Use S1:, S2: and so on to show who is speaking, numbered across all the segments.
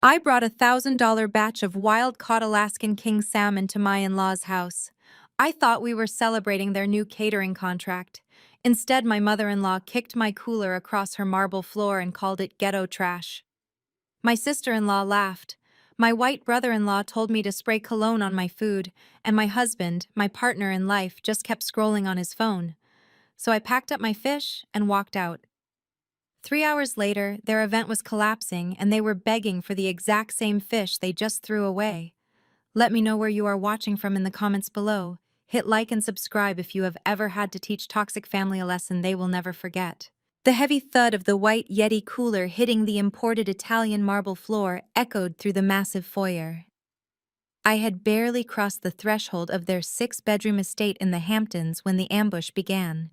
S1: I brought $1,000 batch of wild-caught Alaskan king salmon to my in-laws' house. I thought we were celebrating their new catering contract. Instead, my mother-in-law kicked my cooler across her marble floor and called it ghetto trash. My sister-in-law laughed. My white brother-in-law told me to spray cologne on my food, and my husband, my partner in life, just kept scrolling on his phone. So I packed up my fish and walked out. 3 hours later, their event was collapsing and they were begging for the exact same fish they just threw away. Let me know where you are watching from in the comments below. Hit like and subscribe if you have ever had to teach toxic family a lesson they will never forget. The heavy thud of the white Yeti cooler hitting the imported Italian marble floor echoed through the massive foyer. I had barely crossed the threshold of their 6-bedroom estate in the Hamptons when the ambush began.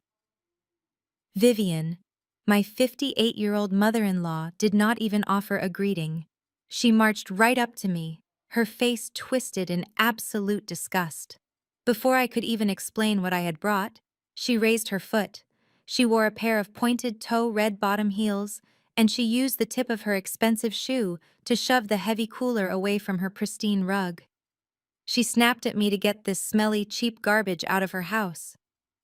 S1: Vivian, my 58-year-old mother-in-law, did not even offer a greeting. She marched right up to me, her face twisted in absolute disgust. Before I could even explain what I had brought, she raised her foot. She wore a pair of pointed-toe red-bottom heels, and she used the tip of her expensive shoe to shove the heavy cooler away from her pristine rug. She snapped at me to get this smelly, cheap garbage out of her house.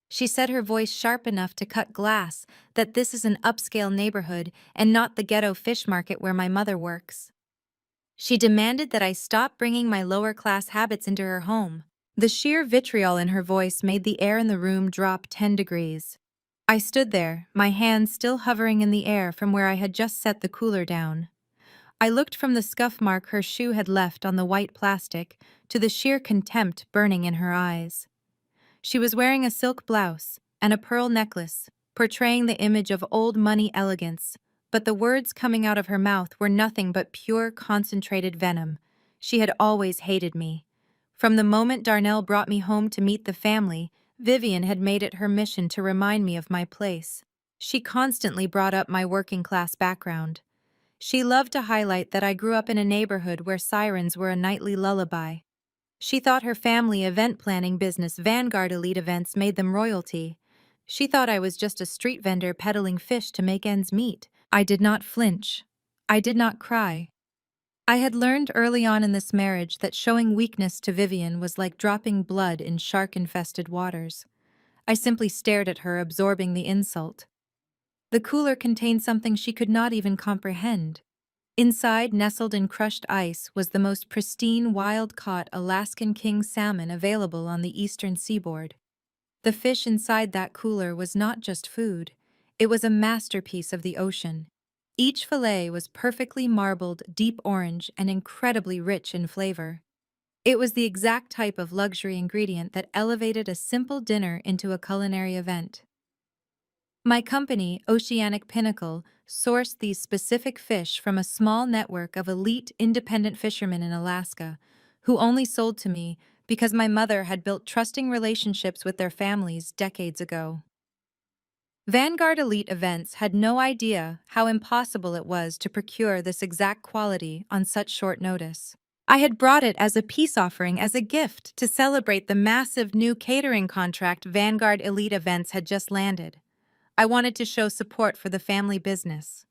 S1: She said, her voice sharp enough to cut glass, that this is an upscale neighborhood and not the ghetto fish market where my mother works. She demanded that I stop bringing my lower-class habits into her home. The sheer vitriol in her voice made the air in the room drop 10 degrees. I stood there, my hands still hovering in the air from where I had just set the cooler down. I looked from the scuff mark her shoe had left on the white plastic to the sheer contempt burning in her eyes. She was wearing a silk blouse and a pearl necklace, portraying the image of old money elegance, but the words coming out of her mouth were nothing but pure, concentrated venom. She had always hated me. From the moment Darnell brought me home to meet the family, Vivian had made it her mission to remind me of my place. She constantly brought up my working-class background. She loved to highlight that I grew up in a neighborhood where sirens were a nightly lullaby. She thought her family event planning business Vanguard Elite Events made them royalty. She thought I was just a street vendor peddling fish to make ends meet. I did not flinch. I did not cry. I had learned early on in this marriage that showing weakness to Vivian was like dropping blood in shark-infested waters. I simply stared at her, absorbing the insult. The cooler contained something she could not even comprehend. Inside, nestled in crushed ice, was the most pristine wild-caught Alaskan king salmon available on the eastern seaboard. The fish inside that cooler was not just food, it was a masterpiece of the ocean. Each fillet was perfectly marbled, deep orange, and incredibly rich in flavor. It was the exact type of luxury ingredient that elevated a simple dinner into a culinary event. My company, Oceanic Pinnacle, sourced these specific fish from a small network of elite independent fishermen in Alaska, who only sold to me because my mother had built trusting relationships with their families decades ago. Vanguard Elite Events had no idea how impossible it was to procure this exact quality on such short notice. I had brought it as a peace offering, as a gift to celebrate the massive new catering contract Vanguard Elite Events had just landed. I wanted to show support for the family business.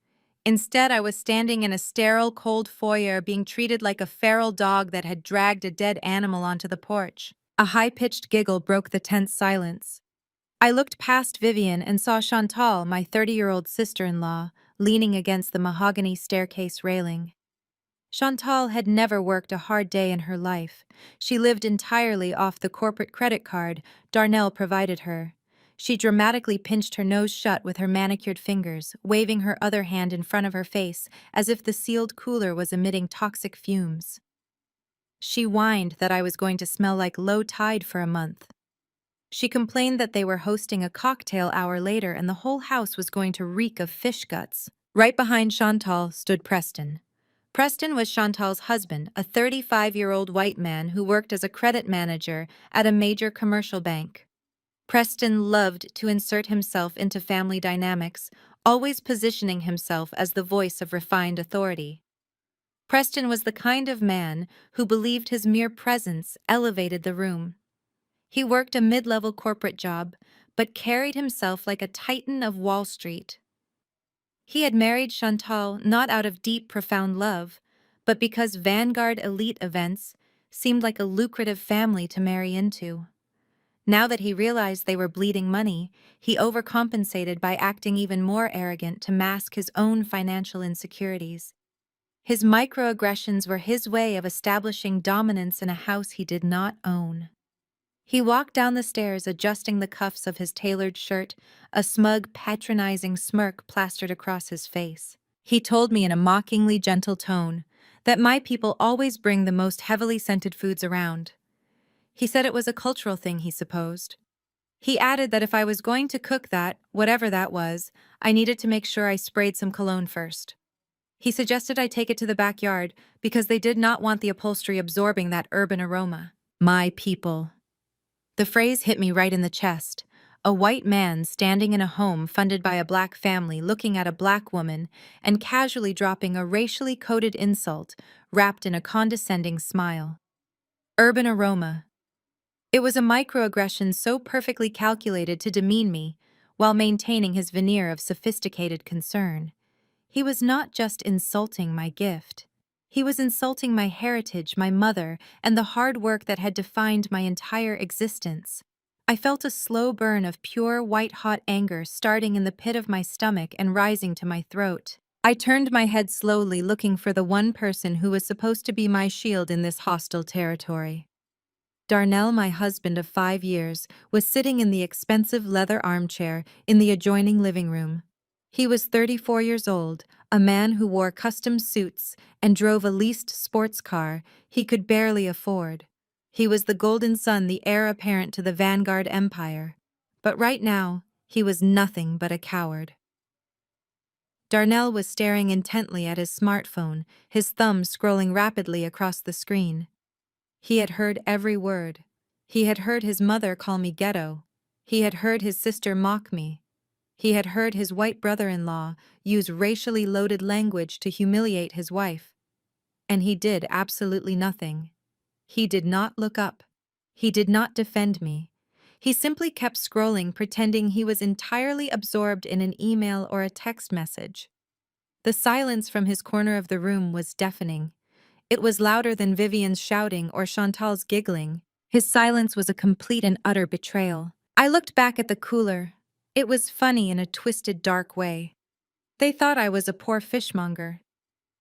S1: Instead, I was standing in a sterile, cold foyer being treated like a feral dog that had dragged a dead animal onto the porch. A high-pitched giggle broke the tense silence. I looked past Vivian and saw Chantal, my 30-year-old sister-in-law, leaning against the mahogany staircase railing. Chantal had never worked a hard day in her life. She lived entirely off the corporate credit card Darnell provided her. She dramatically pinched her nose shut with her manicured fingers, waving her other hand in front of her face as if the sealed cooler was emitting toxic fumes. She whined that I was going to smell like low tide for a month. She complained that they were hosting a cocktail hour later and the whole house was going to reek of fish guts. Right behind Chantal stood Preston. Preston was Chantal's husband, a 35-year-old white man who worked as a credit manager at a major commercial bank. Preston loved to insert himself into family dynamics, always positioning himself as the voice of refined authority. Preston was the kind of man who believed his mere presence elevated the room. He worked a mid-level corporate job, but carried himself like a titan of Wall Street. He had married Chantal not out of deep, profound love, but because Vanguard elite events seemed like a lucrative family to marry into. Now that he realized they were bleeding money, he overcompensated by acting even more arrogant to mask his own financial insecurities. His microaggressions were his way of establishing dominance in a house he did not own. He walked down the stairs adjusting the cuffs of his tailored shirt, a smug, patronizing smirk plastered across his face. He told me in a mockingly gentle tone that my people always bring the most heavily scented foods around. He said it was a cultural thing, he supposed. He added that if I was going to cook that, whatever that was, I needed to make sure I sprayed some cologne first. He suggested I take it to the backyard because they did not want the upholstery absorbing that urban aroma. My people. The phrase hit me right in the chest. A white man standing in a home funded by a black family looking at a black woman and casually dropping a racially coded insult wrapped in a condescending smile. Urban aroma. It was a microaggression so perfectly calculated to demean me while maintaining his veneer of sophisticated concern. He was not just insulting my gift. He was insulting my heritage, my mother, and the hard work that had defined my entire existence. I felt a slow burn of pure, white-hot anger starting in the pit of my stomach and rising to my throat. I turned my head slowly, looking for the one person who was supposed to be my shield in this hostile territory. Darnell, my husband of 5 years, was sitting in the expensive leather armchair in the adjoining living room. He was 34 years old, a man who wore custom suits and drove a leased sports car he could barely afford. He was the golden son, the heir apparent to the Vanguard empire. But right now, he was nothing but a coward. Darnell was staring intently at his smartphone, his thumb scrolling rapidly across the screen. He had heard every word. He had heard his mother call me ghetto. He had heard his sister mock me. He had heard his white brother-in-law use racially loaded language to humiliate his wife. And he did absolutely nothing. He did not look up. He did not defend me. He simply kept scrolling, pretending he was entirely absorbed in an email or a text message. The silence from his corner of the room was deafening. It was louder than Vivian's shouting or Chantal's giggling. His silence was a complete and utter betrayal. I looked back at the cooler. It was funny in a twisted, dark way. They thought I was a poor fishmonger.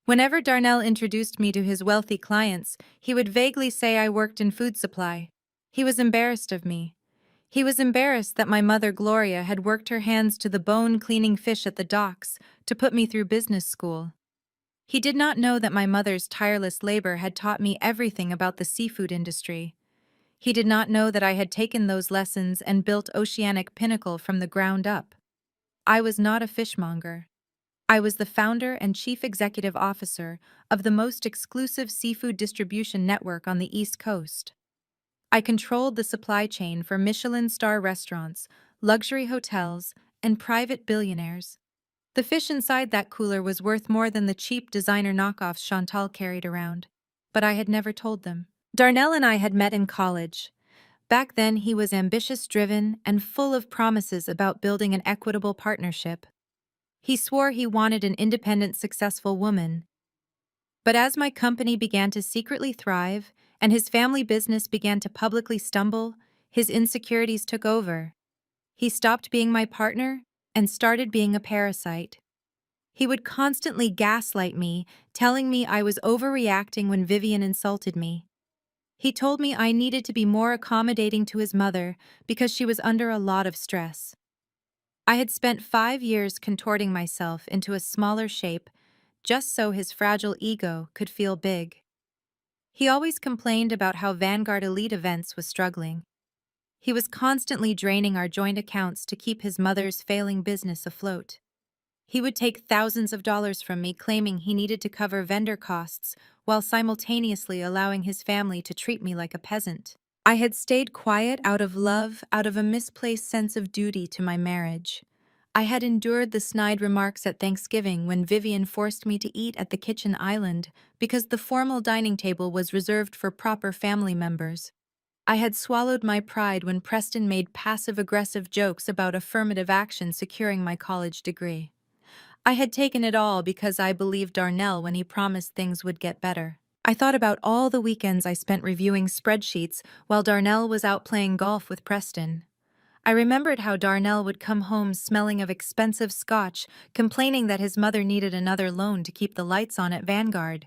S1: Whenever Darnell introduced me to his wealthy clients, he would vaguely say I worked in food supply. He was embarrassed of me. He was embarrassed that my mother Gloria had worked her hands to the bone cleaning fish at the docks to put me through business school. He did not know that my mother's tireless labor had taught me everything about the seafood industry. He did not know that I had taken those lessons and built Oceanic Pinnacle from the ground up. I was not a fishmonger. I was the founder and chief executive officer of the most exclusive seafood distribution network on the East Coast. I controlled the supply chain for Michelin star restaurants, luxury hotels, and private billionaires. The fish inside that cooler was worth more than the cheap designer knockoffs Chantal carried around. But I had never told them. Darnell and I had met in college. Back then, he was ambitious, driven, and full of promises about building an equitable partnership. He swore he wanted an independent, successful woman. But as my company began to secretly thrive and his family business began to publicly stumble, his insecurities took over. He stopped being my partner and started being a parasite. He would constantly gaslight me, telling me I was overreacting when Vivian insulted me. He told me I needed to be more accommodating to his mother because she was under a lot of stress. I had spent 5 years contorting myself into a smaller shape just so his fragile ego could feel big. He always complained about how Vanguard Elite Events was struggling. He was constantly draining our joint accounts to keep his mother's failing business afloat. He would take thousands of dollars from me, claiming he needed to cover vendor costs while simultaneously allowing his family to treat me like a peasant. I had stayed quiet out of love, out of a misplaced sense of duty to my marriage. I had endured the snide remarks at Thanksgiving when Vivian forced me to eat at the kitchen island because the formal dining table was reserved for proper family members. I had swallowed my pride when Preston made passive-aggressive jokes about affirmative action securing my college degree. I had taken it all because I believed Darnell when he promised things would get better. I thought about all the weekends I spent reviewing spreadsheets while Darnell was out playing golf with Preston. I remembered how Darnell would come home smelling of expensive scotch, complaining that his mother needed another loan to keep the lights on at Vanguard.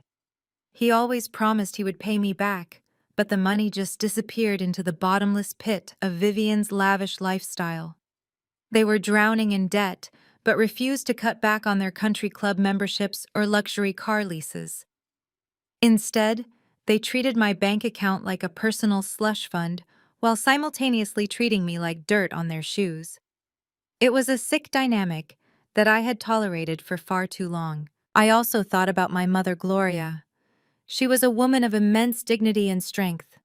S1: He always promised he would pay me back, but the money just disappeared into the bottomless pit of Vivian's lavish lifestyle. They were drowning in debt, but refused to cut back on their country club memberships or luxury car leases. Instead, they treated my bank account like a personal slush fund, while simultaneously treating me like dirt on their shoes. It was a sick dynamic that I had tolerated for far too long. I also thought about my mother, Gloria. She was a woman of immense dignity and strength.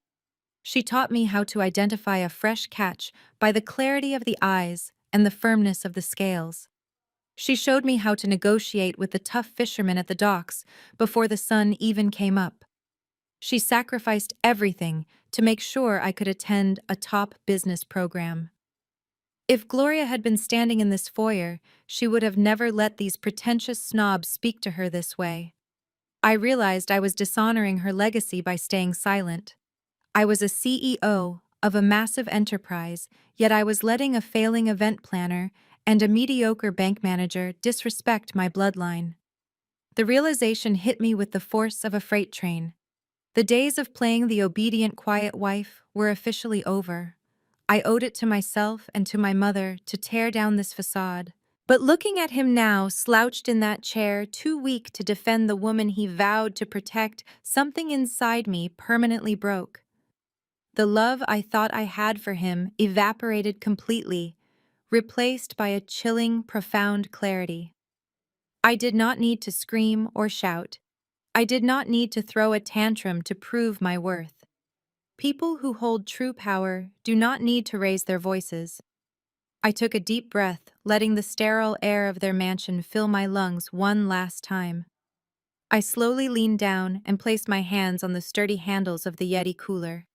S1: She taught me how to identify a fresh catch by the clarity of the eyes and the firmness of the scales. She showed me how to negotiate with the tough fishermen at the docks before the sun even came up. She sacrificed everything to make sure I could attend a top business program. If Gloria had been standing in this foyer, she would have never let these pretentious snobs speak to her this way. I realized I was dishonoring her legacy by staying silent. I was a CEO of a massive enterprise, yet I was letting a failing event planner and a mediocre bank manager disrespect my bloodline. The realization hit me with the force of a freight train. The days of playing the obedient, quiet wife were officially over. I owed it to myself and to my mother to tear down this facade. But looking at him now, slouched in that chair, too weak to defend the woman he vowed to protect, something inside me permanently broke. The love I thought I had for him evaporated completely, replaced by a chilling, profound clarity. I did not need to scream or shout. I did not need to throw a tantrum to prove my worth. People who hold true power do not need to raise their voices. I took a deep breath, letting the sterile air of their mansion fill my lungs one last time. I slowly leaned down and placed my hands on the sturdy handles of the Yeti cooler.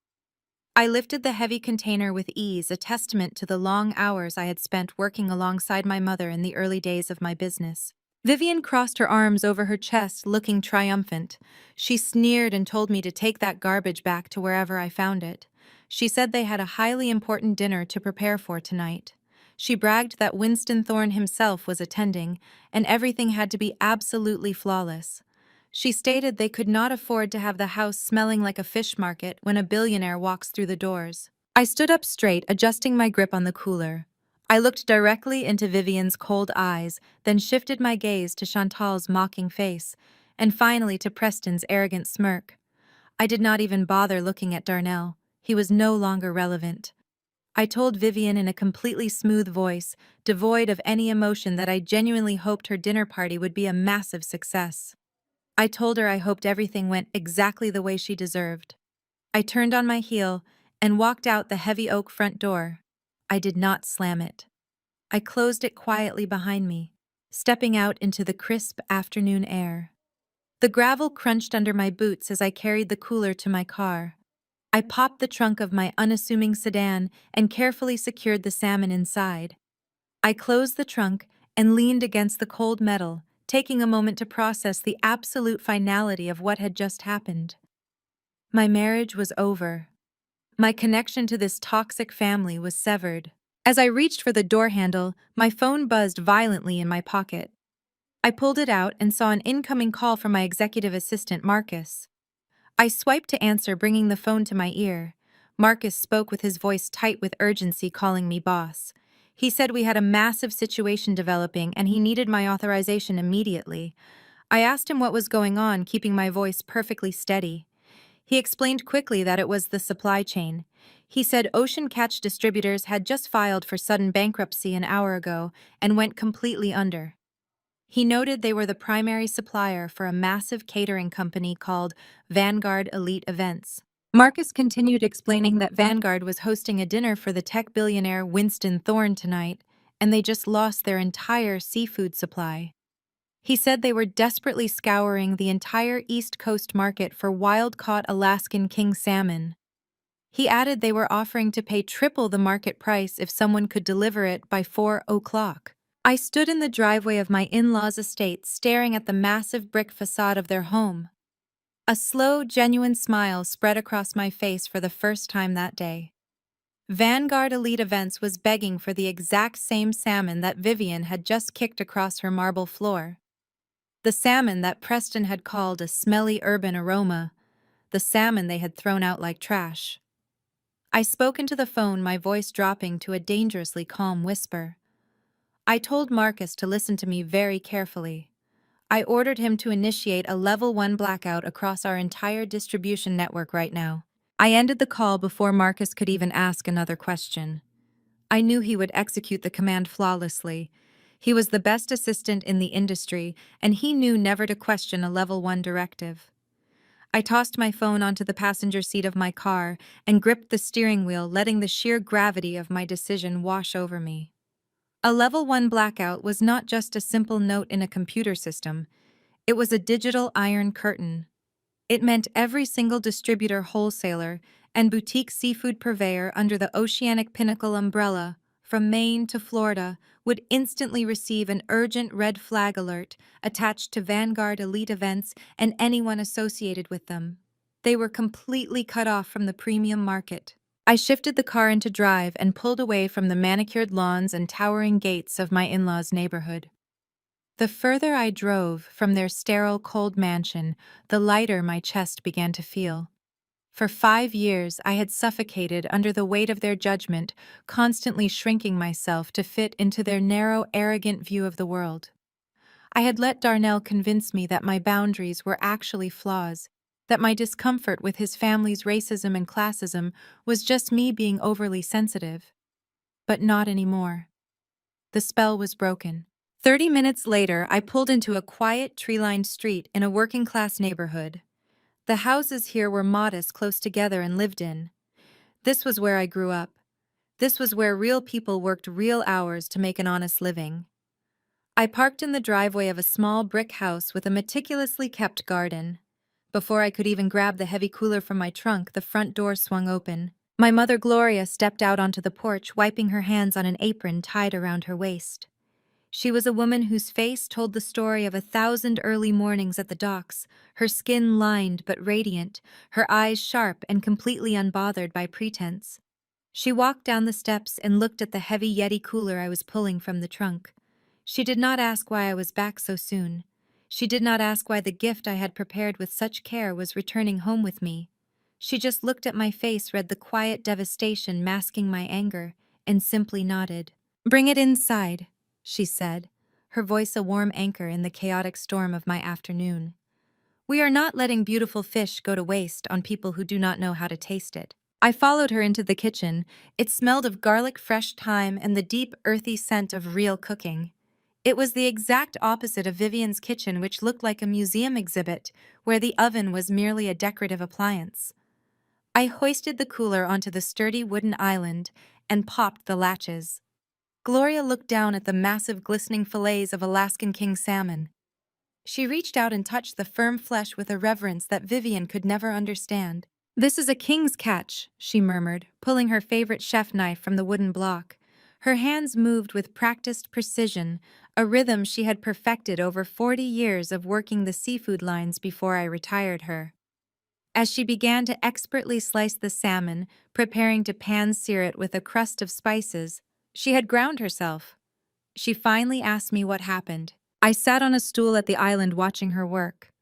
S1: I lifted the heavy container with ease, a testament to the long hours I had spent working alongside my mother in the early days of my business. Vivian crossed her arms over her chest, looking triumphant. She sneered and told me to take that garbage back to wherever I found it. She said they had a highly important dinner to prepare for tonight. She bragged that Winston Thorne himself was attending, and everything had to be absolutely flawless. She stated they could not afford to have the house smelling like a fish market when a billionaire walks through the doors. I stood up straight, adjusting my grip on the cooler. I looked directly into Vivian's cold eyes, then shifted my gaze to Chantal's mocking face, and finally to Preston's arrogant smirk. I did not even bother looking at Darnell. He was no longer relevant. I told Vivian in a completely smooth voice, devoid of any emotion, that I genuinely hoped her dinner party would be a massive success. I told her I hoped everything went exactly the way she deserved. I turned on my heel and walked out the heavy oak front door. I did not slam it. I closed it quietly behind me, stepping out into the crisp afternoon air. The gravel crunched under my boots as I carried the cooler to my car. I popped the trunk of my unassuming sedan and carefully secured the salmon inside. I closed the trunk and leaned against the cold metal, taking a moment to process the absolute finality of what had just happened. My marriage was over. My connection to this toxic family was severed. As I reached for the door handle, my phone buzzed violently in my pocket. I pulled it out and saw an incoming call from my executive assistant, Marcus. I swiped to answer, bringing the phone to my ear. Marcus spoke with his voice tight with urgency, calling me boss. He said we had a massive situation developing and he needed my authorization immediately. I asked him what was going on, keeping my voice perfectly steady. He explained quickly that it was the supply chain. He said Ocean Catch Distributors had just filed for sudden bankruptcy an hour ago and went completely under. He noted they were the primary supplier for a massive catering company called Vanguard Elite Events. Marcus continued explaining that Vanguard was hosting a dinner for the tech billionaire Winston Thorne tonight, and they just lost their entire seafood supply. He said they were desperately scouring the entire East Coast market for wild-caught Alaskan king salmon. He added they were offering to pay triple the market price if someone could deliver it by 4 o'clock. I stood in the driveway of my in-laws' estate staring at the massive brick facade of their home. A slow, genuine smile spread across my face for the first time that day. Vanguard Elite Events was begging for the exact same salmon that Vivian had just kicked across her marble floor. The salmon that Preston had called a smelly urban aroma, the salmon they had thrown out like trash. I spoke into the phone, my voice dropping to a dangerously calm whisper. I told Marcus to listen to me very carefully. I ordered him to initiate a level 1 blackout across our entire distribution network right now. I ended the call before Marcus could even ask another question. I knew he would execute the command flawlessly. He was the best assistant in the industry, and he knew never to question a level 1 directive. I tossed my phone onto the passenger seat of my car and gripped the steering wheel, letting the sheer gravity of my decision wash over me. A level 1 blackout was not just a simple note in a computer system. It was a digital iron curtain. It meant every single distributor, wholesaler, and boutique seafood purveyor under the Oceanic Pinnacle umbrella, from Maine to Florida, would instantly receive an urgent red flag alert attached to Vanguard Elite Events and anyone associated with them. They were completely cut off from the premium market. I shifted the car into drive and pulled away from the manicured lawns and towering gates of my in-laws' neighborhood. The further I drove from their sterile, cold mansion, the lighter my chest began to feel. For 5 years, I had suffocated under the weight of their judgment, constantly shrinking myself to fit into their narrow, arrogant view of the world. I had let Darnell convince me that my boundaries were actually flaws, that my discomfort with his family's racism and classism was just me being overly sensitive. But not anymore. The spell was broken. 30 minutes later, I pulled into a quiet, tree-lined street in a working-class neighborhood. The houses here were modest, close together, and lived in. This was where I grew up. This was where real people worked real hours to make an honest living. I parked in the driveway of a small brick house with a meticulously kept garden. Before I could even grab the heavy cooler from my trunk, the front door swung open. My mother Gloria stepped out onto the porch, wiping her hands on an apron tied around her waist. She was a woman whose face told the story of 1,000 early mornings at the docks, her skin lined but radiant, her eyes sharp and completely unbothered by pretense. She walked down the steps and looked at the heavy Yeti cooler I was pulling from the trunk. She did not ask why I was back so soon. She did not ask why the gift I had prepared with such care was returning home with me. She just looked at my face, read the quiet devastation masking my anger, and simply nodded. "Bring it inside," she said, her voice a warm anchor in the chaotic storm of my afternoon. "We are not letting beautiful fish go to waste on people who do not know how to taste it." I followed her into the kitchen. It smelled of garlic, fresh thyme, and the deep, earthy scent of real cooking. It was the exact opposite of Vivian's kitchen, which looked like a museum exhibit, where the oven was merely a decorative appliance. I hoisted the cooler onto the sturdy wooden island and popped the latches. Gloria looked down at the massive, glistening fillets of Alaskan king salmon. She reached out and touched the firm flesh with a reverence that Vivian could never understand. "This is a king's catch," she murmured, pulling her favorite chef knife from the wooden block. Her hands moved with practiced precision, a rhythm she had perfected over 40 years of working the seafood lines before I retired her. As she began to expertly slice the salmon, preparing to pan-sear it with a crust of spices, she had ground herself. She finally asked me what happened. I sat on a stool at the island watching her work.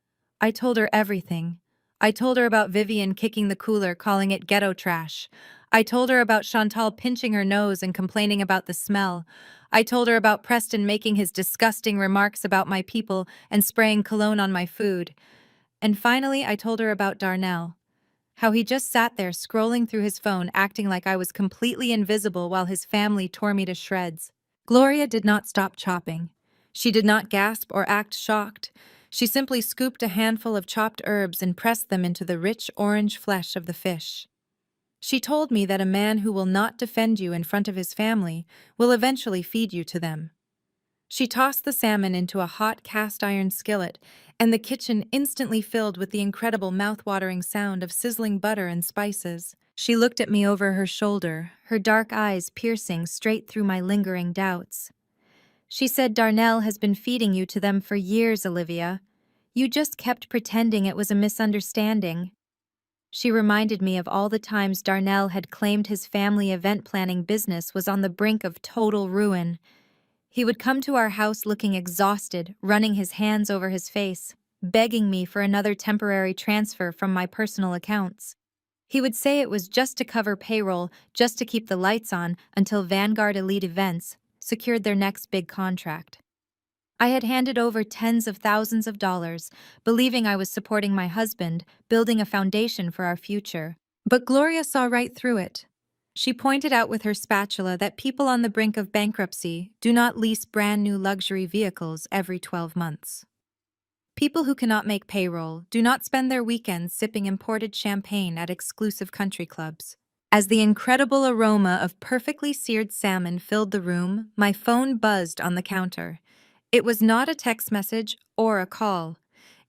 S1: I told her everything. I told her about Vivian kicking the cooler, calling it ghetto trash. I told her about Chantal pinching her nose and complaining about the smell. I told her about Preston making his disgusting remarks about my people and spraying cologne on my food. And finally, I told her about Darnell. How he just sat there scrolling through his phone, acting like I was completely invisible while his family tore me to shreds. Gloria did not stop chopping. She did not gasp or act shocked. She simply scooped a handful of chopped herbs and pressed them into the rich orange flesh of the fish. She told me that a man who will not defend you in front of his family will eventually feed you to them. She tossed the salmon into a hot cast-iron skillet, and the kitchen instantly filled with the incredible mouth-watering sound of sizzling butter and spices. She looked at me over her shoulder, her dark eyes piercing straight through my lingering doubts. She said Darnell has been feeding you to them for years, Olivia. You just kept pretending it was a misunderstanding. She reminded me of all the times Darnell had claimed his family event planning business was on the brink of total ruin. He would come to our house looking exhausted, running his hands over his face, begging me for another temporary transfer from my personal accounts. He would say it was just to cover payroll, just to keep the lights on until Vanguard Elite Events secured their next big contract. I had handed over tens of thousands of dollars, believing I was supporting my husband, building a foundation for our future. But Gloria saw right through it. She pointed out with her spatula that people on the brink of bankruptcy do not lease brand new luxury vehicles every 12 months. People who cannot make payroll do not spend their weekends sipping imported champagne at exclusive country clubs. As the incredible aroma of perfectly seared salmon filled the room, my phone buzzed on the counter. It was not a text message or a call.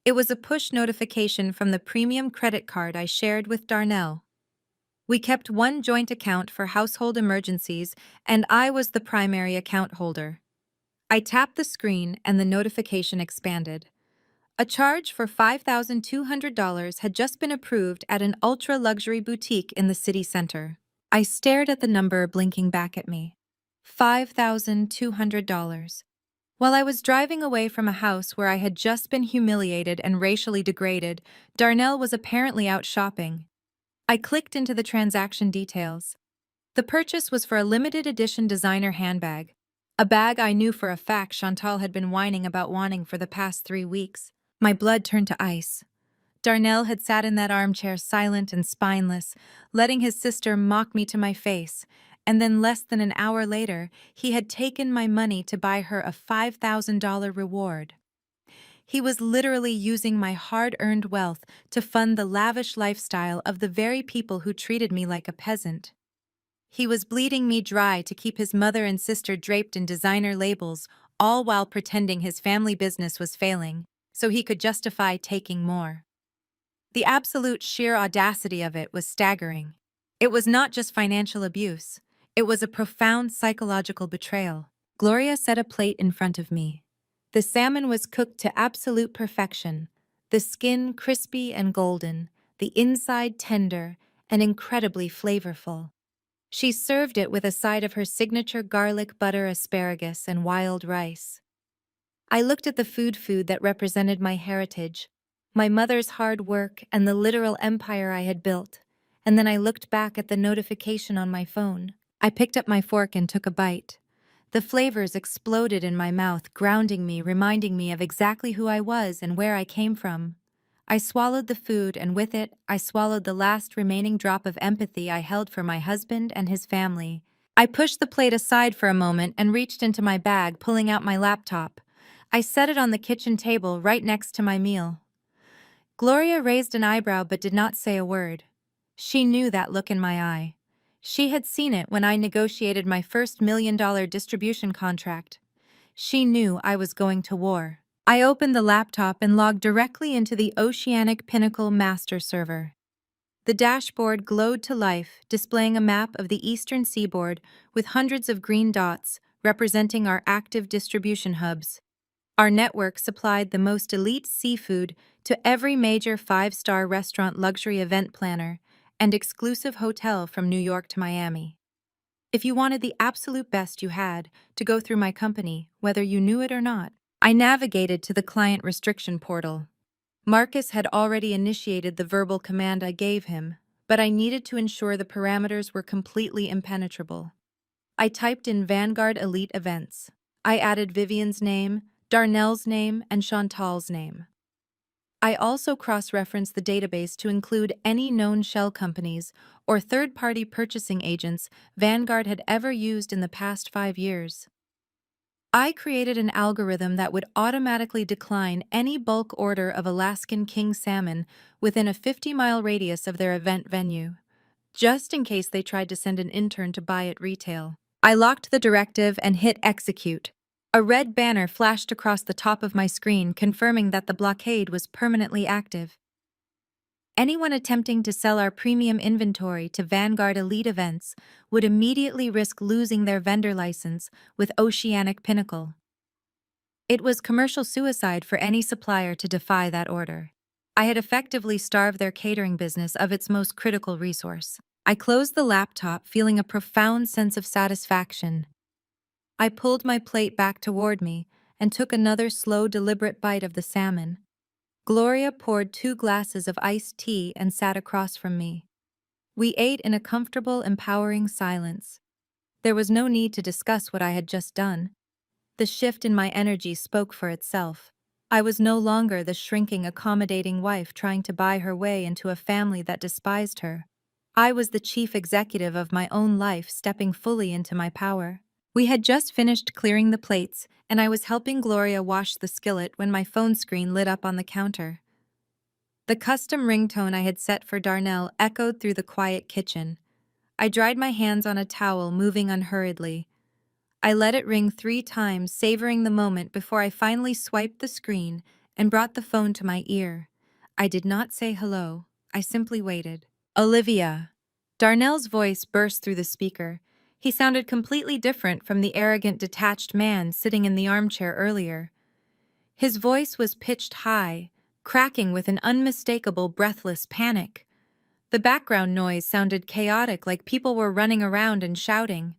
S1: It was a push notification from the premium credit card I shared with Darnell. We kept one joint account for household emergencies, and I was the primary account holder. I tapped the screen and the notification expanded. A charge for $5,200 had just been approved at an ultra-luxury boutique in the city center. I stared at the number blinking back at me. $5,200. While I was driving away from a house where I had just been humiliated and racially degraded, Darnell was apparently out shopping. I clicked into the transaction details. The purchase was for a limited edition designer handbag, a bag I knew for a fact Chantal had been whining about wanting for the past 3 weeks. My blood turned to ice. Darnell had sat in that armchair silent and spineless, letting his sister mock me to my face, and then less than an hour later, he had taken my money to buy her a $5,000 reward. He was literally using my hard-earned wealth to fund the lavish lifestyle of the very people who treated me like a peasant. He was bleeding me dry to keep his mother and sister draped in designer labels, all while pretending his family business was failing, so he could justify taking more. The absolute sheer audacity of it was staggering. It was not just financial abuse. It was a profound psychological betrayal. Gloria set a plate in front of me. The salmon was cooked to absolute perfection, the skin crispy and golden, the inside tender and incredibly flavorful. She served it with a side of her signature garlic butter asparagus and wild rice. I looked at the food that represented my heritage, my mother's hard work and the literal empire I had built, and then I looked back at the notification on my phone. I picked up my fork and took a bite. The flavors exploded in my mouth, grounding me, reminding me of exactly who I was and where I came from. I swallowed the food, and with it, I swallowed the last remaining drop of empathy I held for my husband and his family. I pushed the plate aside for a moment and reached into my bag, pulling out my laptop. I set it on the kitchen table right next to my meal. Gloria raised an eyebrow but did not say a word. She knew that look in my eye. She had seen it when I negotiated my first $1 million distribution contract. She knew I was going to war. I opened the laptop and logged directly into the Oceanic Pinnacle master server. The dashboard glowed to life, displaying a map of the eastern seaboard with hundreds of green dots representing our active distribution hubs. Our network supplied the most elite seafood to every major 5-star restaurant luxury event planner and exclusive hotel from New York to Miami. If you wanted the absolute best, you had to go through my company, whether you knew it or not. I navigated to the client restriction portal. Marcus had already initiated the verbal command I gave him, but I needed to ensure the parameters were completely impenetrable. I typed in Vanguard Elite Events. I added Vivian's name, Darnell's name, and Chantal's name. I also cross-referenced the database to include any known shell companies or third-party purchasing agents Vanguard had ever used in the past 5 years. I created an algorithm that would automatically decline any bulk order of Alaskan king salmon within a 50-mile radius of their event venue, just in case they tried to send an intern to buy at retail. I locked the directive and hit execute. A red banner flashed across the top of my screen confirming that the blockade was permanently active. Anyone attempting to sell our premium inventory to Vanguard Elite Events would immediately risk losing their vendor license with Oceanic Pinnacle. It was commercial suicide for any supplier to defy that order. I had effectively starved their catering business of its most critical resource. I closed the laptop, feeling a profound sense of satisfaction. I pulled my plate back toward me and took another slow, deliberate bite of the salmon. Gloria poured 2 glasses of iced tea and sat across from me. We ate in a comfortable, empowering silence. There was no need to discuss what I had just done. The shift in my energy spoke for itself. I was no longer the shrinking, accommodating wife trying to buy her way into a family that despised her. I was the chief executive of my own life, stepping fully into my power. We had just finished clearing the plates, and I was helping Gloria wash the skillet when my phone screen lit up on the counter. The custom ringtone I had set for Darnell echoed through the quiet kitchen. I dried my hands on a towel, moving unhurriedly. I let it ring 3 times, savoring the moment before I finally swiped the screen and brought the phone to my ear. I did not say hello. I simply waited. Olivia. Darnell's voice burst through the speaker. He sounded completely different from the arrogant, detached man sitting in the armchair earlier. His voice was pitched high, cracking with an unmistakable, breathless panic. The background noise sounded chaotic, like people were running around and shouting.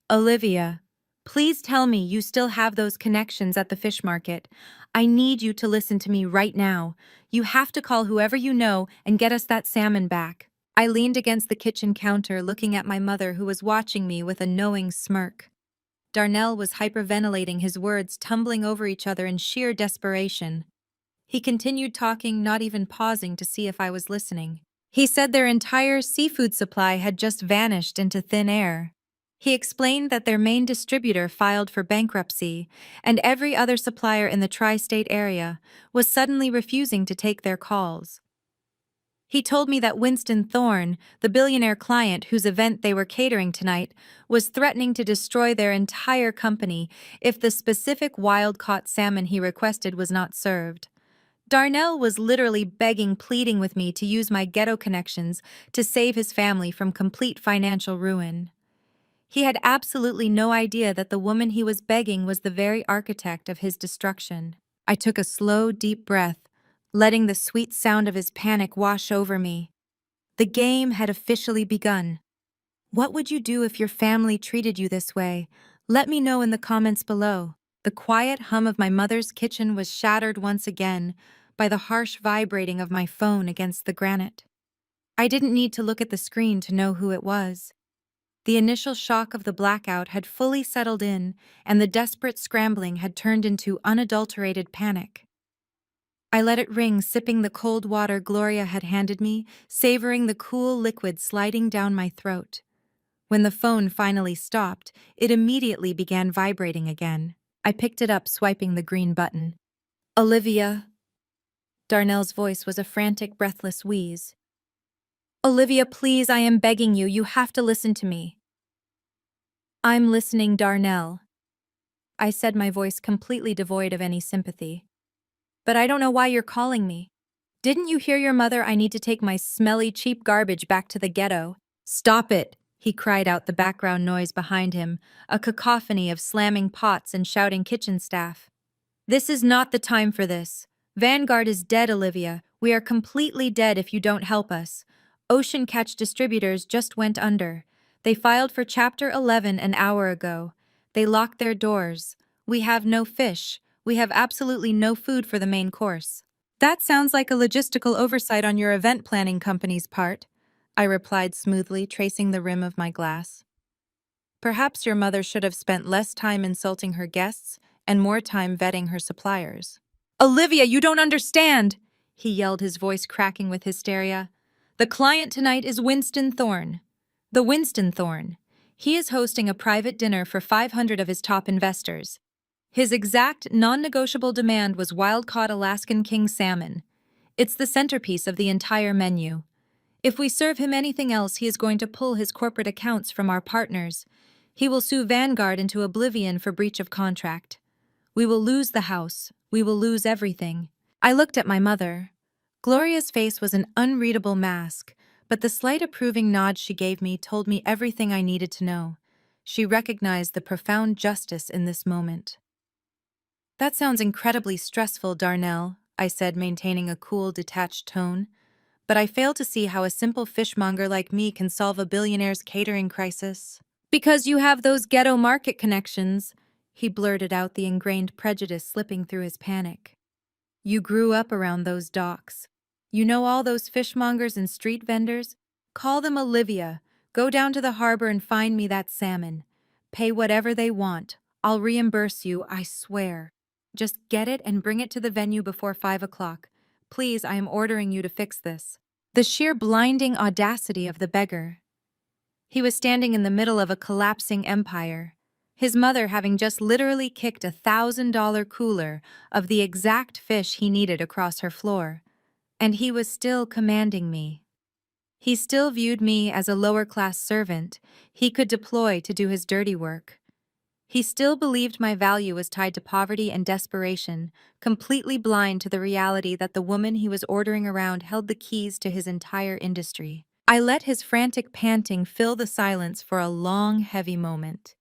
S1: Olivia, please tell me you still have those connections at the fish market. I need you to listen to me right now. You have to call whoever you know and get us that salmon back. I leaned against the kitchen counter, looking at my mother, who was watching me with a knowing smirk. Darnell was hyperventilating, his words tumbling over each other in sheer desperation. He continued talking, not even pausing to see if I was listening. He said their entire seafood supply had just vanished into thin air. He explained that their main distributor filed for bankruptcy, and every other supplier in the tri-state area was suddenly refusing to take their calls. He told me that Winston Thorne, the billionaire client whose event they were catering tonight, was threatening to destroy their entire company if the specific wild-caught salmon he requested was not served. Darnell was literally begging, pleading with me to use my ghetto connections to save his family from complete financial ruin. He had absolutely no idea that the woman he was begging was the very architect of his destruction. I took a slow, deep breath, letting the sweet sound of his panic wash over me. The game had officially begun. What would you do if your family treated you this way? Let me know in the comments below. The quiet hum of my mother's kitchen was shattered once again by the harsh vibrating of my phone against the granite. I didn't need to look at the screen to know who it was. The initial shock of the blackout had fully settled in, and the desperate scrambling had turned into unadulterated panic. I let it ring, sipping the cold water Gloria had handed me, savoring the cool liquid sliding down my throat. When the phone finally stopped, it immediately began vibrating again. I picked it up, swiping the green button. Olivia. Darnell's voice was a frantic, breathless wheeze. Olivia, please, I am begging you. You have to listen to me. I'm listening, Darnell. I said, my voice completely devoid of any sympathy. But I don't know why you're calling me. Didn't you hear your mother? I need to take my smelly, cheap garbage back to the ghetto. Stop it, he cried out, the background noise behind him, a cacophony of slamming pots and shouting kitchen staff. This is not the time for this. Vanguard is dead, Olivia. We are completely dead if you don't help us. Ocean Catch Distributors just went under. They filed for Chapter 11 an hour ago. They locked their doors. We have no fish. We have absolutely no food for the main course. That sounds like a logistical oversight on your event planning company's part, I replied smoothly, tracing the rim of my glass. Perhaps your mother should have spent less time insulting her guests and more time vetting her suppliers. Olivia, you don't understand, he yelled, his voice cracking with hysteria. The client tonight is Winston Thorne. The Winston Thorne. He is hosting a private dinner for 500 of his top investors. His exact, non-negotiable demand was wild-caught Alaskan king salmon. It's the centerpiece of the entire menu. If we serve him anything else, he is going to pull his corporate accounts from our partners. He will sue Vanguard into oblivion for breach of contract. We will lose the house. We will lose everything. I looked at my mother. Gloria's face was an unreadable mask, but the slight approving nod she gave me told me everything I needed to know. She recognized the profound justice in this moment. That sounds incredibly stressful, Darnell, I said, maintaining a cool, detached tone. But I fail to see how a simple fishmonger like me can solve a billionaire's catering crisis. Because you have those ghetto market connections, he blurted out, the ingrained prejudice slipping through his panic. You grew up around those docks. You know all those fishmongers and street vendors? Call them Olivia. Go down to the harbor and find me that salmon. Pay whatever they want. I'll reimburse you, I swear. Just get it and bring it to the venue before 5 o'clock. Please, I am ordering you to fix this. The sheer blinding audacity of the beggar. He was standing in the middle of a collapsing empire, his mother having just literally kicked $1,000 cooler of the exact fish he needed across her floor, and he was still commanding me. He still viewed me as a lower-class servant he could deploy to do his dirty work. He still believed my value was tied to poverty and desperation, completely blind to the reality that the woman he was ordering around held the keys to his entire industry. I let his frantic panting fill the silence for a long, heavy moment.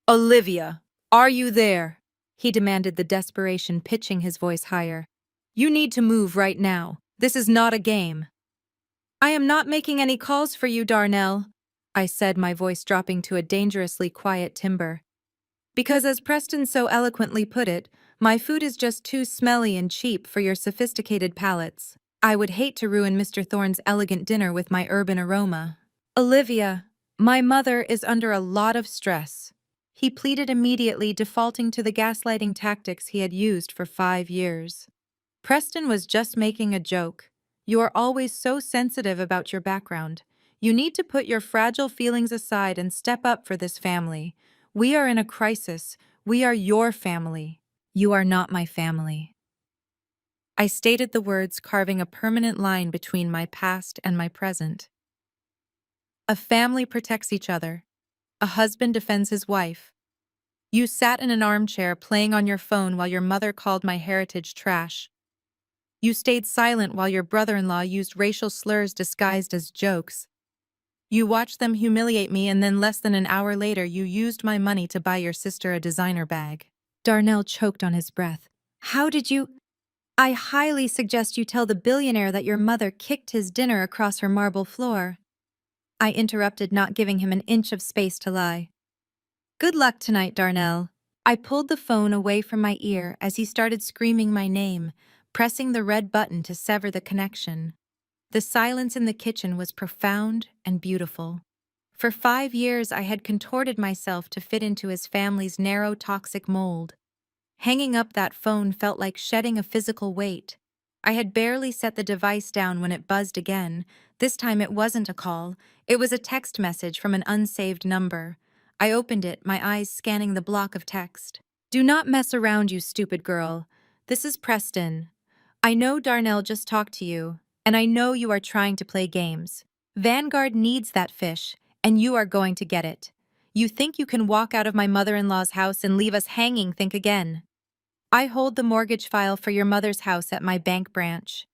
S1: Olivia, are you there? He demanded, the desperation pitching his voice higher. You need to move right now. This is not a game. I am not making any calls for you, Darnell, I said, my voice dropping to a dangerously quiet timbre. Because, as Preston so eloquently put it, my food is just too smelly and cheap for your sophisticated palates. I would hate to ruin Mr. Thorne's elegant dinner with my urban aroma. Olivia, my mother is under a lot of stress. He pleaded, immediately defaulting to the gaslighting tactics he had used for 5 years. Preston was just making a joke. You are always so sensitive about your background. You need to put your fragile feelings aside and step up for this family. We are in a crisis. We are your family. You are not my family. I stated the words, carving a permanent line between my past and my present. A family protects each other. A husband defends his wife. You sat in an armchair playing on your phone while your mother called my heritage trash. You stayed silent while your brother-in-law used racial slurs disguised as jokes. You watched them humiliate me, and then less than an hour later you used my money to buy your sister a designer bag. Darnell choked on his breath. How did you— I highly suggest you tell the billionaire that your mother kicked his dinner across her marble floor. I interrupted, not giving him an inch of space to lie. Good luck tonight, Darnell. I pulled the phone away from my ear as he started screaming my name, pressing the red button to sever the connection. The silence in the kitchen was profound and beautiful. For 5 years I had contorted myself to fit into his family's narrow, toxic mold. Hanging up that phone felt like shedding a physical weight. I had barely set the device down when it buzzed again. This time it wasn't a call. It was a text message from an unsaved number. I opened it, my eyes scanning the block of text. Do not mess around, you stupid girl. This is Preston. I know Darnell just talked to you, and I know you are trying to play games. Vanguard needs that fish, and you are going to get it. You think you can walk out of my mother-in-law's house and leave us hanging? Think again. I hold the mortgage file for your mother's house at my bank branch.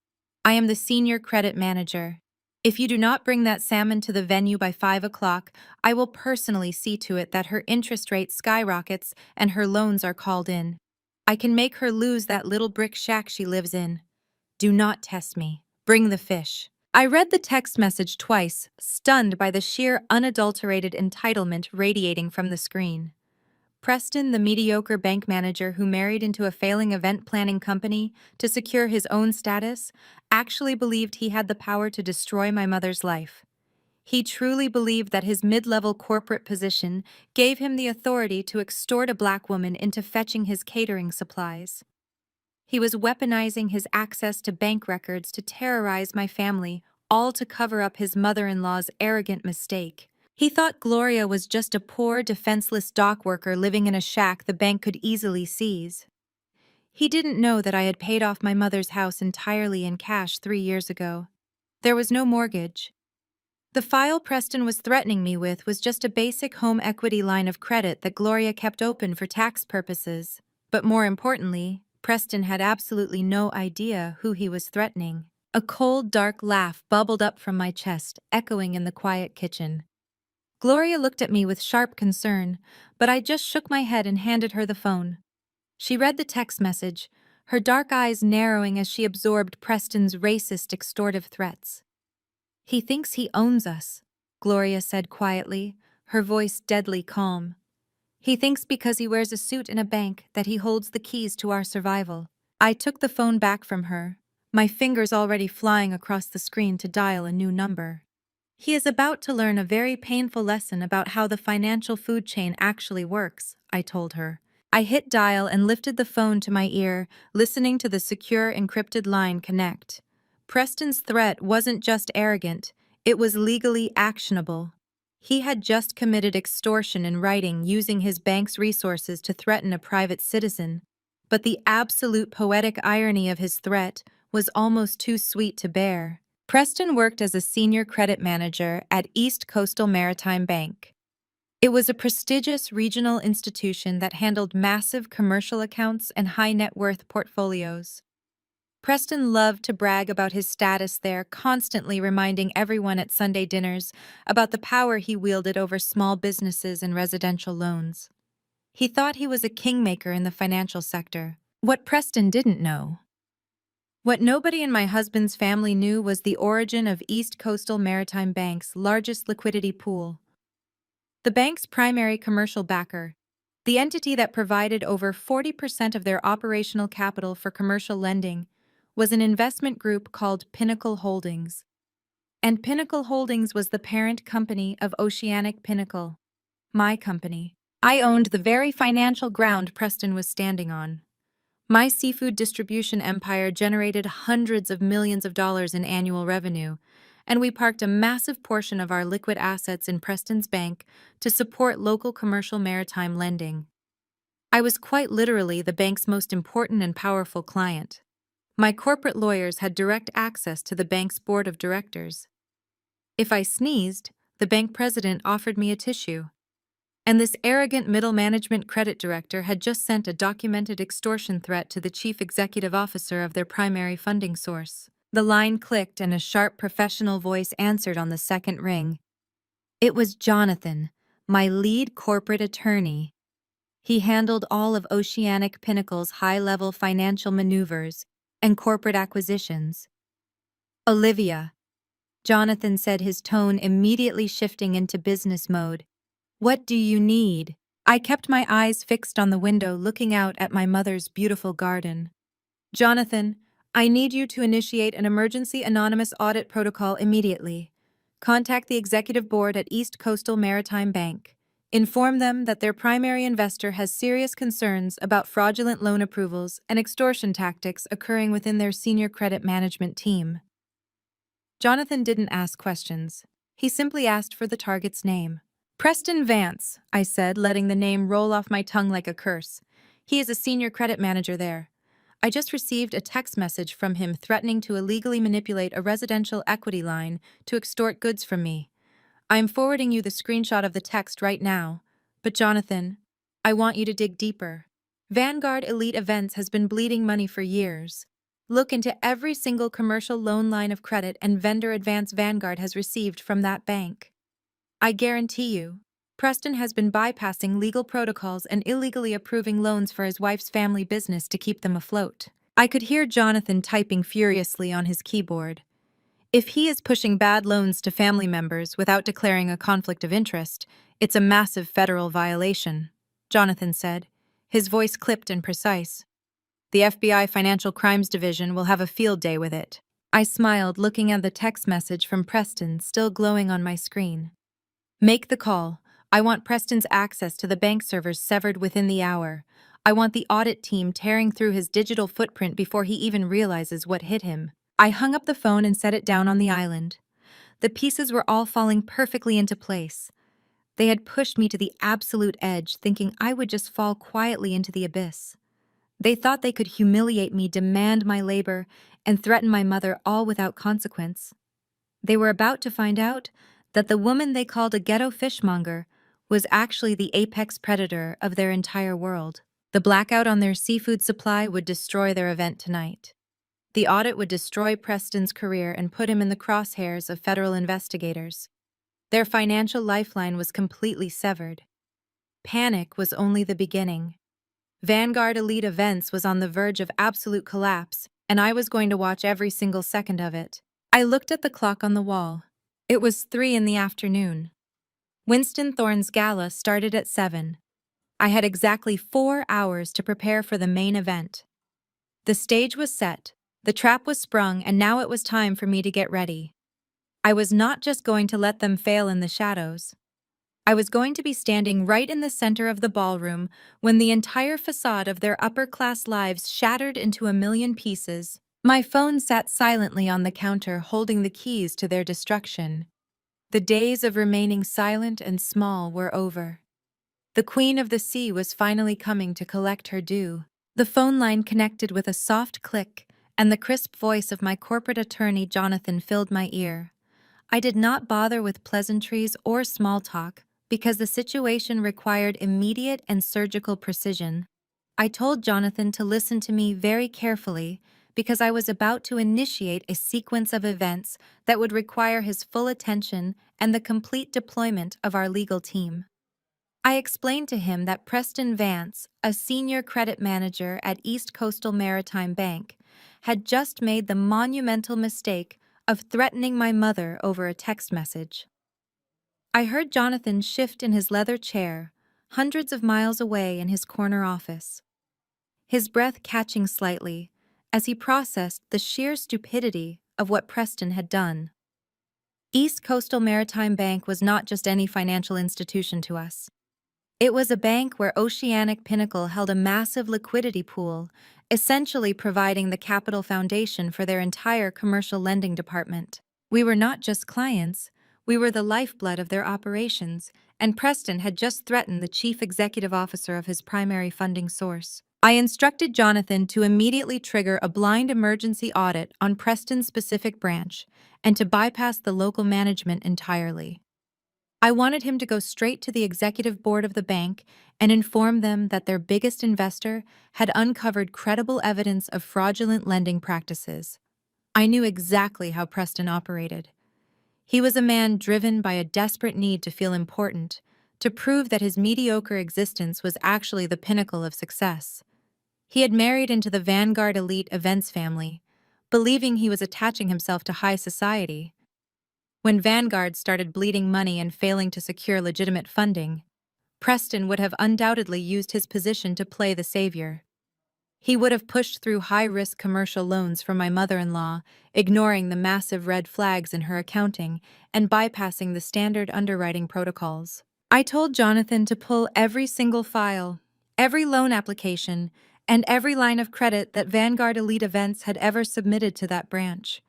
S1: I am the senior credit manager. If you do not bring that salmon to the venue by 5 o'clock, I will personally see to it that her interest rate skyrockets and her loans are called in. I can make her lose that little brick shack she lives in. Do not test me. Bring the fish. I read the text message twice, stunned by the sheer unadulterated entitlement radiating from the screen. Preston, the mediocre bank manager who married into a failing event planning company to secure his own status, actually believed he had the power to destroy my mother's life. He truly believed that his mid-level corporate position gave him the authority to extort a black woman into fetching his catering supplies. He was weaponizing his access to bank records to terrorize my family, all to cover up his mother-in-law's arrogant mistake. He thought Gloria was just a poor, defenseless dock worker living in a shack the bank could easily seize. He didn't know that I had paid off my mother's house entirely in cash 3 years ago. There was no mortgage. The file Preston was threatening me with was just a basic home equity line of credit that Gloria kept open for tax purposes. But more importantly, Preston had absolutely no idea who he was threatening. A cold, dark laugh bubbled up from my chest, echoing in the quiet kitchen. Gloria looked at me with sharp concern, but I just shook my head and handed her the phone. She read the text message, her dark eyes narrowing as she absorbed Preston's racist, extortive threats. "He thinks he owns us," Gloria said quietly, her voice deadly calm. "He thinks because he wears a suit in a bank that he holds the keys to our survival." I took the phone back from her, my fingers already flying across the screen to dial a new number. "He is about to learn a very painful lesson about how the financial food chain actually works," I told her. I hit dial and lifted the phone to my ear, listening to the secure encrypted line connect. Preston's threat wasn't just arrogant, it was legally actionable. He had just committed extortion in writing using his bank's resources to threaten a private citizen. But the absolute poetic irony of his threat was almost too sweet to bear. Preston worked as a senior credit manager at East Coastal Maritime Bank. It was a prestigious regional institution that handled massive commercial accounts and high net worth portfolios. Preston loved to brag about his status there, constantly reminding everyone at Sunday dinners about the power he wielded over small businesses and residential loans. He thought he was a kingmaker in the financial sector. What Preston didn't know, what nobody in my husband's family knew, was the origin of East Coastal Maritime Bank's largest liquidity pool. The bank's primary commercial backer, the entity that provided over 40% of their operational capital for commercial lending, was an investment group called Pinnacle Holdings. And Pinnacle Holdings was the parent company of Oceanic Pinnacle, my company. I owned the very financial ground Preston was standing on. My seafood distribution empire generated hundreds of millions of dollars in annual revenue, and we parked a massive portion of our liquid assets in Preston's bank to support local commercial maritime lending. I was quite literally the bank's most important and powerful client. My corporate lawyers had direct access to the bank's board of directors. If I sneezed, the bank president offered me a tissue. And this arrogant middle management credit director had just sent a documented extortion threat to the chief executive officer of their primary funding source. The line clicked and a sharp professional voice answered on the second ring. It was Jonathan, my lead corporate attorney. He handled all of Oceanic Pinnacle's high-level financial maneuvers and corporate acquisitions. "Olivia," Jonathan said, his tone immediately shifting into business mode. "What do you need?" I kept my eyes fixed on the window, looking out at my mother's beautiful garden. "Jonathan, I need you to initiate an emergency anonymous audit protocol immediately. Contact the executive board at East Coastal Maritime Bank. Inform them that their primary investor has serious concerns about fraudulent loan approvals and extortion tactics occurring within their senior credit management team." Jonathan didn't ask questions. He simply asked for the target's name. "Preston Vance," I said, letting the name roll off my tongue like a curse. "He is a senior credit manager there. I just received a text message from him threatening to illegally manipulate a residential equity line to extort goods from me. I am forwarding you the screenshot of the text right now. But Jonathan, I want you to dig deeper. Vanguard Elite Events has been bleeding money for years. Look into every single commercial loan line of credit and vendor advance Vanguard has received from that bank. I guarantee you, Preston has been bypassing legal protocols and illegally approving loans for his wife's family business to keep them afloat." I could hear Jonathan typing furiously on his keyboard. "If he is pushing bad loans to family members without declaring a conflict of interest, it's a massive federal violation," Jonathan said, his voice clipped and precise. "The FBI Financial Crimes Division will have a field day with it." I smiled, looking at the text message from Preston still glowing on my screen. "Make the call. I want Preston's access to the bank servers severed within the hour. I want the audit team tearing through his digital footprint before he even realizes what hit him." I hung up the phone and set it down on the island. The pieces were all falling perfectly into place. They had pushed me to the absolute edge, thinking I would just fall quietly into the abyss. They thought they could humiliate me, demand my labor, and threaten my mother, all without consequence. They were about to find out that the woman they called a ghetto fishmonger was actually the apex predator of their entire world. The blackout on their seafood supply would destroy their event tonight. The audit would destroy Preston's career and put him in the crosshairs of federal investigators. Their financial lifeline was completely severed. Panic was only the beginning. Vanguard Elite Events was on the verge of absolute collapse, and I was going to watch every single second of it. I looked at the clock on the wall. It was 3 in the afternoon. Winston Thorne's gala started at 7. I had exactly 4 hours to prepare for the main event. The stage was set, the trap was sprung, and now it was time for me to get ready. I was not just going to let them fail in the shadows. I was going to be standing right in the center of the ballroom when the entire facade of their upper-class lives shattered into a million pieces. My phone sat silently on the counter, holding the keys to their destruction. The days of remaining silent and small were over. The Queen of the Sea was finally coming to collect her due. The phone line connected with a soft click, and the crisp voice of my corporate attorney Jonathan filled my ear. I did not bother with pleasantries or small talk because the situation required immediate and surgical precision. I told Jonathan to listen to me very carefully because I was about to initiate a sequence of events that would require his full attention and the complete deployment of our legal team. I explained to him that Preston Vance, a senior credit manager at East Coastal Maritime Bank, had just made the monumental mistake of threatening my mother over a text message. I heard Jonathan shift in his leather chair, hundreds of miles away in his corner office, his breath catching slightly as he processed the sheer stupidity of what Preston had done. East Coastal Maritime Bank was not just any financial institution to us. It was a bank where Oceanic Pinnacle held a massive liquidity pool, essentially providing the capital foundation for their entire commercial lending department. We were not just clients, we were the lifeblood of their operations, and Preston had just threatened the chief executive officer of his primary funding source. I instructed Jonathan to immediately trigger a blind emergency audit on Preston's specific branch and to bypass the local management entirely. I wanted him to go straight to the executive board of the bank and inform them that their biggest investor had uncovered credible evidence of fraudulent lending practices. I knew exactly how Preston operated. He was a man driven by a desperate need to feel important, to prove that his mediocre existence was actually the pinnacle of success. He had married into the Vanguard Elite Events family, believing he was attaching himself to high society. When Vanguard started bleeding money and failing to secure legitimate funding, Preston would have undoubtedly used his position to play the savior. He would have pushed through high-risk commercial loans for my mother-in-law, ignoring the massive red flags in her accounting and bypassing the standard underwriting protocols. I told Jonathan to pull every single file, every loan application, and every line of credit that Vanguard Elite Events had ever submitted to that branch.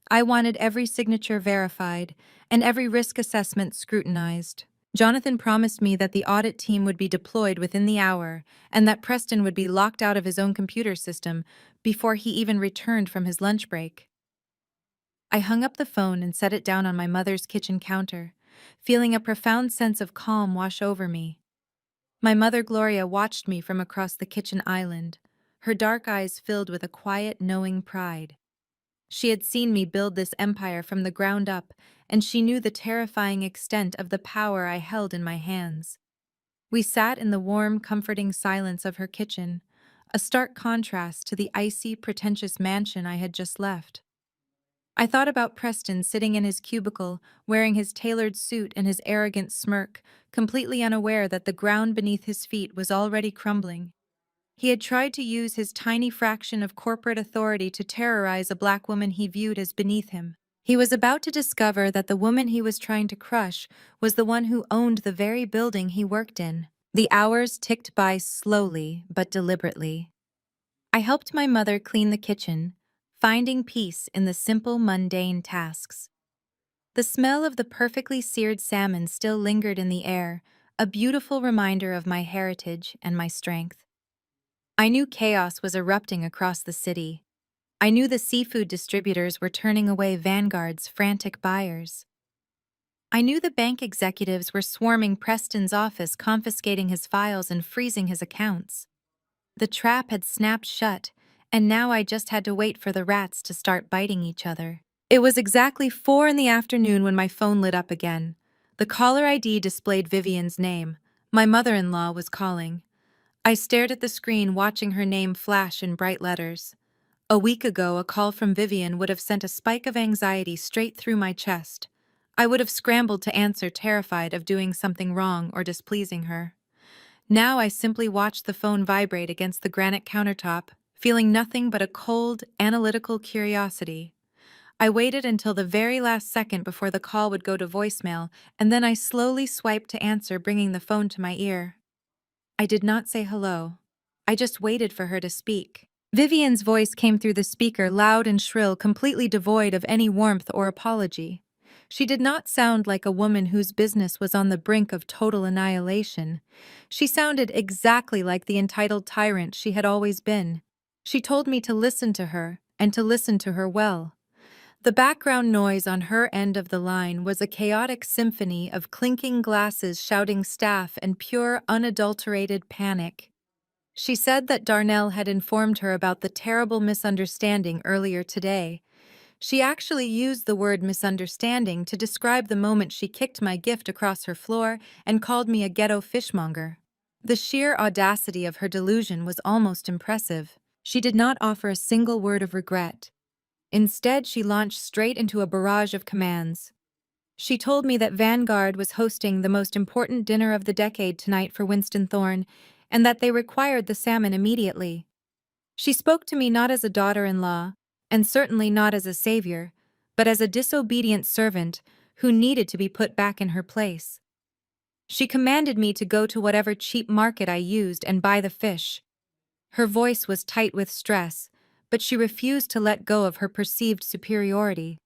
S1: I wanted every signature verified and every risk assessment scrutinized. Jonathan promised me that the audit team would be deployed within the hour and that Preston would be locked out of his own computer system before he even returned from his lunch break. I hung up the phone and set it down on my mother's kitchen counter, feeling a profound sense of calm wash over me. My mother Gloria watched me from across the kitchen island, her dark eyes filled with a quiet, knowing pride. She had seen me build this empire from the ground up, and she knew the terrifying extent of the power I held in my hands. We sat in the warm, comforting silence of her kitchen, a stark contrast to the icy, pretentious mansion I had just left. I thought about Preston sitting in his cubicle, wearing his tailored suit and his arrogant smirk, completely unaware that the ground beneath his feet was already crumbling. He had tried to use his tiny fraction of corporate authority to terrorize a black woman he viewed as beneath him. He was about to discover that the woman he was trying to crush was the one who owned the very building he worked in. The hours ticked by slowly but deliberately. I helped my mother clean the kitchen, finding peace in the simple, mundane tasks. The smell of the perfectly seared salmon still lingered in the air, a beautiful reminder of my heritage and my strength. I knew chaos was erupting across the city. I knew the seafood distributors were turning away Vanguard's frantic buyers. I knew the bank executives were swarming Preston's office, confiscating his files and freezing his accounts. The trap had snapped shut, and now I just had to wait for the rats to start biting each other. It was exactly 4 in the afternoon when my phone lit up again. The caller ID displayed Vivian's name. My mother-in-law was calling. I stared at the screen, watching her name flash in bright letters. A week ago, a call from Vivian would have sent a spike of anxiety straight through my chest. I would have scrambled to answer, terrified of doing something wrong or displeasing her. Now I simply watched the phone vibrate against the granite countertop, feeling nothing but a cold, analytical curiosity. I waited until the very last second before the call would go to voicemail, and then I slowly swiped to answer, bringing the phone to my ear. I did not say hello. I just waited for her to speak. Vivian's voice came through the speaker, loud and shrill, completely devoid of any warmth or apology. She did not sound like a woman whose business was on the brink of total annihilation. She sounded exactly like the entitled tyrant she had always been. She told me to listen to her, and to listen to her well. The background noise on her end of the line was a chaotic symphony of clinking glasses, shouting staff, and pure, unadulterated panic. She said that Darnell had informed her about the terrible misunderstanding earlier today. She actually used the word misunderstanding to describe the moment she kicked my gift across her floor and called me a ghetto fishmonger. The sheer audacity of her delusion was almost impressive. She did not offer a single word of regret. Instead, she launched straight into a barrage of commands. She told me that Vanguard was hosting the most important dinner of the decade tonight for Winston Thorne, and that they required the salmon immediately. She spoke to me not as a daughter-in-law, and certainly not as a savior, but as a disobedient servant who needed to be put back in her place. She commanded me to go to whatever cheap market I used and buy the fish. Her voice was tight with stress, but she refused to let go of her perceived superiority.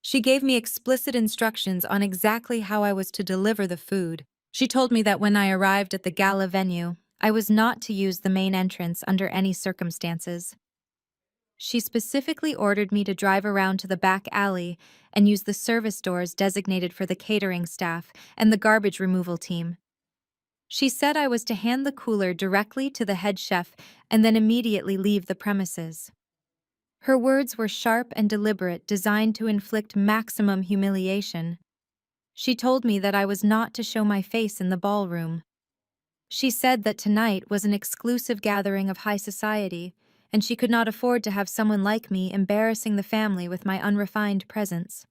S1: She gave me explicit instructions on exactly how I was to deliver the food. She told me that when I arrived at the gala venue, I was not to use the main entrance under any circumstances. She specifically ordered me to drive around to the back alley and use the service doors designated for the catering staff and the garbage removal team. She said I was to hand the cooler directly to the head chef and then immediately leave the premises. Her words were sharp and deliberate, designed to inflict maximum humiliation. She told me that I was not to show my face in the ballroom. She said that tonight was an exclusive gathering of high society, and she could not afford to have someone like me embarrassing the family with my unrefined presence.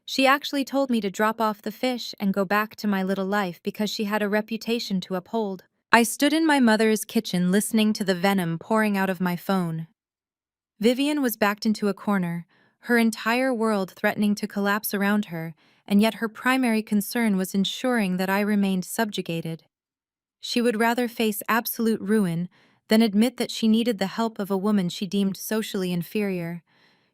S1: She actually told me to drop off the fish and go back to my little life because she had a reputation to uphold. I stood in my mother's kitchen listening to the venom pouring out of my phone. Vivian was backed into a corner, her entire world threatening to collapse around her, and yet her primary concern was ensuring that I remained subjugated. She would rather face absolute ruin than admit that she needed the help of a woman she deemed socially inferior.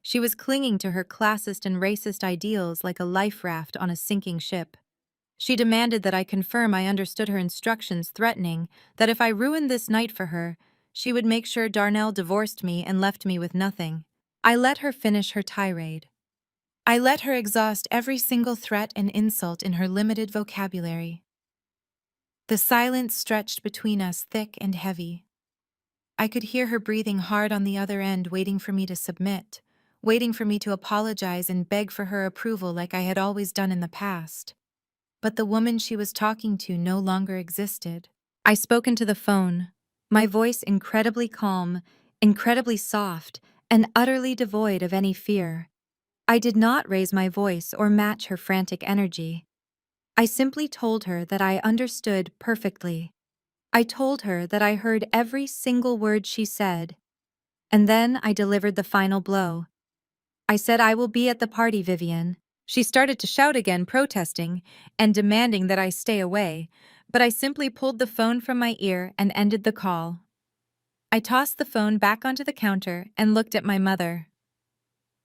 S1: She was clinging to her classist and racist ideals like a life raft on a sinking ship. She demanded that I confirm I understood her instructions, threatening that if I ruined this night for her, she would make sure Darnell divorced me and left me with nothing. I let her finish her tirade. I let her exhaust every single threat and insult in her limited vocabulary. The silence stretched between us thick and heavy. I could hear her breathing hard on the other end, waiting for me to submit, waiting for me to apologize and beg for her approval like I had always done in the past. But the woman she was talking to no longer existed. I spoke into the phone, my voice incredibly calm, incredibly soft, and utterly devoid of any fear. I did not raise my voice or match her frantic energy. I simply told her that I understood perfectly. I told her that I heard every single word she said. And then I delivered the final blow. I said, "I will be at the party, Vivian." She started to shout again, protesting and demanding that I stay away, but I simply pulled the phone from my ear and ended the call. I tossed the phone back onto the counter and looked at my mother.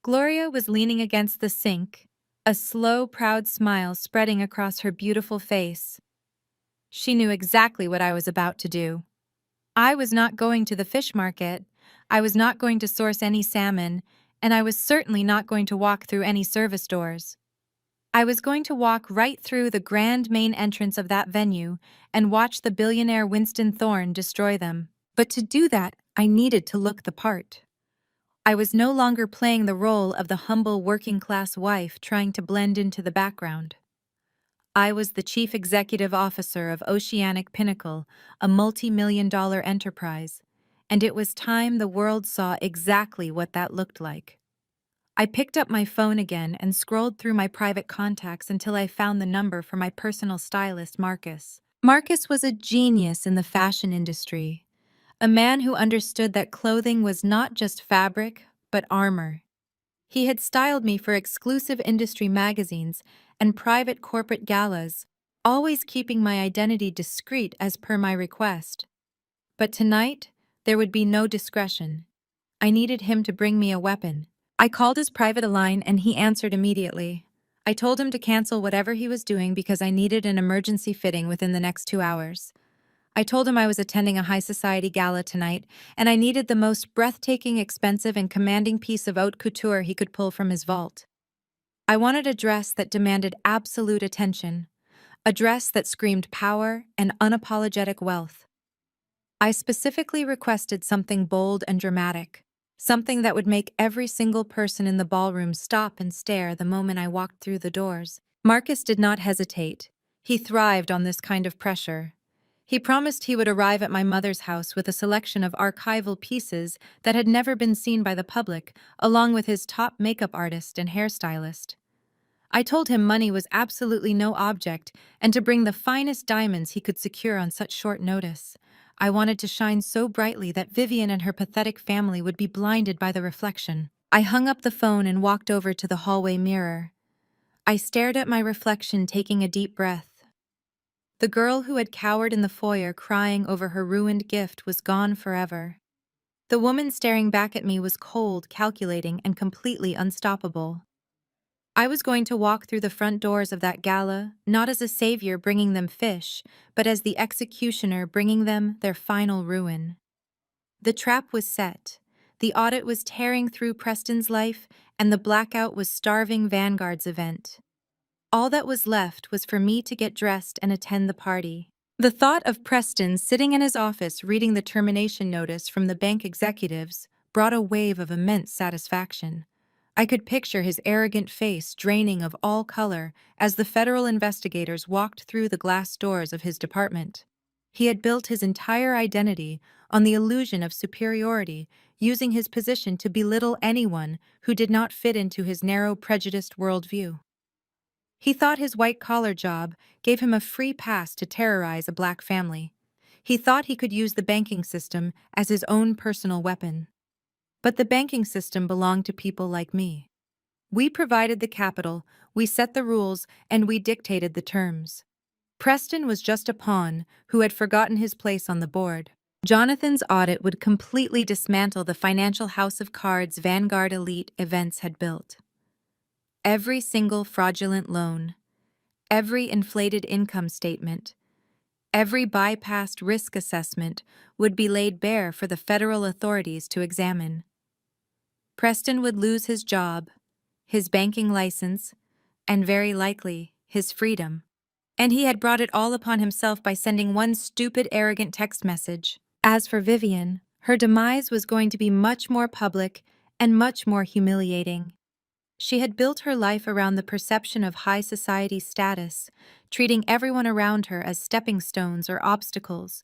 S1: Gloria was leaning against the sink, a slow, proud smile spreading across her beautiful face. She knew exactly what I was about to do. I was not going to the fish market, I was not going to source any salmon, and I was certainly not going to walk through any service doors. I was going to walk right through the grand main entrance of that venue and watch the billionaire Winston Thorne destroy them. But to do that, I needed to look the part. I was no longer playing the role of the humble working-class wife trying to blend into the background. I was the chief executive officer of Oceanic Pinnacle, a multi-million-dollar enterprise, and it was time the world saw exactly what that looked like. I picked up my phone again and scrolled through my private contacts until I found the number for my personal stylist, Marcus. Marcus was a genius in the fashion industry, a man who understood that clothing was not just fabric, but armor. He had styled me for exclusive industry magazines and private corporate galas, always keeping my identity discreet as per my request. But tonight, there would be no discretion. I needed him to bring me a weapon. I called his private line and he answered immediately. I told him to cancel whatever he was doing because I needed an emergency fitting within the next 2 hours. I told him I was attending a high society gala tonight, and I needed the most breathtaking, expensive, and commanding piece of haute couture he could pull from his vault. I wanted a dress that demanded absolute attention, a dress that screamed power and unapologetic wealth. I specifically requested something bold and dramatic, something that would make every single person in the ballroom stop and stare the moment I walked through the doors. Marcus did not hesitate. He thrived on this kind of pressure. He promised he would arrive at my mother's house with a selection of archival pieces that had never been seen by the public, along with his top makeup artist and hairstylist. I told him money was absolutely no object and to bring the finest diamonds he could secure on such short notice. I wanted to shine so brightly that Vivian and her pathetic family would be blinded by the reflection. I hung up the phone and walked over to the hallway mirror. I stared at my reflection, taking a deep breath. The girl who had cowered in the foyer crying over her ruined gift was gone forever. The woman staring back at me was cold, calculating, and completely unstoppable. I was going to walk through the front doors of that gala, not as a savior bringing them fish, but as the executioner bringing them their final ruin. The trap was set. The audit was tearing through Preston's life, and the blackout was starving Vanguard's event. All that was left was for me to get dressed and attend the party. The thought of Preston sitting in his office reading the termination notice from the bank executives brought a wave of immense satisfaction. I could picture his arrogant face draining of all color as the federal investigators walked through the glass doors of his department. He had built his entire identity on the illusion of superiority, using his position to belittle anyone who did not fit into his narrow, prejudiced worldview. He thought his white-collar job gave him a free pass to terrorize a black family. He thought he could use the banking system as his own personal weapon. But the banking system belonged to people like me. We provided the capital, we set the rules, and we dictated the terms. Preston was just a pawn who had forgotten his place on the board. Jonathan's audit would completely dismantle the financial house of cards Vanguard Elite Events had built. Every single fraudulent loan, every inflated income statement, every bypassed risk assessment would be laid bare for the federal authorities to examine. Preston would lose his job, his banking license, and very likely his freedom. And he had brought it all upon himself by sending one stupid, arrogant text message. As for Vivian, her demise was going to be much more public and much more humiliating. She had built her life around the perception of high society status, treating everyone around her as stepping stones or obstacles.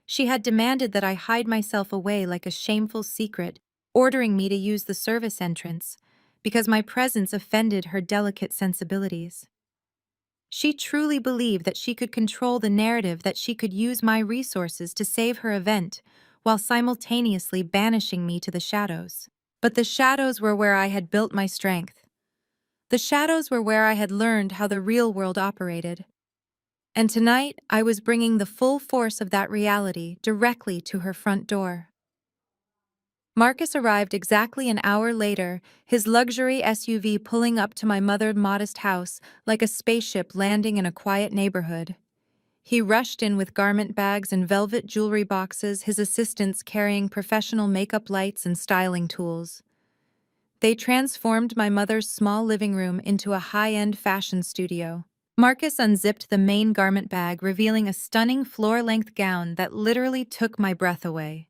S1: She had demanded that I hide myself away like a shameful secret, ordering me to use the service entrance, because my presence offended her delicate sensibilities. She truly believed that she could control the narrative, that she could use my resources to save her event, while simultaneously banishing me to the shadows. But the shadows were where I had built my strength. The shadows were where I had learned how the real world operated. And tonight, I was bringing the full force of that reality directly to her front door. Marcus arrived exactly an hour later, his luxury SUV pulling up to my mother's modest house like a spaceship landing in a quiet neighborhood. He rushed in with garment bags and velvet jewelry boxes, his assistants carrying professional makeup lights and styling tools. They transformed my mother's small living room into a high-end fashion studio. Marcus unzipped the main garment bag, revealing a stunning floor-length gown that literally took my breath away.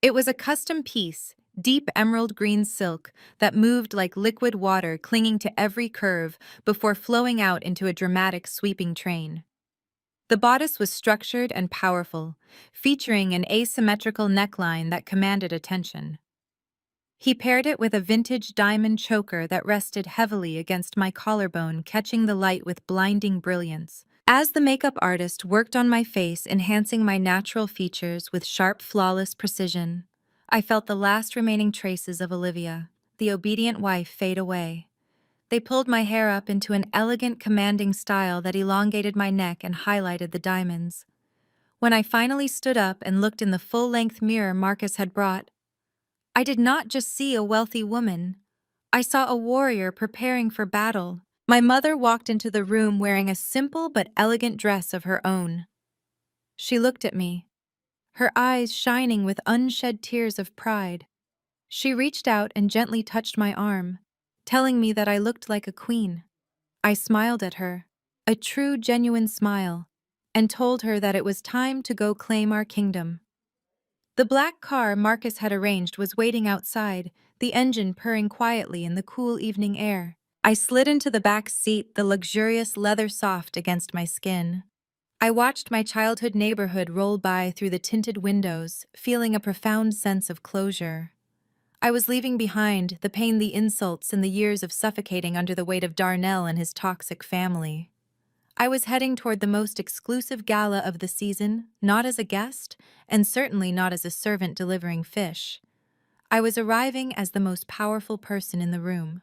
S1: It was a custom piece, deep emerald green silk that moved like liquid water clinging to every curve before flowing out into a dramatic sweeping train. The bodice was structured and powerful, featuring an asymmetrical neckline that commanded attention. He paired it with a vintage diamond choker that rested heavily against my collarbone, catching the light with blinding brilliance. As the makeup artist worked on my face, enhancing my natural features with sharp, flawless precision, I felt the last remaining traces of Olivia, the obedient wife, fade away. They pulled my hair up into an elegant, commanding style that elongated my neck and highlighted the diamonds. When I finally stood up and looked in the full-length mirror Marcus had brought, I did not just see a wealthy woman. I saw a warrior preparing for battle. My mother walked into the room wearing a simple but elegant dress of her own. She looked at me, her eyes shining with unshed tears of pride. She reached out and gently touched my arm, telling me that I looked like a queen. I smiled at her, a true, genuine smile, and told her that it was time to go claim our kingdom. The black car Marcus had arranged was waiting outside, the engine purring quietly in the cool evening air. I slid into the back seat, the luxurious leather soft against my skin. I watched my childhood neighborhood roll by through the tinted windows, feeling a profound sense of closure. I was leaving behind the pain, the insults, and the years of suffocating under the weight of Darnell and his toxic family. I was heading toward the most exclusive gala of the season, not as a guest, and certainly not as a servant delivering fish. I was arriving as the most powerful person in the room.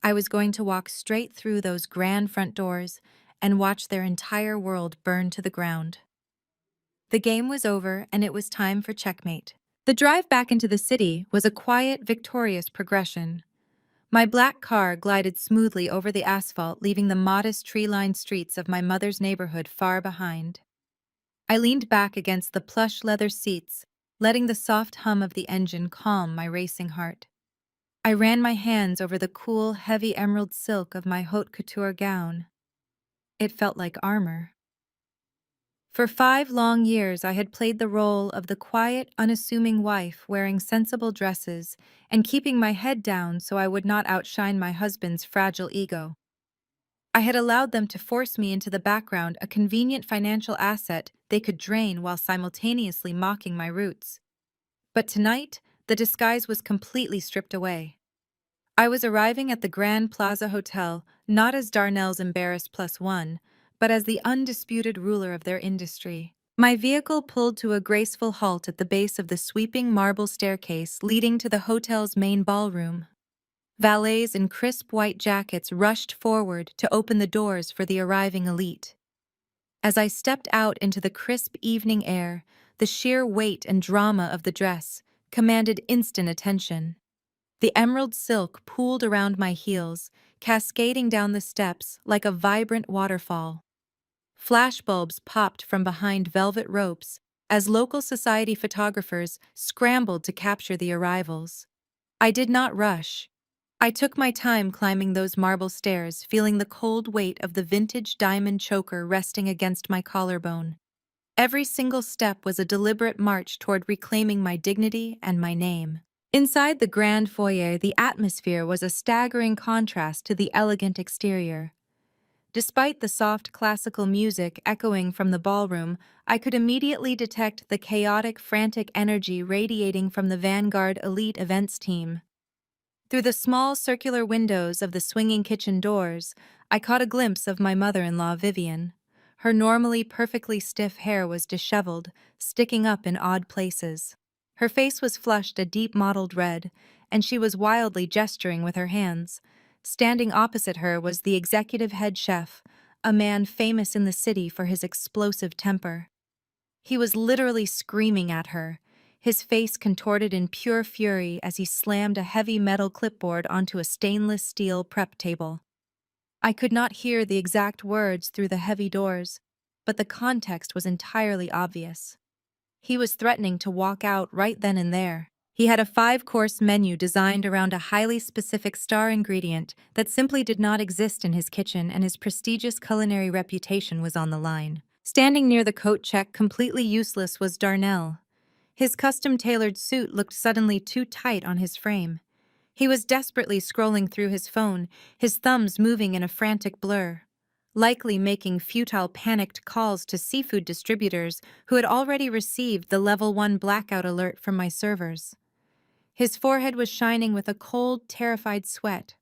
S1: I was going to walk straight through those grand front doors and watch their entire world burn to the ground. The game was over, and it was time for checkmate. The drive back into the city was a quiet, victorious progression. My black car glided smoothly over the asphalt, leaving the modest tree-lined streets of my mother's neighborhood far behind. I leaned back against the plush leather seats, letting the soft hum of the engine calm my racing heart. I ran my hands over the cool, heavy emerald silk of my haute couture gown. It felt like armor. For 5 long years, I had played the role of the quiet, unassuming wife, wearing sensible dresses and keeping my head down so I would not outshine my husband's fragile ego. I had allowed them to force me into the background, a convenient financial asset they could drain while simultaneously mocking my roots. But tonight, the disguise was completely stripped away. I was arriving at the Grand Plaza Hotel not as Darnell's embarrassed plus one, but as the undisputed ruler of their industry. My vehicle pulled to a graceful halt at the base of the sweeping marble staircase leading to the hotel's main ballroom. Valets in crisp white jackets rushed forward to open the doors for the arriving elite. As I stepped out into the crisp evening air, the sheer weight and drama of the dress commanded instant attention. The emerald silk pooled around my heels, cascading down the steps like a vibrant waterfall. Flashbulbs popped from behind velvet ropes as local society photographers scrambled to capture the arrivals. I did not rush. I took my time climbing those marble stairs, feeling the cold weight of the vintage diamond choker resting against my collarbone. Every single step was a deliberate march toward reclaiming my dignity and my name. Inside the grand foyer, the atmosphere was a staggering contrast to the elegant exterior. Despite the soft classical music echoing from the ballroom, I could immediately detect the chaotic, frantic energy radiating from the Vanguard Elite Events team. Through the small circular windows of the swinging kitchen doors, I caught a glimpse of my mother-in-law, Vivian. Her normally perfectly stiff hair was disheveled, sticking up in odd places. Her face was flushed a deep mottled red, and she was wildly gesturing with her hands. Standing opposite her was the executive head chef, a man famous in the city for his explosive temper. He was literally screaming at her, his face contorted in pure fury as he slammed a heavy metal clipboard onto a stainless steel prep table. I could not hear the exact words through the heavy doors, but the context was entirely obvious. He was threatening to walk out right then and there. He had a 5-course menu designed around a highly specific star ingredient that simply did not exist in his kitchen, and his prestigious culinary reputation was on the line. Standing near the coat check, completely useless, was Darnell. His custom-tailored suit looked suddenly too tight on his frame. He was desperately scrolling through his phone, his thumbs moving in a frantic blur, likely making futile, panicked calls to seafood distributors who had already received the Level 1 blackout alert from my servers. His forehead was shining with a cold, terrified sweat.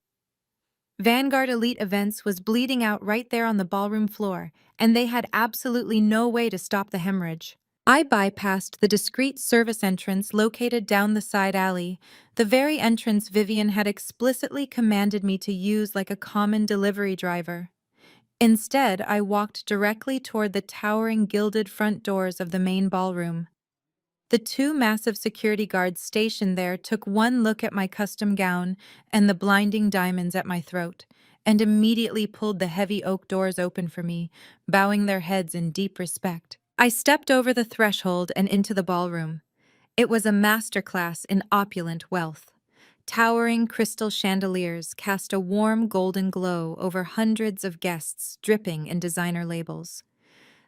S1: Vanguard Elite Events was bleeding out right there on the ballroom floor, and they had absolutely no way to stop the hemorrhage. I bypassed the discreet service entrance located down the side alley, the very entrance Vivian had explicitly commanded me to use like a common delivery driver. Instead, I walked directly toward the towering gilded front doors of the main ballroom. The two massive security guards stationed there took one look at my custom gown and the blinding diamonds at my throat, and immediately pulled the heavy oak doors open for me, bowing their heads in deep respect. I stepped over the threshold and into the ballroom. It was a masterclass in opulent wealth. Towering crystal chandeliers cast a warm golden glow over hundreds of guests dripping in designer labels.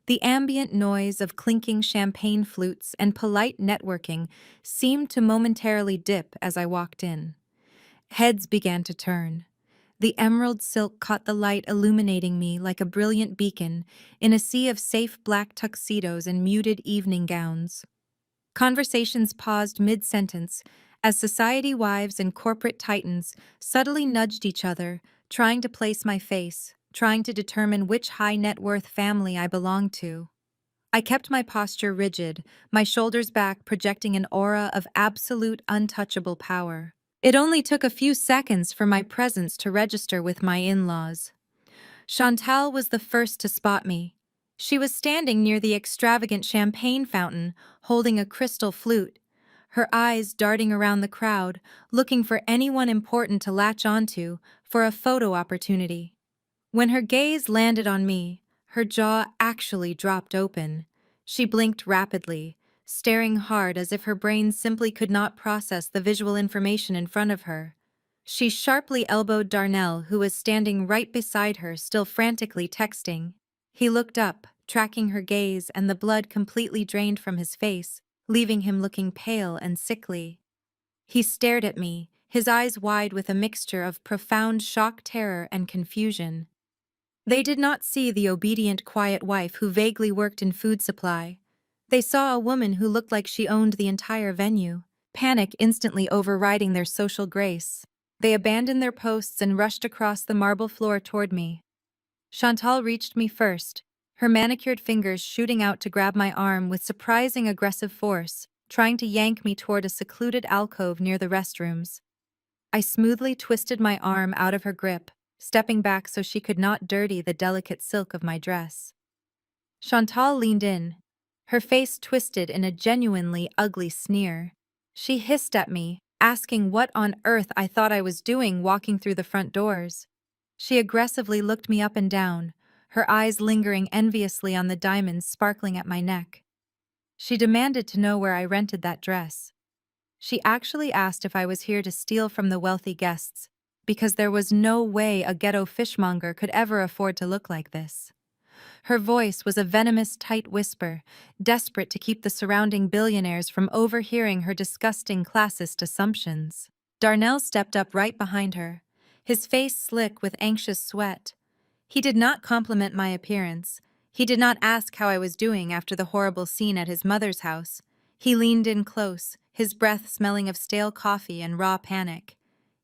S1: The ambient noise of clinking champagne flutes and polite networking seemed to momentarily dip as I walked in. Heads began to turn. The emerald silk caught the light illuminating me like a brilliant beacon in a sea of safe black tuxedos and muted evening gowns. Conversations paused mid-sentence as society wives and corporate titans subtly nudged each other, trying to place my face, trying to determine which high-net-worth family I belonged to. I kept my posture rigid, my shoulders back projecting an aura of absolute untouchable power. It only took a few seconds for my presence to register with my in-laws. Chantal was the first to spot me. She was standing near the extravagant champagne fountain, holding a crystal flute, her eyes darting around the crowd, looking for anyone important to latch onto for a photo opportunity. When her gaze landed on me, her jaw actually dropped open. She blinked rapidly, staring hard as if her brain simply could not process the visual information in front of her. She sharply elbowed Darnell, who was standing right beside her, still frantically texting. He looked up, tracking her gaze, and the blood completely drained from his face, leaving him looking pale and sickly. He stared at me, his eyes wide with a mixture of profound shock, terror, and confusion. They did not see the obedient, quiet wife who vaguely worked in food supply. They saw a woman who looked like she owned the entire venue, panic instantly overriding their social grace. They abandoned their posts and rushed across the marble floor toward me. Chantal reached me first, her manicured fingers shooting out to grab my arm with surprising aggressive force, trying to yank me toward a secluded alcove near the restrooms. I smoothly twisted my arm out of her grip, stepping back so she could not dirty the delicate silk of my dress. Chantal leaned in, her face twisted in a genuinely ugly sneer. She hissed at me, asking what on earth I thought I was doing walking through the front doors. She aggressively looked me up and down, her eyes lingering enviously on the diamonds sparkling at my neck. She demanded to know where I rented that dress. She actually asked if I was here to steal from the wealthy guests, because there was no way a ghetto fishmonger could ever afford to look like this. Her voice was a venomous, tight whisper, desperate to keep the surrounding billionaires from overhearing her disgusting classist assumptions. Darnell stepped up right behind her, his face slick with anxious sweat. He did not compliment my appearance. He did not ask how I was doing after the horrible scene at his mother's house. He leaned in close, his breath smelling of stale coffee and raw panic.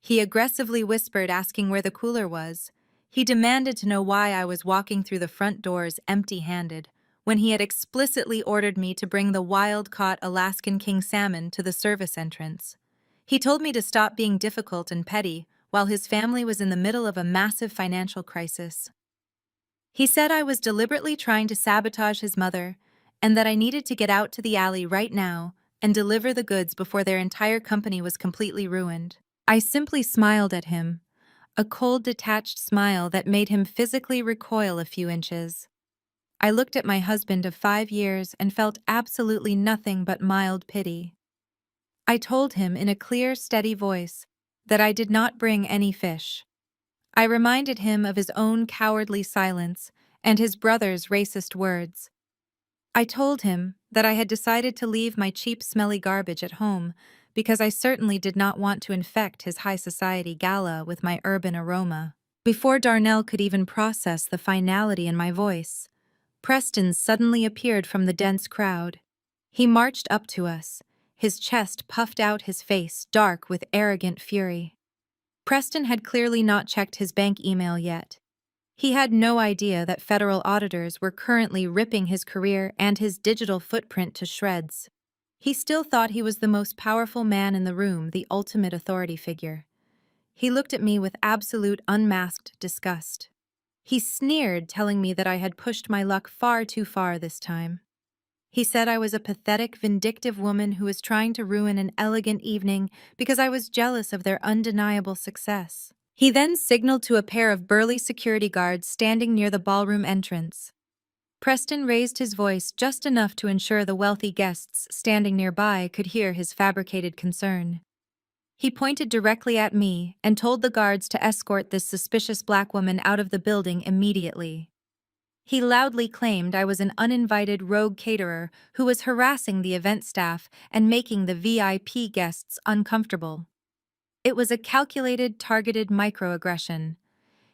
S1: He aggressively whispered, asking where the cooler was. He demanded to know why I was walking through the front doors empty-handed, when he had explicitly ordered me to bring the wild-caught Alaskan king salmon to the service entrance. He told me to stop being difficult and petty while his family was in the middle of a massive financial crisis. He said I was deliberately trying to sabotage his mother, and that I needed to get out to the alley right now and deliver the goods before their entire company was completely ruined. I simply smiled at him, a cold, detached smile that made him physically recoil a few inches. I looked at my husband of 5 years and felt absolutely nothing but mild pity. I told him in a clear, steady voice that I did not bring any fish. I reminded him of his own cowardly silence and his brother's racist words. I told him that I had decided to leave my cheap, smelly garbage at home because I certainly did not want to infect his high society gala with my urban aroma. Before Darnell could even process the finality in my voice, Preston suddenly appeared from the dense crowd. He marched up to us, his chest puffed out, his face dark with arrogant fury. Preston had clearly not checked his bank email yet. He had no idea that federal auditors were currently ripping his career and his digital footprint to shreds. He still thought he was the most powerful man in the room, the ultimate authority figure. He looked at me with absolute unmasked disgust. He sneered, telling me that I had pushed my luck far too far this time. He said I was a pathetic, vindictive woman who was trying to ruin an elegant evening because I was jealous of their undeniable success. He then signaled to a pair of burly security guards standing near the ballroom entrance. Preston raised his voice just enough to ensure the wealthy guests standing nearby could hear his fabricated concern. He pointed directly at me and told the guards to escort this suspicious black woman out of the building immediately. He loudly claimed I was an uninvited rogue caterer who was harassing the event staff and making the VIP guests uncomfortable. It was a calculated, targeted microaggression.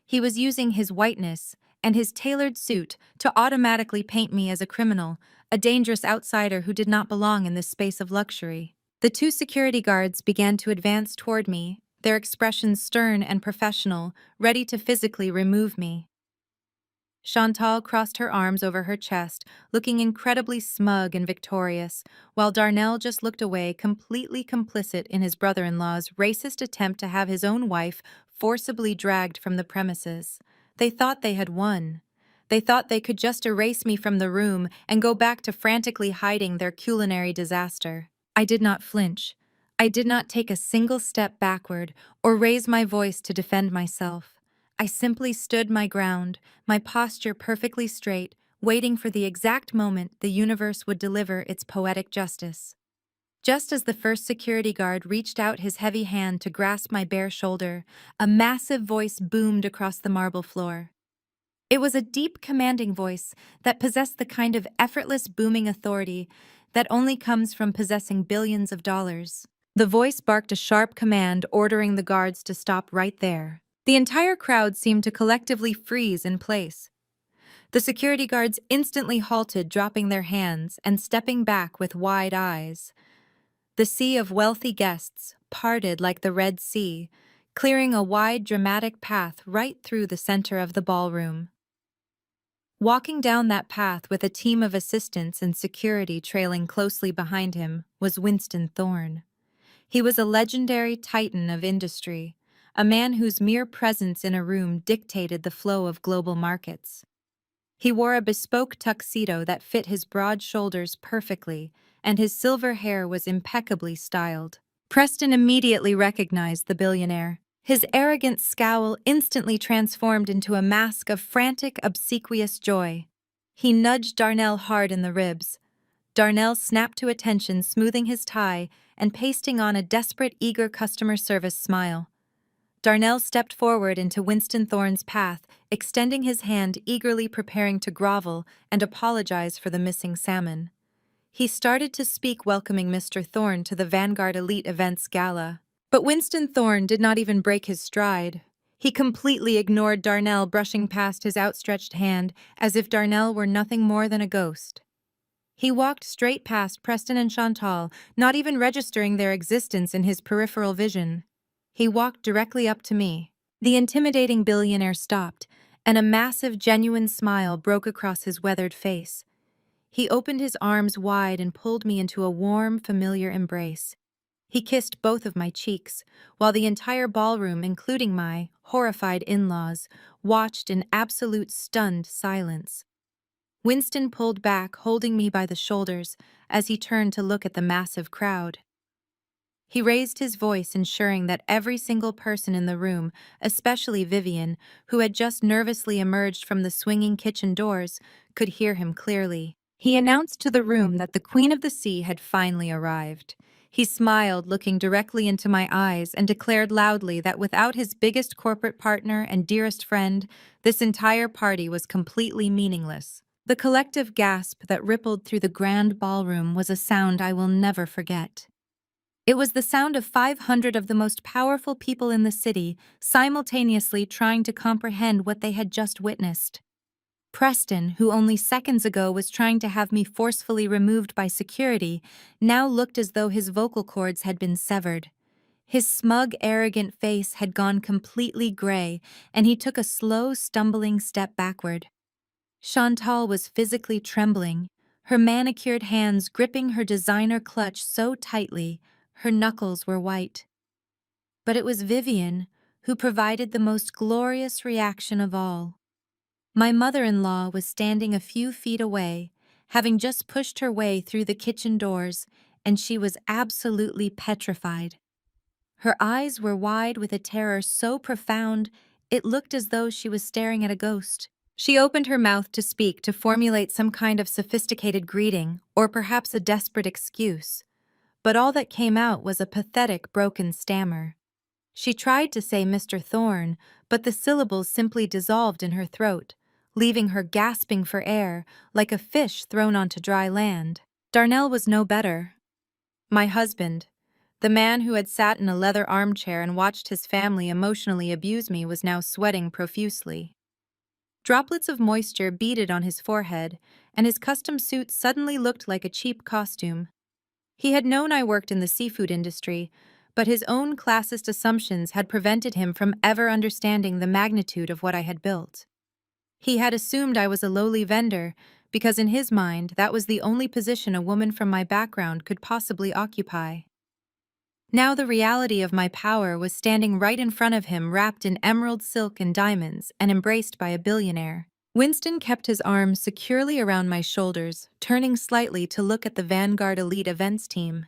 S1: He was using his whiteness and his tailored suit to automatically paint me as a criminal, a dangerous outsider who did not belong in this space of luxury. The two security guards began to advance toward me, their expressions stern and professional, ready to physically remove me. Chantal crossed her arms over her chest, looking incredibly smug and victorious, while Darnell just looked away, completely complicit in his brother-in-law's racist attempt to have his own wife forcibly dragged from the premises. They thought they had won. They thought they could just erase me from the room and go back to frantically hiding their culinary disaster. I did not flinch. I did not take a single step backward or raise my voice to defend myself. I simply stood my ground, my posture perfectly straight, waiting for the exact moment the universe would deliver its poetic justice. Just as the first security guard reached out his heavy hand to grasp my bare shoulder, a massive voice boomed across the marble floor. It was a deep, commanding voice that possessed the kind of effortless, booming authority that only comes from possessing billions of dollars. The voice barked a sharp command, ordering the guards to stop right there. The entire crowd seemed to collectively freeze in place. The security guards instantly halted, dropping their hands and stepping back with wide eyes. The sea of wealthy guests parted like the Red Sea, clearing a wide, dramatic path right through the center of the ballroom. Walking down that path with a team of assistants and security trailing closely behind him was Winston Thorne. He was a legendary titan of industry, a man whose mere presence in a room dictated the flow of global markets. He wore a bespoke tuxedo that fit his broad shoulders perfectly, and his silver hair was impeccably styled. Preston immediately recognized the billionaire. His arrogant scowl instantly transformed into a mask of frantic, obsequious joy. He nudged Darnell hard in the ribs. Darnell snapped to attention, smoothing his tie and pasting on a desperate, eager customer service smile. Darnell stepped forward into Winston Thorne's path, extending his hand, eagerly preparing to grovel and apologize for the missing salmon. He started to speak, welcoming Mr. Thorne to the Vanguard Elite Events Gala. But Winston Thorne did not even break his stride. He completely ignored Darnell, brushing past his outstretched hand as if Darnell were nothing more than a ghost. He walked straight past Preston and Chantal, not even registering their existence in his peripheral vision. He walked directly up to me. The intimidating billionaire stopped, and a massive, genuine smile broke across his weathered face. He opened his arms wide and pulled me into a warm, familiar embrace. He kissed both of my cheeks, while the entire ballroom, including my horrified in-laws, watched in absolute stunned silence. Winston pulled back, holding me by the shoulders, as he turned to look at the massive crowd. He raised his voice, ensuring that every single person in the room, especially Vivian, who had just nervously emerged from the swinging kitchen doors, could hear him clearly. He announced to the room that the Queen of the Sea had finally arrived. He smiled, looking directly into my eyes, and declared loudly that without his biggest corporate partner and dearest friend, this entire party was completely meaningless. The collective gasp that rippled through the grand ballroom was a sound I will never forget. It was the sound of 500 of the most powerful people in the city simultaneously trying to comprehend what they had just witnessed. Preston, who only seconds ago was trying to have me forcefully removed by security, now looked as though his vocal cords had been severed. His smug, arrogant face had gone completely gray, and he took a slow, stumbling step backward. Chantal was physically trembling, her manicured hands gripping her designer clutch so tightly, her knuckles were white. But it was Vivian who provided the most glorious reaction of all. My mother-in-law was standing a few feet away, having just pushed her way through the kitchen doors, and she was absolutely petrified. Her eyes were wide with a terror so profound it looked as though she was staring at a ghost. She opened her mouth to speak, to formulate some kind of sophisticated greeting, or perhaps a desperate excuse, but all that came out was a pathetic, broken stammer. She tried to say Mr. Thorne, but the syllables simply dissolved in her throat, leaving her gasping for air like a fish thrown onto dry land. Darnell was no better. My husband, the man who had sat in a leather armchair and watched his family emotionally abuse me, was now sweating profusely. Droplets of moisture beaded on his forehead, and his custom suit suddenly looked like a cheap costume. He had known I worked in the seafood industry, but his own classist assumptions had prevented him from ever understanding the magnitude of what I had built. He had assumed I was a lowly vendor, because in his mind that was the only position a woman from my background could possibly occupy. Now the reality of my power was standing right in front of him, wrapped in emerald silk and diamonds, and embraced by a billionaire. Winston kept his arms securely around my shoulders, turning slightly to look at the Vanguard Elite Events team.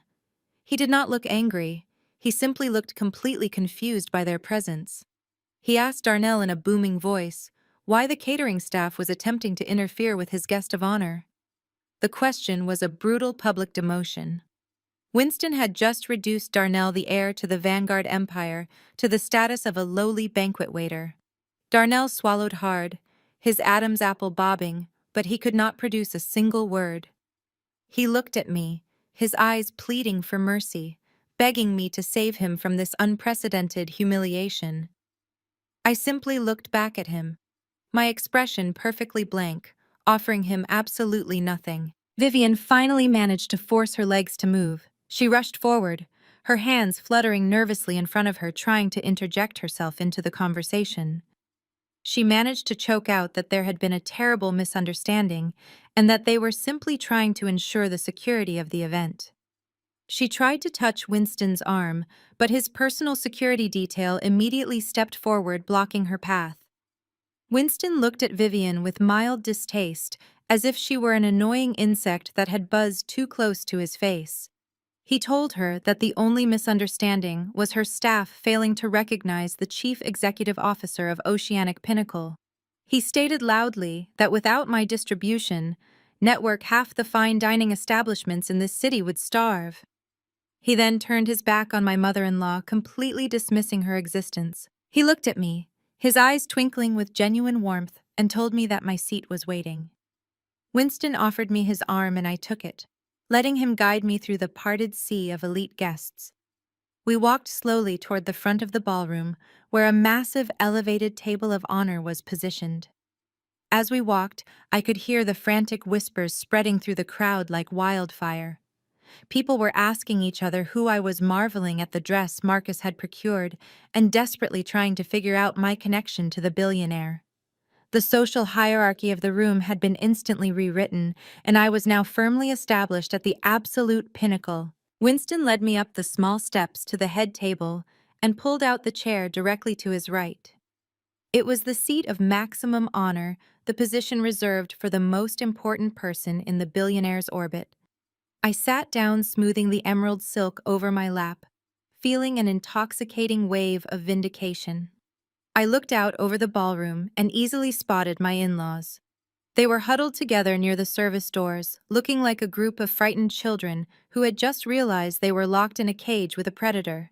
S1: He did not look angry, he simply looked completely confused by their presence. He asked Darnell in a booming voice why the catering staff was attempting to interfere with his guest of honor. The question was a brutal public demotion. Winston had just reduced Darnell, the heir to the Vanguard Empire, to the status of a lowly banquet waiter. Darnell swallowed hard, his Adam's apple bobbing, but he could not produce a single word. He looked at me, his eyes pleading for mercy, begging me to save him from this unprecedented humiliation. I simply looked back at him, my expression perfectly blank, offering him absolutely nothing. Vivian finally managed to force her legs to move. She rushed forward, her hands fluttering nervously in front of her, trying to interject herself into the conversation. She managed to choke out that there had been a terrible misunderstanding and that they were simply trying to ensure the security of the event. She tried to touch Winston's arm, but his personal security detail immediately stepped forward, blocking her path. Winston looked at Vivian with mild distaste, as if she were an annoying insect that had buzzed too close to his face. He told her that the only misunderstanding was her staff failing to recognize the chief executive officer of Oceanic Pinnacle. He stated loudly that without my distribution network, half the fine dining establishments in this city would starve. He then turned his back on my mother-in-law, completely dismissing her existence. He looked at me, his eyes twinkling with genuine warmth, and told me that my seat was waiting. Winston offered me his arm and I took it, letting him guide me through the parted sea of elite guests. We walked slowly toward the front of the ballroom, where a massive elevated table of honor was positioned. As we walked, I could hear the frantic whispers spreading through the crowd like wildfire. People were asking each other who I was, marveling at the dress Marcus had procured, and desperately trying to figure out my connection to the billionaire. The social hierarchy of the room had been instantly rewritten, and I was now firmly established at the absolute pinnacle. Winston led me up the small steps to the head table and pulled out the chair directly to his right. It was the seat of maximum honor, the position reserved for the most important person in the billionaire's orbit. I sat down, smoothing the emerald silk over my lap, feeling an intoxicating wave of vindication. I looked out over the ballroom and easily spotted my in-laws. They were huddled together near the service doors, looking like a group of frightened children who had just realized they were locked in a cage with a predator.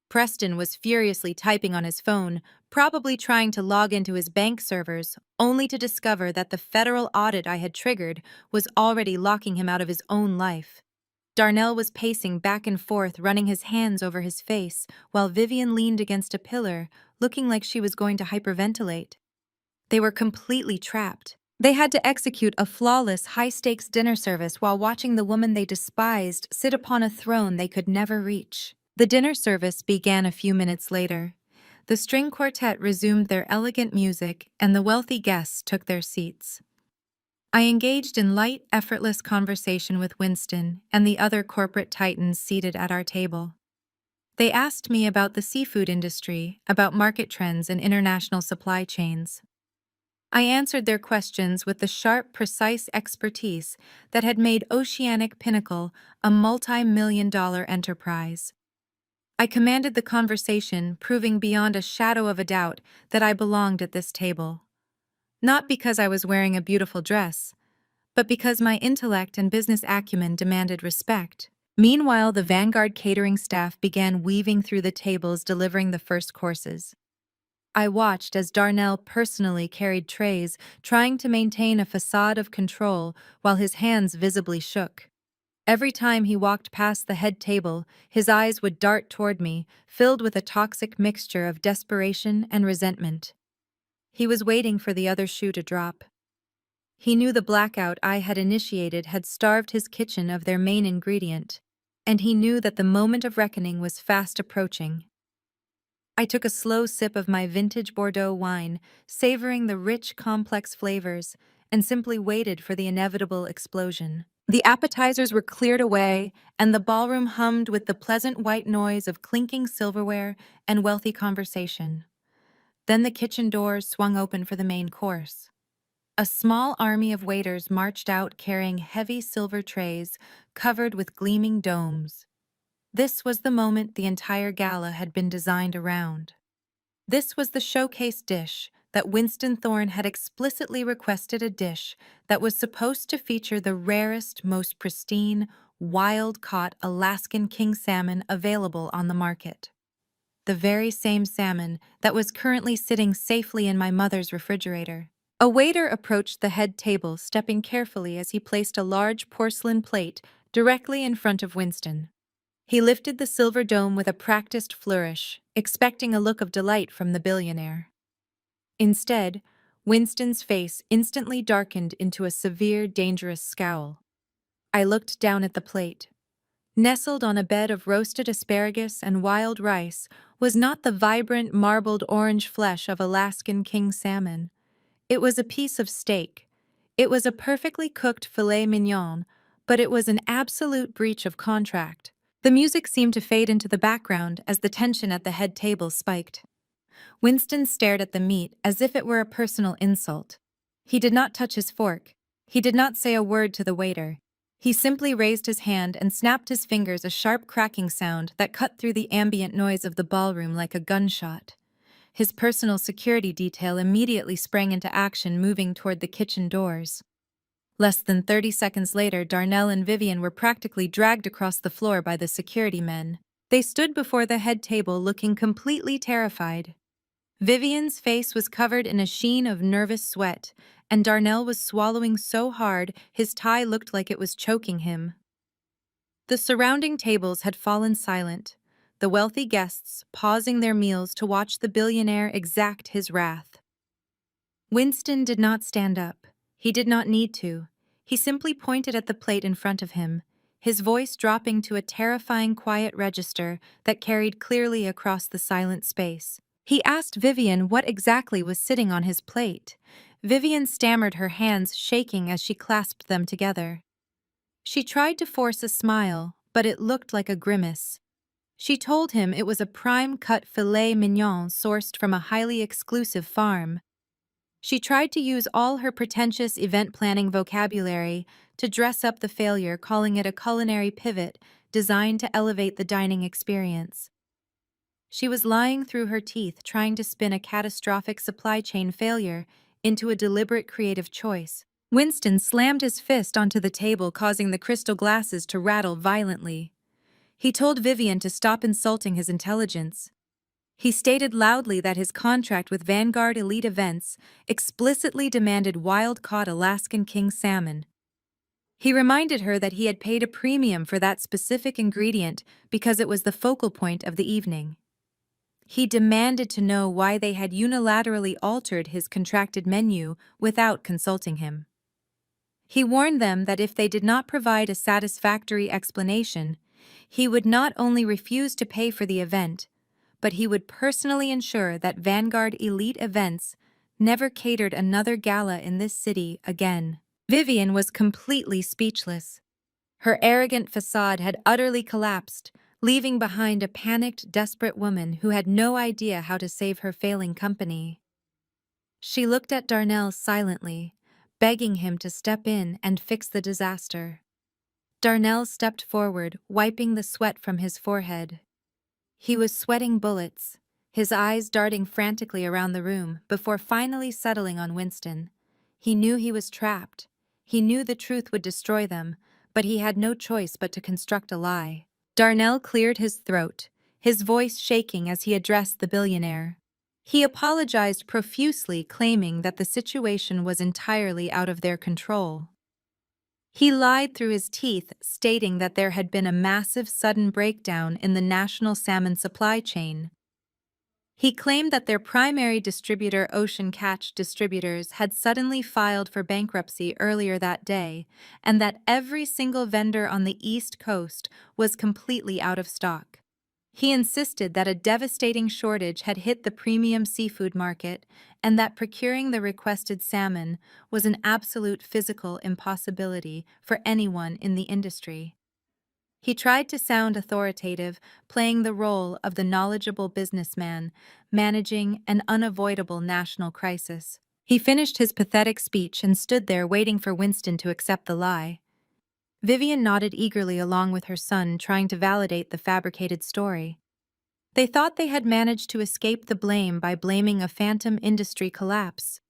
S1: Preston was furiously typing on his phone, probably trying to log into his bank servers, only to discover that the federal audit I had triggered was already locking him out of his own life. Darnell was pacing back and forth, running his hands over his face, while Vivian leaned against a pillar, looking like she was going to hyperventilate. They were completely trapped. They had to execute a flawless, high-stakes dinner service while watching the woman they despised sit upon a throne they could never reach. The dinner service began a few minutes later. The string quartet resumed their elegant music, and the wealthy guests took their seats. I engaged in light, effortless conversation with Winston and the other corporate titans seated at our table. They asked me about the seafood industry, about market trends and international supply chains. I answered their questions with the sharp, precise expertise that had made Oceanic Pinnacle a multi-million-dollar enterprise. I commanded the conversation, proving beyond a shadow of a doubt that I belonged at this table. Not because I was wearing a beautiful dress, but because my intellect and business acumen demanded respect. Meanwhile, the Vanguard catering staff began weaving through the tables delivering the first courses. I watched as Darnell personally carried trays, trying to maintain a facade of control while his hands visibly shook. Every time he walked past the head table, his eyes would dart toward me, filled with a toxic mixture of desperation and resentment. He was waiting for the other shoe to drop. He knew the blackout I had initiated had starved his kitchen of their main ingredient, and he knew that the moment of reckoning was fast approaching. I took a slow sip of my vintage Bordeaux wine, savoring the rich, complex flavors, and simply waited for the inevitable explosion. The appetizers were cleared away, and the ballroom hummed with the pleasant white noise of clinking silverware and wealthy conversation. Then the kitchen doors swung open for the main course. A small army of waiters marched out carrying heavy silver trays covered with gleaming domes. This was the moment the entire gala had been designed around. This was the showcase dish that Winston Thorne had explicitly requested, a dish that was supposed to feature the rarest, most pristine, wild-caught Alaskan king salmon available on the market. The very same salmon that was currently sitting safely in my mother's refrigerator. A waiter approached the head table, stepping carefully as he placed a large porcelain plate directly in front of Winston. He lifted the silver dome with a practiced flourish, expecting a look of delight from the billionaire. Instead, Winston's face instantly darkened into a severe, dangerous scowl. I looked down at the plate. Nestled on a bed of roasted asparagus and wild rice was not the vibrant, marbled orange flesh of Alaskan king salmon. It was a piece of steak. It was a perfectly cooked filet mignon, but it was an absolute breach of contract. The music seemed to fade into the background as the tension at the head table spiked. Winston stared at the meat as if it were a personal insult. He did not touch his fork. He did not say a word to the waiter. He simply raised his hand and snapped his fingers, a sharp cracking sound that cut through the ambient noise of the ballroom like a gunshot. His personal security detail immediately sprang into action, moving toward the kitchen doors. Less than 30 seconds later, Darnell and Vivian were practically dragged across the floor by the security men. They stood before the head table looking completely terrified. Vivian's face was covered in a sheen of nervous sweat, and Darnell was swallowing so hard his tie looked like it was choking him. The surrounding tables had fallen silent, the wealthy guests pausing their meals to watch the billionaire exact his wrath. Winston did not stand up. He did not need to. He simply pointed at the plate in front of him, his voice dropping to a terrifying quiet register that carried clearly across the silent space. He asked Vivian what exactly was sitting on his plate. Vivian stammered, her hands shaking as she clasped them together. She tried to force a smile, but it looked like a grimace. She told him it was a prime-cut filet mignon sourced from a highly exclusive farm. She tried to use all her pretentious event-planning vocabulary to dress up the failure, calling it a culinary pivot designed to elevate the dining experience. She was lying through her teeth, trying to spin a catastrophic supply chain failure into a deliberate creative choice. Winston slammed his fist onto the table, causing the crystal glasses to rattle violently. He told Vivian to stop insulting his intelligence. He stated loudly that his contract with Vanguard Elite Events explicitly demanded wild-caught Alaskan king salmon. He reminded her that he had paid a premium for that specific ingredient because it was the focal point of the evening. He demanded to know why they had unilaterally altered his contracted menu without consulting him. He warned them that if they did not provide a satisfactory explanation, he would not only refuse to pay for the event, but he would personally ensure that Vanguard Elite Events never catered another gala in this city again. Vivian was completely speechless. Her arrogant facade had utterly collapsed, leaving behind a panicked, desperate woman who had no idea how to save her failing company. She looked at Darnell silently, begging him to step in and fix the disaster. Darnell stepped forward, wiping the sweat from his forehead. He was sweating bullets, his eyes darting frantically around the room before finally settling on Winston. He knew he was trapped. He knew the truth would destroy them, but he had no choice but to construct a lie. Darnell cleared his throat, his voice shaking as he addressed the billionaire. He apologized profusely, claiming that the situation was entirely out of their control. He lied through his teeth, stating that there had been a massive sudden breakdown in the national salmon supply chain. He claimed that their primary distributor, Ocean Catch Distributors, had suddenly filed for bankruptcy earlier that day, and that every single vendor on the East Coast was completely out of stock. He insisted that a devastating shortage had hit the premium seafood market and that procuring the requested salmon was an absolute physical impossibility for anyone in the industry. He tried to sound authoritative, playing the role of the knowledgeable businessman managing an unavoidable national crisis. He finished his pathetic speech and stood there waiting for Winston to accept the lie. Vivian nodded eagerly along with her son, trying to validate the fabricated story. They thought they had managed to escape the blame by blaming a phantom industry collapse.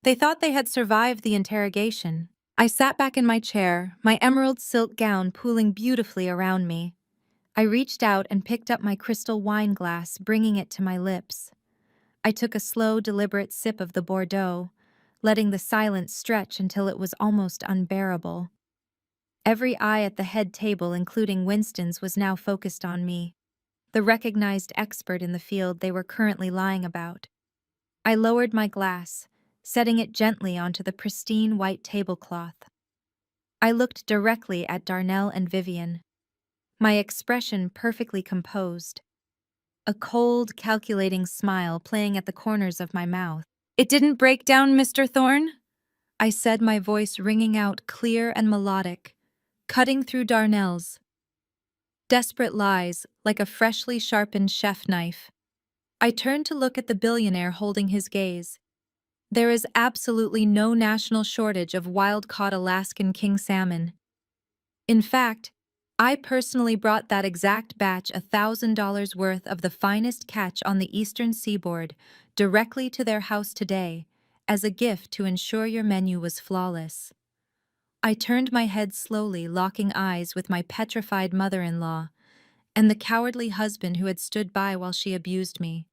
S1: They thought they had survived the interrogation. I sat back in my chair, my emerald silk gown pooling beautifully around me. I reached out and picked up my crystal wine glass, bringing it to my lips. I took a slow, deliberate sip of the Bordeaux, letting the silence stretch until it was almost unbearable. Every eye at the head table, including Winston's, was now focused on me, the recognized expert in the field they were currently lying about. I lowered my glass, setting it gently onto the pristine white tablecloth. I looked directly at Darnell and Vivian, my expression perfectly composed, a cold, calculating smile playing at the corners of my mouth. "It didn't break down, Mr. Thorne?" I said, my voice ringing out clear and melodic, cutting through Darnell's desperate lies like a freshly sharpened chef knife. I turned to look at the billionaire holding his gaze. There is absolutely no national shortage of wild-caught Alaskan king salmon. In fact, I personally brought that exact batch, $1,000 worth of the finest catch on the eastern seaboard, directly to their house today, as a gift to ensure your menu was flawless. I turned my head slowly, locking eyes with my petrified mother-in-law and the cowardly husband who had stood by while she abused me.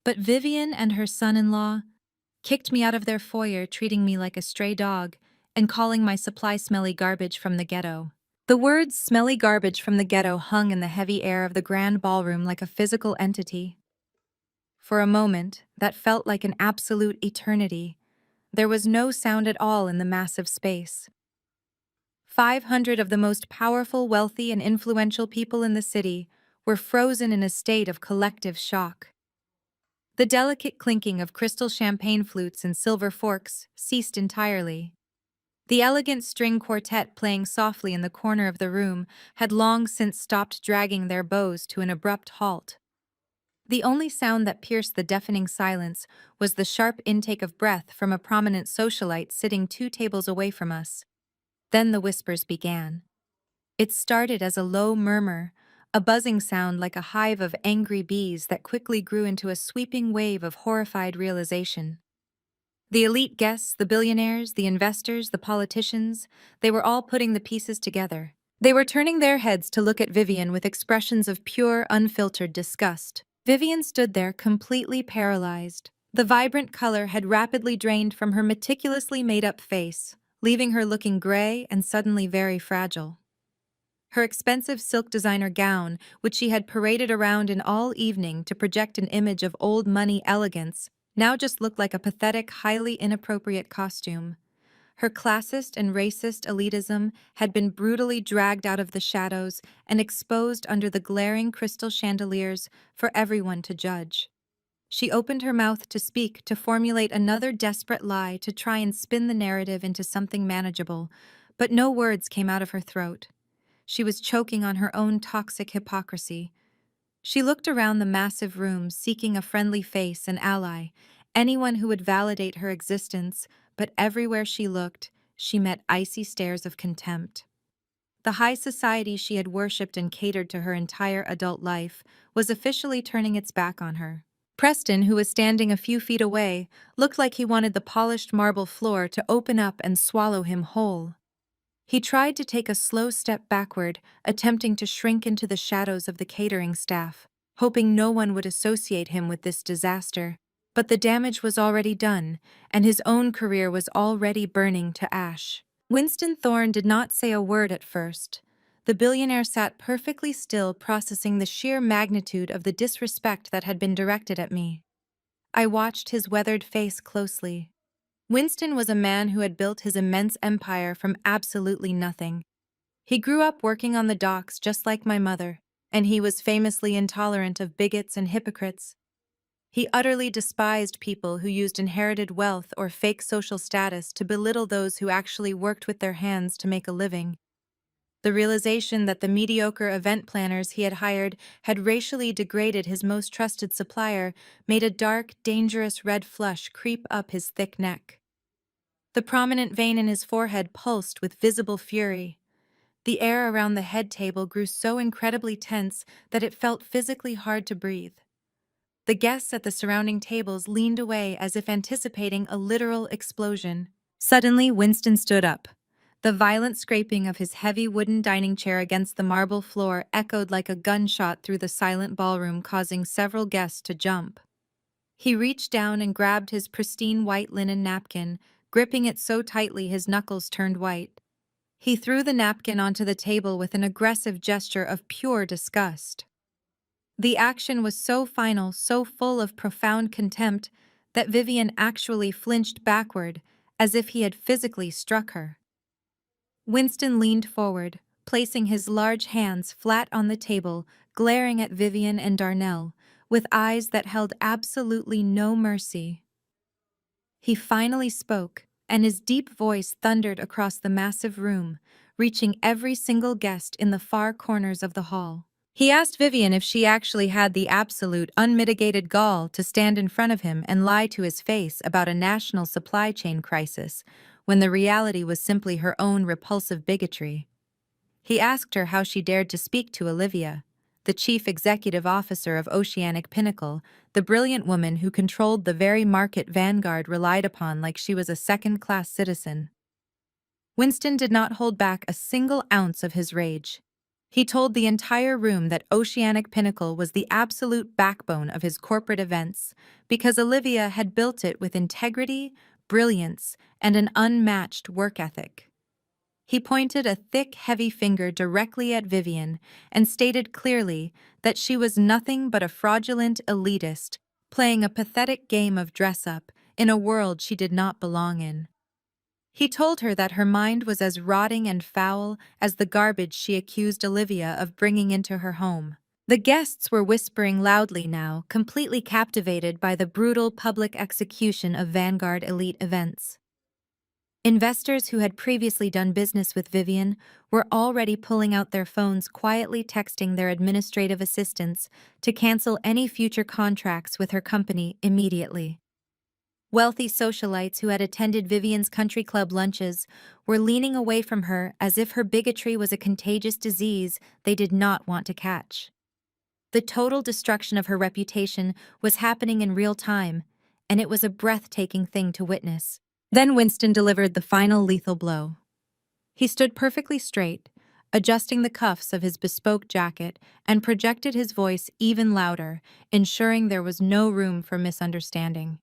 S1: But Vivian and her son-in-law kicked me out of their foyer, treating me like a stray dog and calling my supply smelly garbage from the ghetto. The words smelly garbage from the ghetto hung in the heavy air of the grand ballroom like a physical entity. For a moment, that felt like an absolute eternity. There was no sound at all in the massive space. 500 of the most powerful, wealthy, and influential people in the city were frozen in a state of collective shock. The delicate clinking of crystal champagne flutes and silver forks ceased entirely. The elegant string quartet playing softly in the corner of the room had long since stopped dragging their bows to an abrupt halt. The only sound that pierced the deafening silence was the sharp intake of breath from a prominent socialite sitting 2 tables away from us. Then the whispers began. It started as a low murmur, a buzzing sound like a hive of angry bees that quickly grew into a sweeping wave of horrified realization. The elite guests, the billionaires, the investors, the politicians, they were all putting the pieces together. They were turning their heads to look at Vivian with expressions of pure, unfiltered disgust. Vivian stood there completely paralyzed. The vibrant color had rapidly drained from her meticulously made-up face, leaving her looking gray and suddenly very fragile. Her expensive silk designer gown, which she had paraded around in all evening to project an image of old money elegance, now just looked like a pathetic, highly inappropriate costume. Her classist and racist elitism had been brutally dragged out of the shadows and exposed under the glaring crystal chandeliers for everyone to judge. She opened her mouth to speak, to formulate another desperate lie, to try and spin the narrative into something manageable, but no words came out of her throat. She was choking on her own toxic hypocrisy. She looked around the massive room, seeking a friendly face, an ally, anyone who would validate her existence, but everywhere she looked, she met icy stares of contempt. The high society she had worshipped and catered to her entire adult life was officially turning its back on her. Preston, who was standing a few feet away, looked like he wanted the polished marble floor to open up and swallow him whole. He tried to take a slow step backward, attempting to shrink into the shadows of the catering staff, hoping no one would associate him with this disaster. But the damage was already done, and his own career was already burning to ash. Winston Thorne did not say a word at first. The billionaire sat perfectly still, processing the sheer magnitude of the disrespect that had been directed at me. I watched his weathered face closely. Winston was a man who had built his immense empire from absolutely nothing. He grew up working on the docks just like my mother, and he was famously intolerant of bigots and hypocrites. He utterly despised people who used inherited wealth or fake social status to belittle those who actually worked with their hands to make a living. The realization that the mediocre event planners he had hired had racially degraded his most trusted supplier made a dark, dangerous red flush creep up his thick neck. The prominent vein in his forehead pulsed with visible fury. The air around the head table grew so incredibly tense that it felt physically hard to breathe. The guests at the surrounding tables leaned away as if anticipating a literal explosion. Suddenly, Winston stood up. The violent scraping of his heavy wooden dining chair against the marble floor echoed like a gunshot through the silent ballroom, causing several guests to jump. He reached down and grabbed his pristine white linen napkin, gripping it so tightly his knuckles turned white. He threw the napkin onto the table with an aggressive gesture of pure disgust. The action was so final, so full of profound contempt, that Vivian actually flinched backward, as if he had physically struck her. Winston leaned forward, placing his large hands flat on the table, glaring at Vivian and Darnell, with eyes that held absolutely no mercy. He finally spoke, and his deep voice thundered across the massive room, reaching every single guest in the far corners of the hall. He asked Vivian if she actually had the absolute, unmitigated gall to stand in front of him and lie to his face about a national supply chain crisis, when the reality was simply her own repulsive bigotry. He asked her how she dared to speak to Olivia, the chief executive officer of Oceanic Pinnacle, the brilliant woman who controlled the very market Vanguard relied upon like she was a second-class citizen. Winston did not hold back a single ounce of his rage. He told the entire room that Oceanic Pinnacle was the absolute backbone of his corporate events because Olivia had built it with integrity, brilliance, and an unmatched work ethic. He pointed a thick, heavy finger directly at Vivian and stated clearly that she was nothing but a fraudulent elitist playing a pathetic game of dress-up in a world she did not belong in. He told her that her mind was as rotting and foul as the garbage she accused Olivia of bringing into her home. The guests were whispering loudly now, completely captivated by the brutal public execution of Vanguard elite events. Investors who had previously done business with Vivian were already pulling out their phones, quietly texting their administrative assistants to cancel any future contracts with her company immediately. Wealthy socialites who had attended Vivian's country club lunches were leaning away from her as if her bigotry was a contagious disease they did not want to catch. The total destruction of her reputation was happening in real time, and it was a breathtaking thing to witness. Then Winston delivered the final lethal blow. He stood perfectly straight, adjusting the cuffs of his bespoke jacket, and projected his voice even louder, ensuring there was no room for misunderstanding.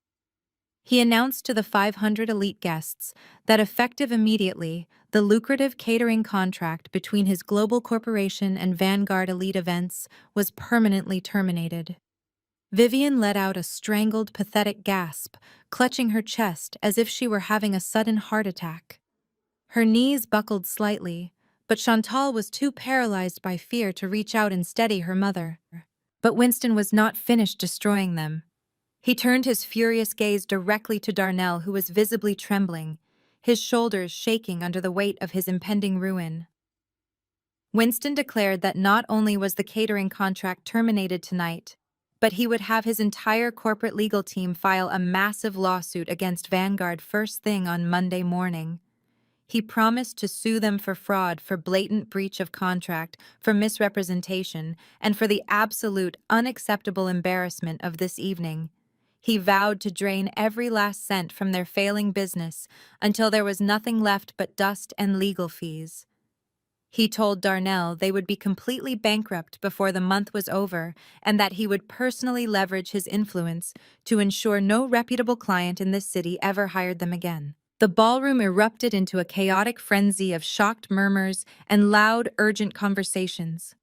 S1: He announced to the 500 elite guests that effective immediately, the lucrative catering contract between his global corporation and Vanguard Elite Events was permanently terminated. Vivian let out a strangled, pathetic gasp, clutching her chest as if she were having a sudden heart attack. Her knees buckled slightly, but Chantal was too paralyzed by fear to reach out and steady her mother. But Winston was not finished destroying them. He turned his furious gaze directly to Darnell, who was visibly trembling, his shoulders shaking under the weight of his impending ruin. Winston declared that not only was the catering contract terminated tonight, but he would have his entire corporate legal team file a massive lawsuit against Vanguard first thing on Monday morning. He promised to sue them for fraud, for blatant breach of contract, for misrepresentation, and for the absolute unacceptable embarrassment of this evening. He vowed to drain every last cent from their failing business until there was nothing left but dust and legal fees. He told Darnell they would be completely bankrupt before the month was over and that he would personally leverage his influence to ensure no reputable client in this city ever hired them again. The ballroom erupted into a chaotic frenzy of shocked murmurs and loud, urgent conversations.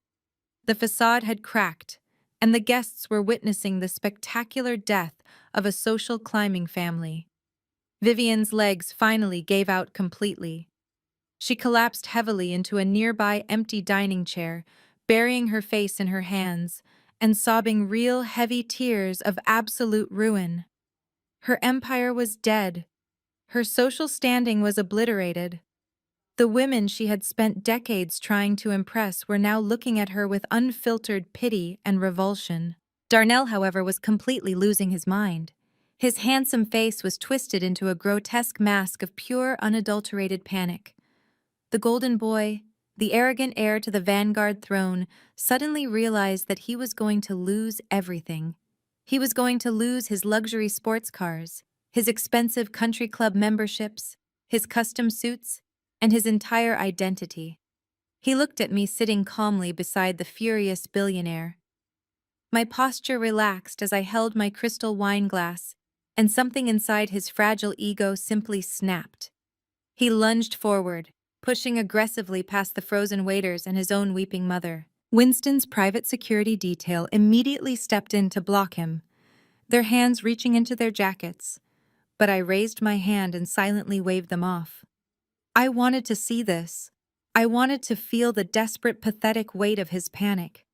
S1: The facade had cracked, and the guests were witnessing the spectacular death of a social climbing family. Vivian's legs finally gave out completely. She collapsed heavily into a nearby empty dining chair, burying her face in her hands and sobbing real heavy tears of absolute ruin. Her empire was dead. Her social standing was obliterated. The women she had spent decades trying to impress were now looking at her with unfiltered pity and revulsion. Darnell, however, was completely losing his mind. His handsome face was twisted into a grotesque mask of pure, unadulterated panic. The golden boy, the arrogant heir to the Vanguard throne, suddenly realized that he was going to lose everything. He was going to lose his luxury sports cars, his expensive country club memberships, his custom suits, and his entire identity. He looked at me sitting calmly beside the furious billionaire. My posture relaxed as I held my crystal wine glass, and something inside his fragile ego simply snapped. He lunged forward, pushing aggressively past the frozen waiters and his own weeping mother. Winston's private security detail immediately stepped in to block him, their hands reaching into their jackets, but I raised my hand and silently waved them off. I wanted to see this. I wanted to feel the desperate, pathetic weight of his panic.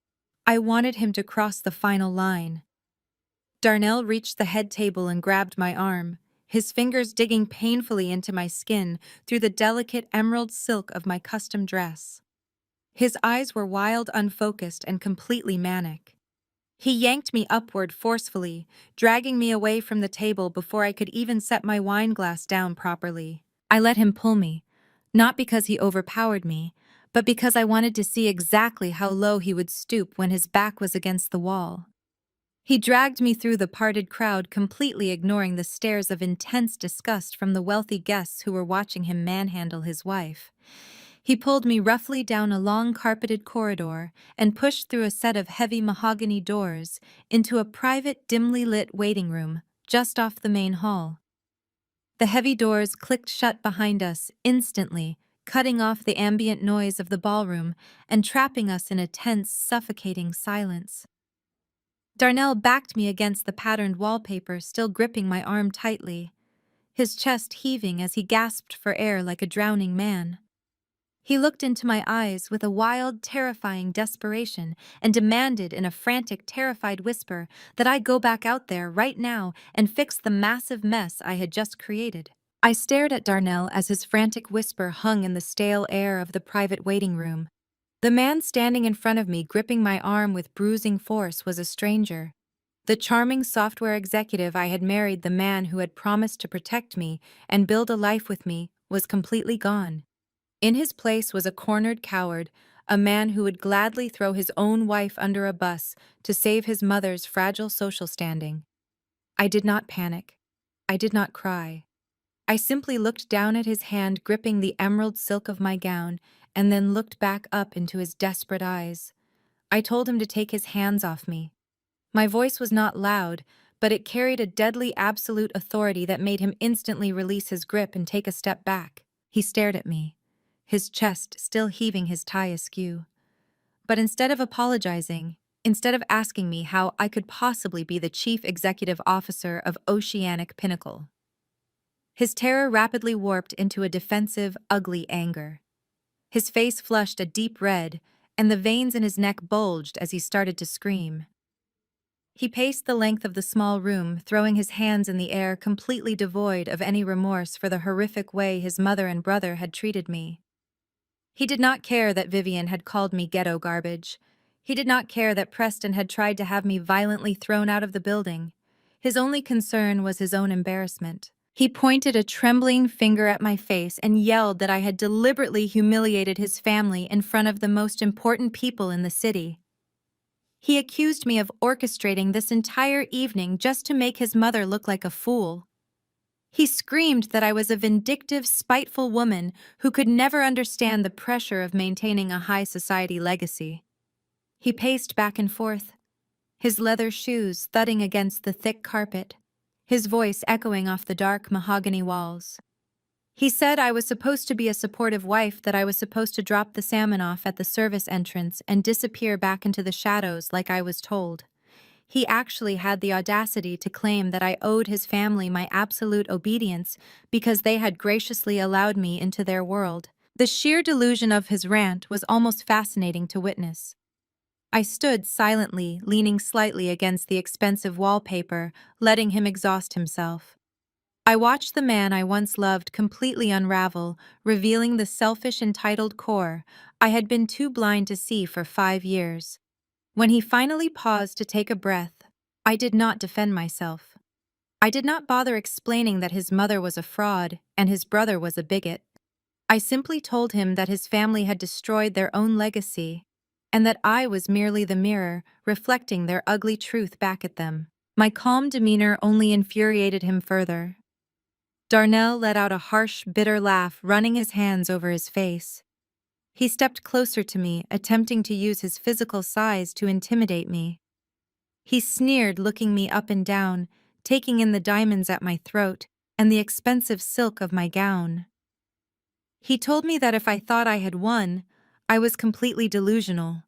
S1: I wanted him to cross the final line. Darnell reached the head table and grabbed my arm, his fingers digging painfully into my skin through the delicate emerald silk of my custom dress. His eyes were wild, unfocused, and completely manic. He yanked me upward forcefully, dragging me away from the table before I could even set my wine glass down properly. I let him pull me, not because he overpowered me, but because I wanted to see exactly how low he would stoop when his back was against the wall. He dragged me through the parted crowd, completely ignoring the stares of intense disgust from the wealthy guests who were watching him manhandle his wife. He pulled me roughly down a long carpeted corridor and pushed through a set of heavy mahogany doors into a private, dimly lit waiting room just off the main hall. The heavy doors clicked shut behind us instantly, cutting off the ambient noise of the ballroom and trapping us in a tense, suffocating silence. Darnell backed me against the patterned wallpaper, still gripping my arm tightly, his chest heaving as he gasped for air like a drowning man. He looked into my eyes with a wild, terrifying desperation and demanded in a frantic, terrified whisper that I go back out there right now and fix the massive mess I had just created. I stared at Darnell as his frantic whisper hung in the stale air of the private waiting room. The man standing in front of me, gripping my arm with bruising force, was a stranger. The charming software executive I had married, the man who had promised to protect me and build a life with me, was completely gone. In his place was a cornered coward, a man who would gladly throw his own wife under a bus to save his mother's fragile social standing. I did not panic. I did not cry. I simply looked down at his hand gripping the emerald silk of my gown and then looked back up into his desperate eyes. I told him to take his hands off me. My voice was not loud, but it carried a deadly absolute authority that made him instantly release his grip and take a step back. He stared at me, his chest still heaving, his tie askew. But instead of apologizing, instead of asking me how I could possibly be the chief executive officer of Oceanic Pinnacle, his terror rapidly warped into a defensive, ugly anger. His face flushed a deep red, and the veins in his neck bulged as he started to scream. He paced the length of the small room, throwing his hands in the air, completely devoid of any remorse for the horrific way his mother and brother had treated me. He did not care that Vivian had called me ghetto garbage. He did not care that Preston had tried to have me violently thrown out of the building. His only concern was his own embarrassment. He pointed a trembling finger at my face and yelled that I had deliberately humiliated his family in front of the most important people in the city. He accused me of orchestrating this entire evening just to make his mother look like a fool. He screamed that I was a vindictive, spiteful woman who could never understand the pressure of maintaining a high society legacy. He paced back and forth, his leather shoes thudding against the thick carpet, his voice echoing off the dark mahogany walls. He said I was supposed to be a supportive wife, that I was supposed to drop the salmon off at the service entrance and disappear back into the shadows like I was told. He actually had the audacity to claim that I owed his family my absolute obedience because they had graciously allowed me into their world. The sheer delusion of his rant was almost fascinating to witness. I stood silently, leaning slightly against the expensive wallpaper, letting him exhaust himself. I watched the man I once loved completely unravel, revealing the selfish, entitled core I had been too blind to see for 5 years. When he finally paused to take a breath, I did not defend myself. I did not bother explaining that his mother was a fraud and his brother was a bigot. I simply told him that his family had destroyed their own legacy, and that I was merely the mirror reflecting their ugly truth back at them. My calm demeanor only infuriated him further. Darnell let out a harsh, bitter laugh, running his hands over his face. He stepped closer to me, attempting to use his physical size to intimidate me. He sneered, looking me up and down, taking in the diamonds at my throat and the expensive silk of my gown. He told me that if I thought I had won, I was completely delusional.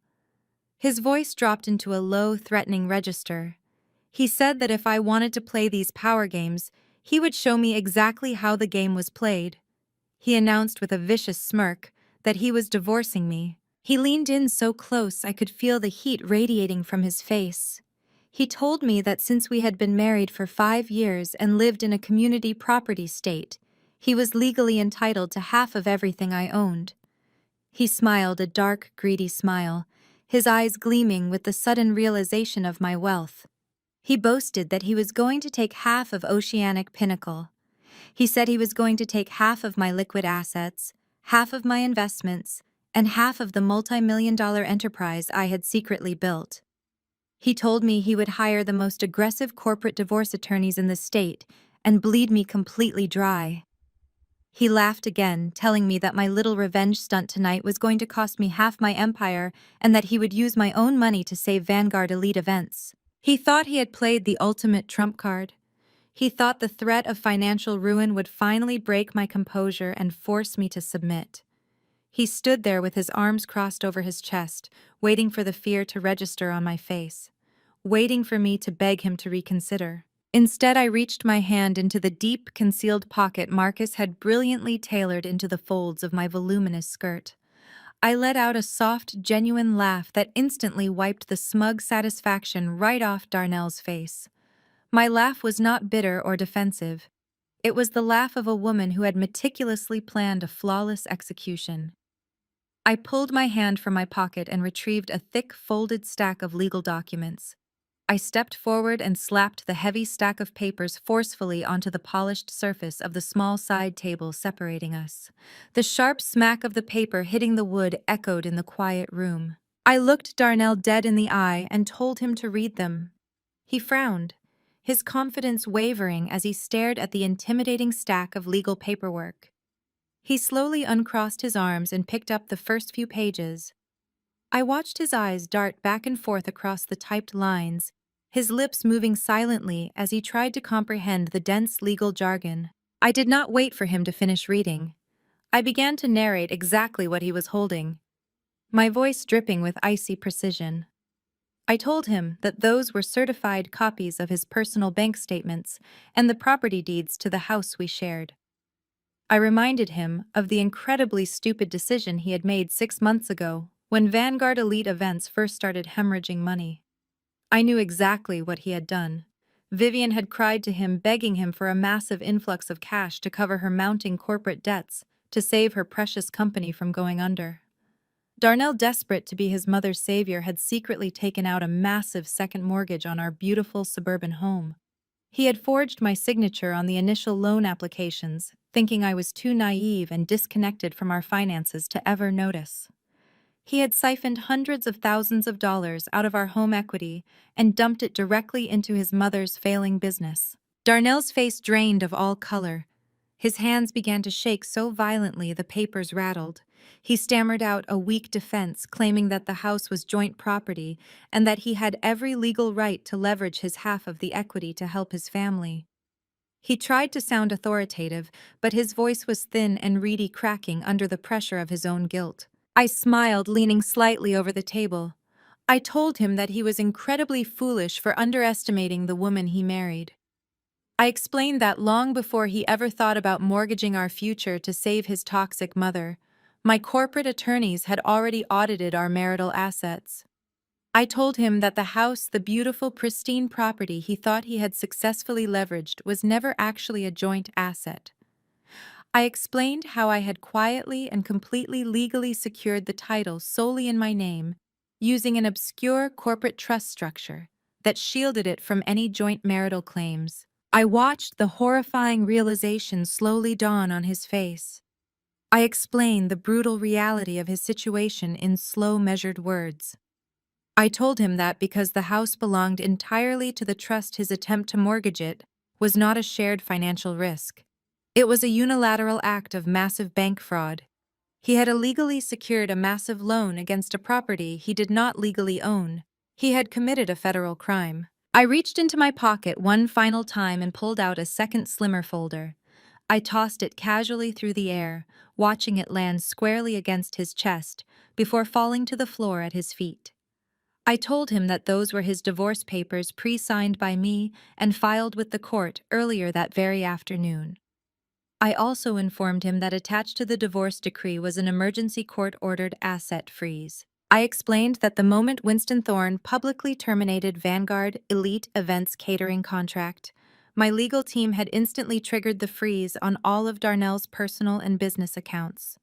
S1: His voice dropped into a low, threatening register. He said that if I wanted to play these power games, he would show me exactly how the game was played. He announced with a vicious smirk that he was divorcing me. He leaned in so close I could feel the heat radiating from his face. He told me that since we had been married for 5 years and lived in a community property state, he was legally entitled to half of everything I owned. He smiled a dark, greedy smile, his eyes gleaming with the sudden realization of my wealth. He boasted that he was going to take half of Oceanic Pinnacle. He said he was going to take half of my liquid assets, half of my investments, and half of the multi-million-dollar enterprise I had secretly built. He told me he would hire the most aggressive corporate divorce attorneys in the state and bleed me completely dry. He laughed again, telling me that my little revenge stunt tonight was going to cost me half my empire and that he would use my own money to save Vanguard elite events. He thought he had played the ultimate trump card. He thought the threat of financial ruin would finally break my composure and force me to submit. He stood there with his arms crossed over his chest, waiting for the fear to register on my face, waiting for me to beg him to reconsider. Instead, I reached my hand into the deep, concealed pocket Marcus had brilliantly tailored into the folds of my voluminous skirt. I let out a soft, genuine laugh that instantly wiped the smug satisfaction right off Darnell's face. My laugh was not bitter or defensive. It was the laugh of a woman who had meticulously planned a flawless execution. I pulled my hand from my pocket and retrieved a thick, folded stack of legal documents. I stepped forward and slapped the heavy stack of papers forcefully onto the polished surface of the small side table separating us. The sharp smack of the paper hitting the wood echoed in the quiet room. I looked Darnell dead in the eye and told him to read them. He frowned, his confidence wavering as he stared at the intimidating stack of legal paperwork. He slowly uncrossed his arms and picked up the first few pages. I watched his eyes dart back and forth across the typed lines, his lips moving silently as he tried to comprehend the dense legal jargon. I did not wait for him to finish reading. I began to narrate exactly what he was holding, my voice dripping with icy precision. I told him that those were certified copies of his personal bank statements and the property deeds to the house we shared. I reminded him of the incredibly stupid decision he had made 6 months ago when Vanguard Elite Events first started hemorrhaging money. I knew exactly what he had done. Vivian had cried to him, begging him for a massive influx of cash to cover her mounting corporate debts to save her precious company from going under. Darnell, desperate to be his mother's savior, had secretly taken out a massive second mortgage on our beautiful suburban home. He had forged my signature on the initial loan applications, thinking I was too naive and disconnected from our finances to ever notice. He had siphoned hundreds of thousands of dollars out of our home equity and dumped it directly into his mother's failing business. Darnell's face drained of all color. His hands began to shake so violently the papers rattled. He stammered out a weak defense, claiming that the house was joint property and that he had every legal right to leverage his half of the equity to help his family. He tried to sound authoritative, but his voice was thin and reedy, cracking under the pressure of his own guilt. I smiled, leaning slightly over the table. I told him that he was incredibly foolish for underestimating the woman he married. I explained that long before he ever thought about mortgaging our future to save his toxic mother, my corporate attorneys had already audited our marital assets. I told him that the house, the beautiful, pristine property he thought he had successfully leveraged, was never actually a joint asset. I explained how I had quietly and completely legally secured the title solely in my name, using an obscure corporate trust structure that shielded it from any joint marital claims. I watched the horrifying realization slowly dawn on his face. I explained the brutal reality of his situation in slow, measured words. I told him that because the house belonged entirely to the trust, his attempt to mortgage it was not a shared financial risk. It was a unilateral act of massive bank fraud. He had illegally secured a massive loan against a property he did not legally own. He had committed a federal crime. I reached into my pocket one final time and pulled out a second, slimmer folder. I tossed it casually through the air, watching it land squarely against his chest before falling to the floor at his feet. I told him that those were his divorce papers, pre-signed by me and filed with the court earlier that very afternoon. I also informed him that attached to the divorce decree was an emergency court-ordered asset freeze. I explained that the moment Winston Thorne publicly terminated Vanguard Elite Events catering contract, my legal team had instantly triggered the freeze on all of Darnell's personal and business accounts.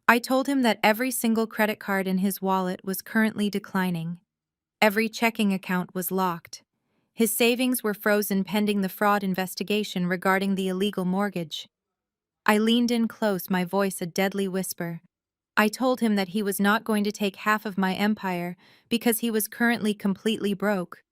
S1: I told him that every single credit card in his wallet was currently declining. Every checking account was locked. His savings were frozen pending the fraud investigation regarding the illegal mortgage. I leaned in close, my voice a deadly whisper. I told him that he was not going to take half of my empire because he was currently completely broke.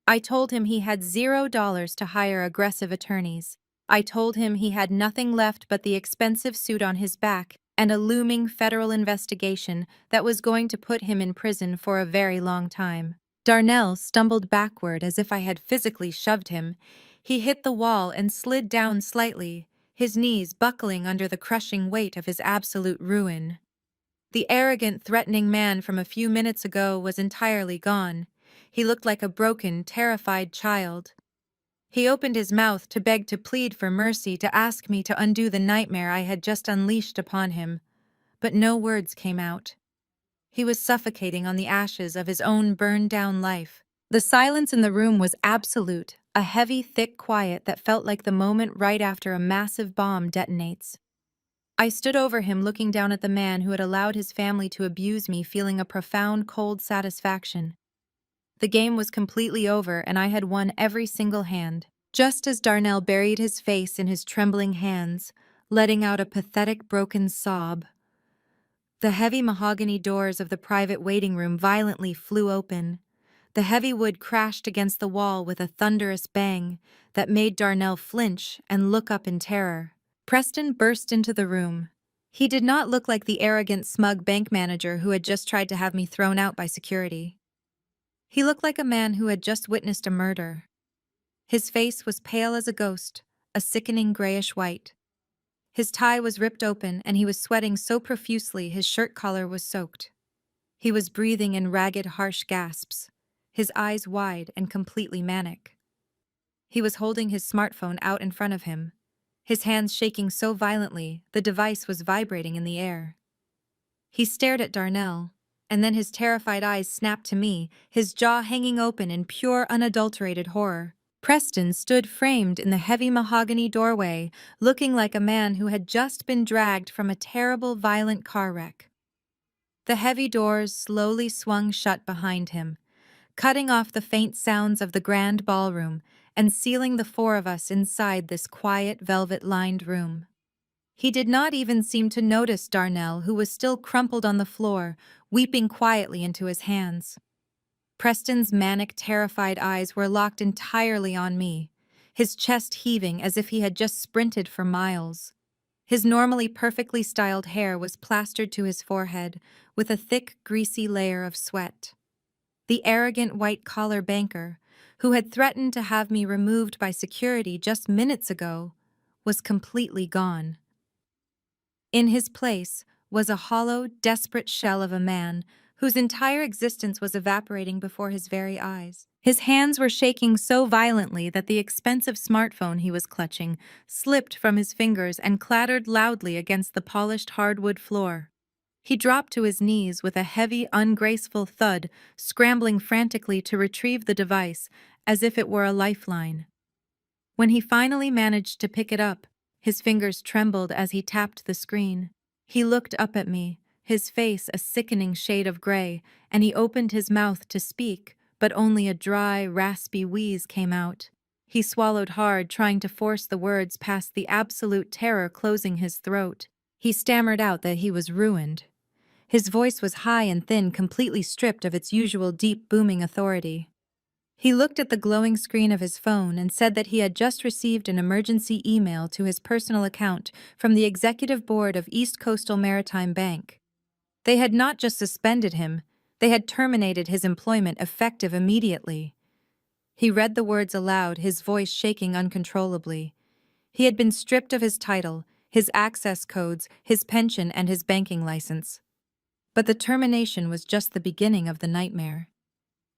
S1: I told him he had $0 to hire aggressive attorneys. I told him he had nothing left but the expensive suit on his back and a looming federal investigation that was going to put him in prison for a very long time. Darnell stumbled backward as if I had physically shoved him. He hit the wall and slid down slightly, his knees buckling under the crushing weight of his absolute ruin. The arrogant, threatening man from a few minutes ago was entirely gone. He looked like a broken, terrified child. He opened his mouth to beg, to plead for mercy, to ask me to undo the nightmare I had just unleashed upon him, but no words came out. He was suffocating on the ashes of his own burned-down life. The silence in the room was absolute, a heavy, thick quiet that felt like the moment right after a massive bomb detonates. I stood over him, looking down at the man who had allowed his family to abuse me, feeling a profound, cold satisfaction. The game was completely over, and I had won every single hand. Just as Darnell buried his face in his trembling hands, letting out a pathetic, broken sob, the heavy mahogany doors of the private waiting room violently flew open. The heavy wood crashed against the wall with a thunderous bang that made Darnell flinch and look up in terror. Preston burst into the room. He did not look like the arrogant, smug bank manager who had just tried to have me thrown out by security. He looked like a man who had just witnessed a murder. His face was pale as a ghost, a sickening grayish white. His tie was ripped open and he was sweating so profusely his shirt collar was soaked. He was breathing in ragged, harsh gasps, his eyes wide and completely manic. He was holding his smartphone out in front of him, his hands shaking so violently the device was vibrating in the air. He stared at Darnell, and then his terrified eyes snapped to me, his jaw hanging open in pure, unadulterated horror. Preston stood framed in the heavy mahogany doorway, looking like a man who had just been dragged from a terrible, violent car wreck. The heavy doors slowly swung shut behind him, cutting off the faint sounds of the grand ballroom and sealing the four of us inside this quiet, velvet-lined room. He did not even seem to notice Darnell, who was still crumpled on the floor, weeping quietly into his hands. Preston's manic, terrified eyes were locked entirely on me, his chest heaving as if he had just sprinted for miles. His normally perfectly styled hair was plastered to his forehead with a thick, greasy layer of sweat. The arrogant white-collar banker, who had threatened to have me removed by security just minutes ago, was completely gone. In his place was a hollow, desperate shell of a man whose entire existence was evaporating before his very eyes. His hands were shaking so violently that the expensive smartphone he was clutching slipped from his fingers and clattered loudly against the polished hardwood floor. He dropped to his knees with a heavy, ungraceful thud, scrambling frantically to retrieve the device as if it were a lifeline. When he finally managed to pick it up, his fingers trembled as he tapped the screen. He looked up at me, his face a sickening shade of gray, and he opened his mouth to speak, but only a dry, raspy wheeze came out. He swallowed hard, trying to force the words past the absolute terror closing his throat. He stammered out that he was ruined. His voice was high and thin, completely stripped of its usual deep, booming authority. He looked at the glowing screen of his phone and said that he had just received an emergency email to his personal account from the executive board of East Coastal Maritime Bank. They had not just suspended him, they had terminated his employment effective immediately. He read the words aloud, his voice shaking uncontrollably. He had been stripped of his title, his access codes, his pension, and his banking license. But the termination was just the beginning of the nightmare.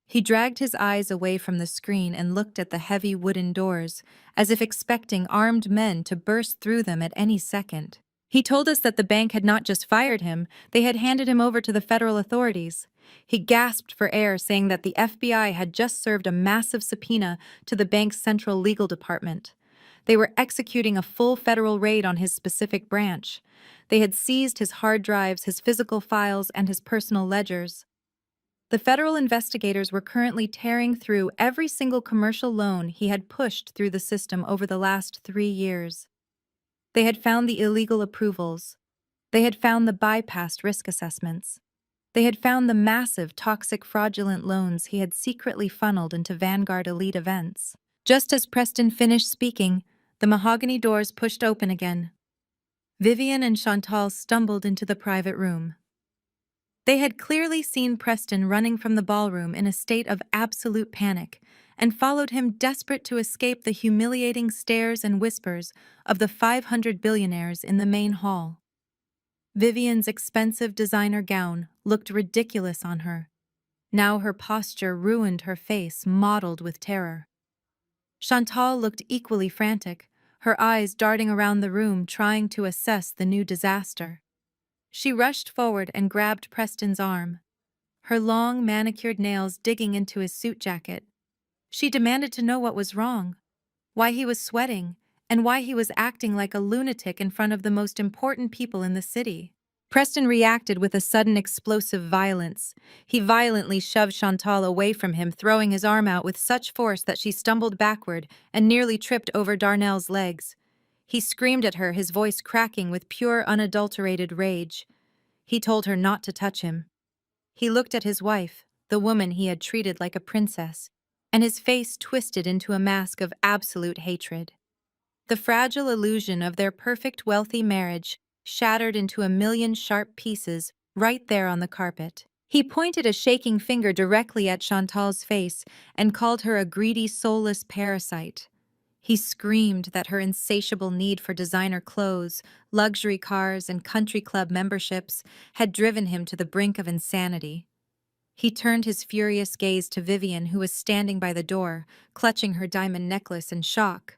S1: He dragged his eyes away from the screen and looked at the heavy wooden doors, as if expecting armed men to burst through them at any second. He told us that the bank had not just fired him, they had handed him over to the federal authorities. He gasped for air, saying that the FBI had just served a massive subpoena to the bank's central legal department. They were executing a full federal raid on his specific branch. They had seized his hard drives, his physical files, and his personal ledgers. The federal investigators were currently tearing through every single commercial loan he had pushed through the system over the last 3 years. They had found the illegal approvals. They had found the bypassed risk assessments. They had found the massive, toxic, fraudulent loans he had secretly funneled into Vanguard elite events. Just as Preston finished speaking, the mahogany doors pushed open again. Vivian and Chantal stumbled into the private room. They had clearly seen Preston running from the ballroom in a state of absolute panic and followed him desperate to escape the humiliating stares and whispers of the 500 billionaires in the main hall. Vivian's expensive designer gown looked ridiculous on her. Now her posture ruined her face, mottled with terror. Chantal looked equally frantic, her eyes darting around the room trying to assess the new disaster. She rushed forward and grabbed Preston's arm, her long, manicured nails digging into his suit jacket. She demanded to know what was wrong, why he was sweating, and why he was acting like a lunatic in front of the most important people in the city. Preston reacted with a sudden explosive violence. He violently shoved Chantal away from him, throwing his arm out with such force that she stumbled backward and nearly tripped over Darnell's legs. He screamed at her, his voice cracking with pure, unadulterated rage. He told her not to touch him. He looked at his wife, the woman he had treated like a princess, and his face twisted into a mask of absolute hatred. The fragile illusion of their perfect, wealthy marriage shattered into a million sharp pieces right there on the carpet. He pointed a shaking finger directly at Chantal's face and called her a greedy, soulless parasite. He screamed that her insatiable need for designer clothes, luxury cars, and country club memberships had driven him to the brink of insanity. He turned his furious gaze to Vivian, who was standing by the door, clutching her diamond necklace in shock.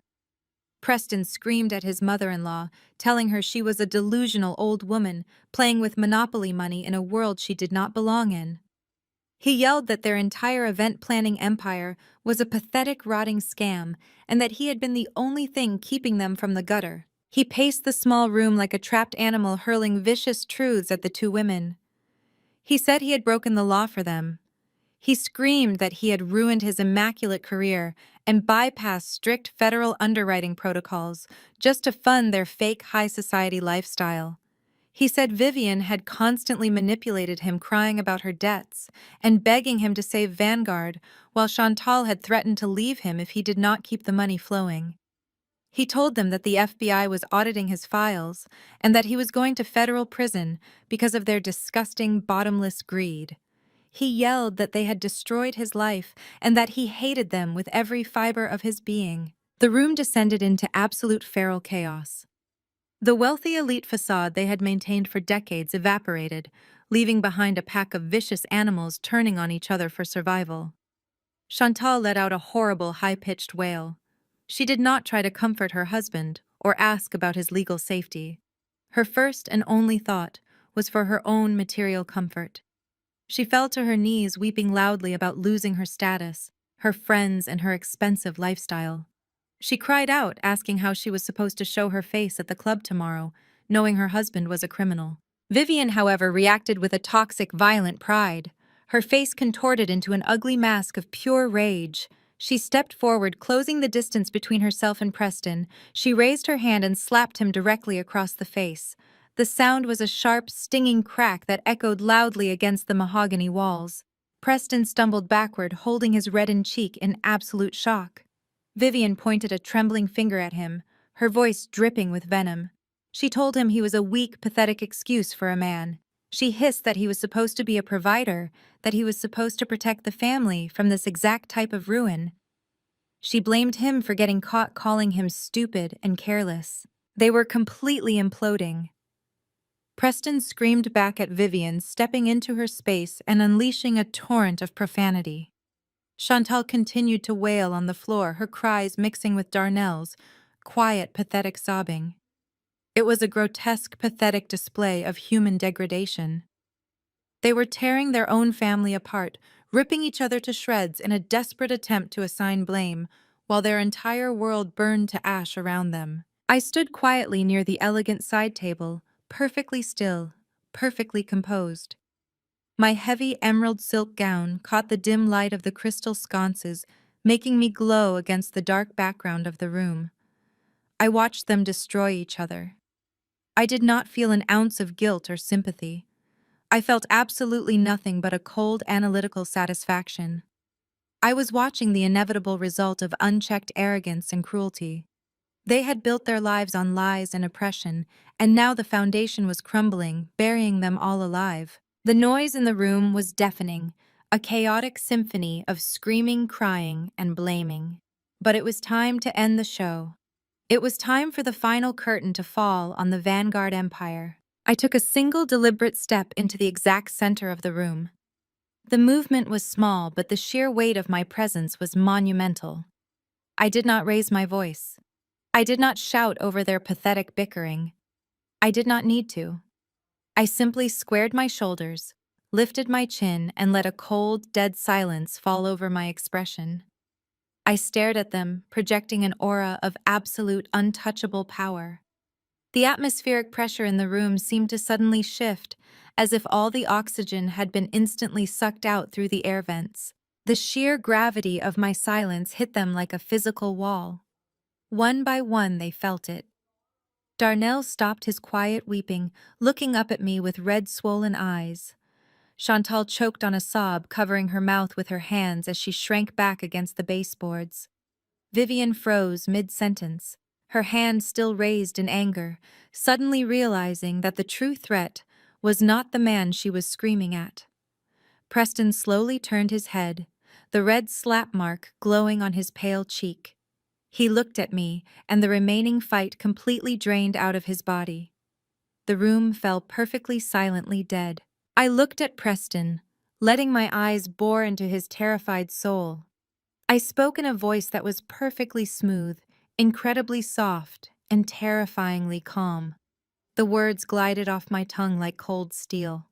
S1: Preston screamed at his mother-in-law, telling her she was a delusional old woman playing with monopoly money in a world she did not belong in. He yelled that their entire event-planning empire was a pathetic, rotting scam and that he had been the only thing keeping them from the gutter. He paced the small room like a trapped animal, hurling vicious truths at the two women. He said he had broken the law for them. He screamed that he had ruined his immaculate career and bypassed strict federal underwriting protocols just to fund their fake high society lifestyle. He said Vivian had constantly manipulated him, crying about her debts and begging him to save Vanguard, while Chantal had threatened to leave him if he did not keep the money flowing. He told them that the FBI was auditing his files and that he was going to federal prison because of their disgusting, bottomless greed. He yelled that they had destroyed his life and that he hated them with every fiber of his being. The room descended into absolute feral chaos. The wealthy elite facade they had maintained for decades evaporated, leaving behind a pack of vicious animals turning on each other for survival. Chantal let out a horrible, high-pitched wail. She did not try to comfort her husband or ask about his legal safety. Her first and only thought was for her own material comfort. She fell to her knees, weeping loudly about losing her status, her friends, and her expensive lifestyle. She cried out, asking how she was supposed to show her face at the club tomorrow, knowing her husband was a criminal. Vivian, however, reacted with a toxic, violent pride. Her face contorted into an ugly mask of pure rage. She stepped forward, closing the distance between herself and Preston. She raised her hand and slapped him directly across the face. The sound was a sharp, stinging crack that echoed loudly against the mahogany walls. Preston stumbled backward, holding his reddened cheek in absolute shock. Vivian pointed a trembling finger at him, her voice dripping with venom. She told him he was a weak, pathetic excuse for a man. She hissed that he was supposed to be a provider, that he was supposed to protect the family from this exact type of ruin. She blamed him for getting caught, calling him stupid and careless. They were completely imploding. Preston screamed back at Vivian, stepping into her space and unleashing a torrent of profanity. Chantal continued to wail on the floor, her cries mixing with Darnell's quiet, pathetic sobbing. It was a grotesque, pathetic display of human degradation. They were tearing their own family apart, ripping each other to shreds in a desperate attempt to assign blame, while their entire world burned to ash around them. I stood quietly near the elegant side table, perfectly still, perfectly composed. My heavy emerald silk gown caught the dim light of the crystal sconces, making me glow against the dark background of the room. I watched them destroy each other. I did not feel an ounce of guilt or sympathy. I felt absolutely nothing but a cold, analytical satisfaction. I was watching the inevitable result of unchecked arrogance and cruelty. They had built their lives on lies and oppression, and now the foundation was crumbling, burying them all alive. The noise in the room was deafening, a chaotic symphony of screaming, crying, and blaming. But it was time to end the show. It was time for the final curtain to fall on the Vanguard Empire. I took a single deliberate step into the exact center of the room. The movement was small, but the sheer weight of my presence was monumental. I did not raise my voice. I did not shout over their pathetic bickering. I did not need to. I simply squared my shoulders, lifted my chin, and let a cold, dead silence fall over my expression. I stared at them, projecting an aura of absolute, untouchable power. The atmospheric pressure in the room seemed to suddenly shift, as if all the oxygen had been instantly sucked out through the air vents. The sheer gravity of my silence hit them like a physical wall. One by one, they felt it. Darnell stopped his quiet weeping, looking up at me with red, swollen eyes. Chantal choked on a sob, covering her mouth with her hands as she shrank back against the baseboards. Vivian froze mid-sentence. her hand still raised in anger, suddenly realizing that the true threat was not the man she was screaming at. Preston slowly turned his head, the red slap mark glowing on his pale cheek. He looked at me, and the remaining fight completely drained out of his body. The room fell perfectly silently dead. I looked at Preston, letting my eyes bore into his terrified soul. I spoke in a voice that was perfectly smooth, incredibly soft, and terrifyingly calm. The words glided off my tongue like cold steel.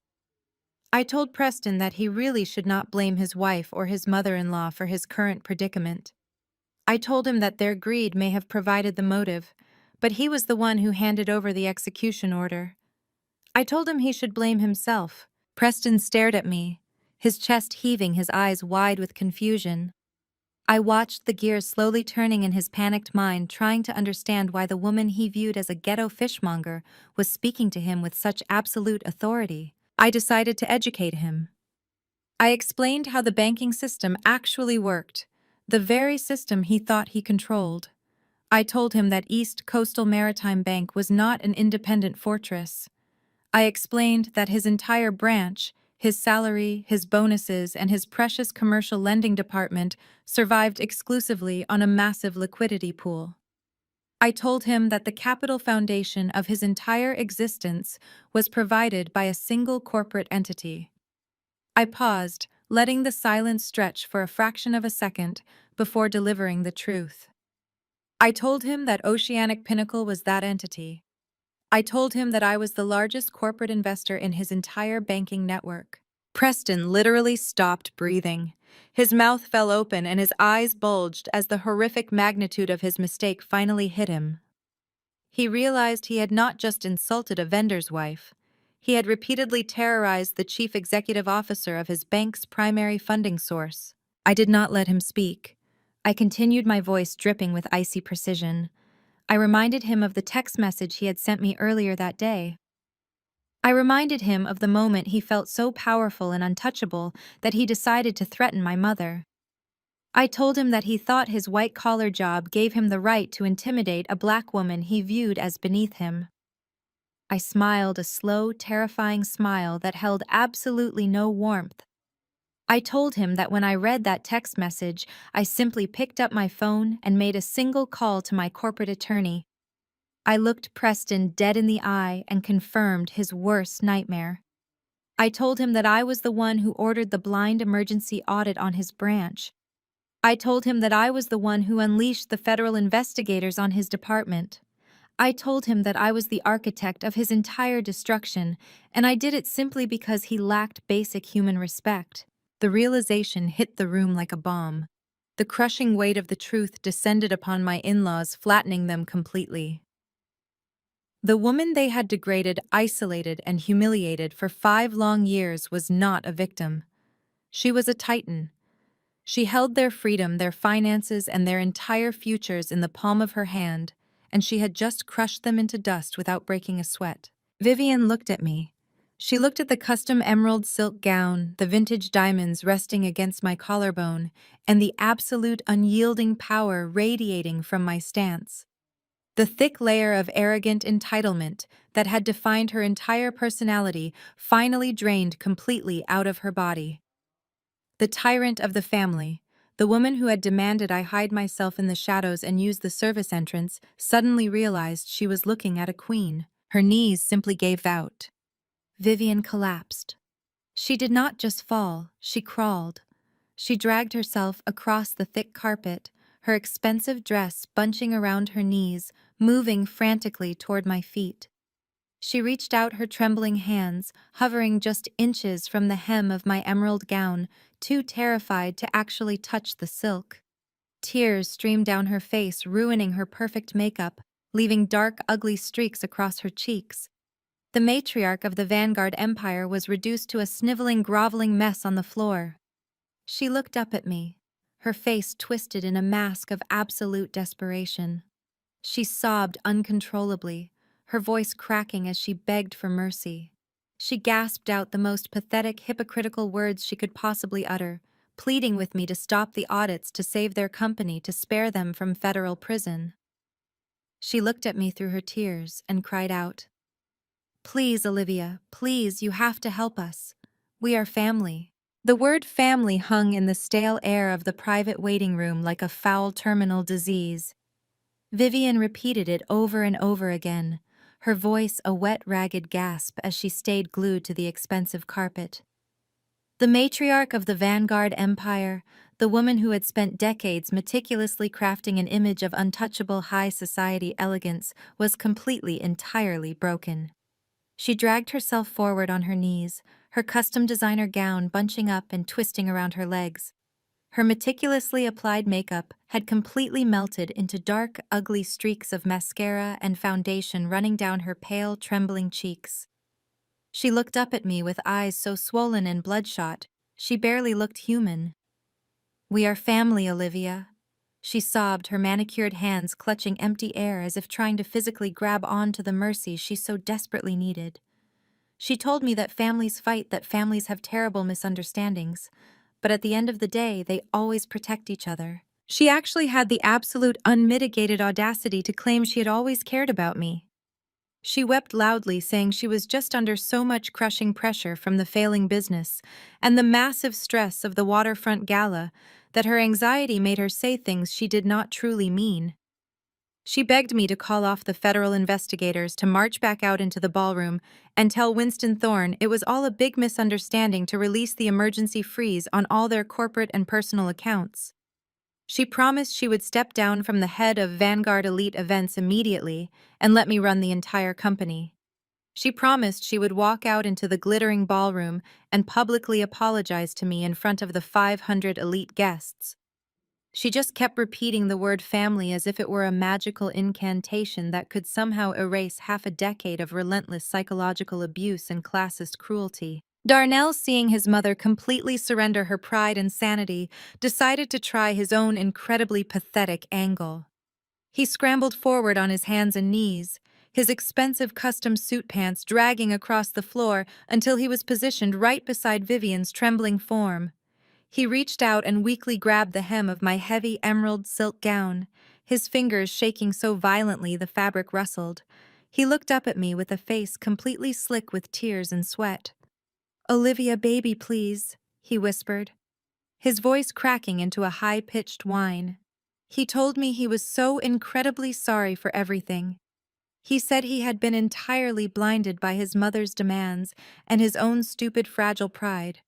S1: I told Preston that he really should not blame his wife or his mother-in-law for his current predicament. I told him that their greed may have provided the motive, but he was the one who handed over the execution order. I told him he should blame himself. Preston stared at me, his chest heaving, his eyes wide with confusion. I watched the gears slowly turning in his panicked mind, trying to understand why the woman he viewed as a ghetto fishmonger was speaking to him with such absolute authority. I decided to educate him. I explained how the banking system actually worked, the very system he thought he controlled. I told him that East Coastal Maritime Bank was not an independent fortress. I explained that his entire branch, his salary, his bonuses, and his precious commercial lending department survived exclusively on a massive liquidity pool. I told him that the capital foundation of his entire existence was provided by a single corporate entity. I paused, letting the silence stretch for a fraction of a second before delivering the truth. I told him that Oceanic Pinnacle was that entity. I told him that I was the largest corporate investor in his entire banking network. Preston literally stopped breathing. His mouth fell open and his eyes bulged as the horrific magnitude of his mistake finally hit him. He realized he had not just insulted a vendor's wife. He had repeatedly terrorized the chief executive officer of his bank's primary funding source. I did not let him speak. I continued, my voice dripping with icy precision. I reminded him of the text message he had sent me earlier that day. I reminded him of the moment he felt so powerful and untouchable that he decided to threaten my mother. I told him that he thought his white-collar job gave him the right to intimidate a black woman he viewed as beneath him. I smiled, a slow, terrifying smile that held absolutely no warmth. I told him that when I read that text message, I simply picked up my phone and made a single call to my corporate attorney. I looked Preston dead in the eye and confirmed his worst nightmare. I told him that I was the one who ordered the blind emergency audit on his branch. I told him that I was the one who unleashed the federal investigators on his department. I told him that I was the architect of his entire destruction, and I did it simply because he lacked basic human respect. The realization hit the room like a bomb. The crushing weight of the truth descended upon my in-laws, flattening them completely. The woman they had degraded, isolated, and humiliated for 5 long years was not a victim. She was a titan. She held their freedom, their finances, and their entire futures in the palm of her hand, and she had just crushed them into dust without breaking a sweat. Vivian looked at me. She looked at the custom emerald silk gown, the vintage diamonds resting against my collarbone, and the absolute unyielding power radiating from my stance. The thick layer of arrogant entitlement that had defined her entire personality finally drained completely out of her body. The tyrant of the family, the woman who had demanded I hide myself in the shadows and use the service entrance, suddenly realized she was looking at a queen. Her knees simply gave out. Vivian collapsed. She did not just fall, she crawled. She dragged herself across the thick carpet, her expensive dress bunching around her knees, moving frantically toward my feet. She reached out her trembling hands, hovering just inches from the hem of my emerald gown, too terrified to actually touch the silk. Tears streamed down her face, ruining her perfect makeup, leaving dark, ugly streaks across her cheeks. The matriarch of the Vanguard Empire was reduced to a sniveling, groveling mess on the floor. She looked up at me, her face twisted in a mask of absolute desperation. She sobbed uncontrollably, her voice cracking as she begged for mercy. She gasped out the most pathetic, hypocritical words she could possibly utter, pleading with me to stop the audits, to save their company, to spare them from federal prison. She looked at me through her tears and cried out, "Please, Olivia, please, you have to help us. We are family." The word family hung in the stale air of the private waiting room like a foul terminal disease. Vivian repeated it over and over again, her voice a wet, ragged gasp as she stayed glued to the expensive carpet. The matriarch of the Vanguard Empire, the woman who had spent decades meticulously crafting an image of untouchable high society elegance, was completely, entirely broken. She dragged herself forward on her knees, her custom designer gown bunching up and twisting around her legs. Her meticulously applied makeup had completely melted into dark, ugly streaks of mascara and foundation running down her pale, trembling cheeks. She looked up at me with eyes so swollen and bloodshot, she barely looked human. "We are family, Olivia." She sobbed, her manicured hands clutching empty air as if trying to physically grab on to the mercy she so desperately needed. She told me that families fight, that families have terrible misunderstandings, but at the end of the day, they always protect each other. She actually had the absolute unmitigated audacity to claim she had always cared about me. She wept loudly, saying she was just under so much crushing pressure from the failing business and the massive stress of the waterfront gala that her anxiety made her say things she did not truly mean. She begged me to call off the federal investigators, to march back out into the ballroom and tell Winston Thorne it was all a big misunderstanding, to release the emergency freeze on all their corporate and personal accounts. She promised she would step down from the head of Vanguard Elite Events immediately and let me run the entire company. She promised she would walk out into the glittering ballroom and publicly apologize to me in front of the 500 elite guests. She just kept repeating the word family as if it were a magical incantation that could somehow erase half a decade of relentless psychological abuse and classist cruelty. Darnell, seeing his mother completely surrender her pride and sanity, decided to try his own incredibly pathetic angle. He scrambled forward on his hands and knees, his expensive custom suit pants dragging across the floor until he was positioned right beside Vivian's trembling form. He reached out and weakly grabbed the hem of my heavy emerald silk gown, his fingers shaking so violently the fabric rustled. He looked up at me with a face completely slick with tears and sweat. "Olivia, baby, please," he whispered, his voice cracking into a high-pitched whine. He told me he was so incredibly sorry for everything. He said he had been entirely blinded by his mother's demands and his own stupid, fragile pride.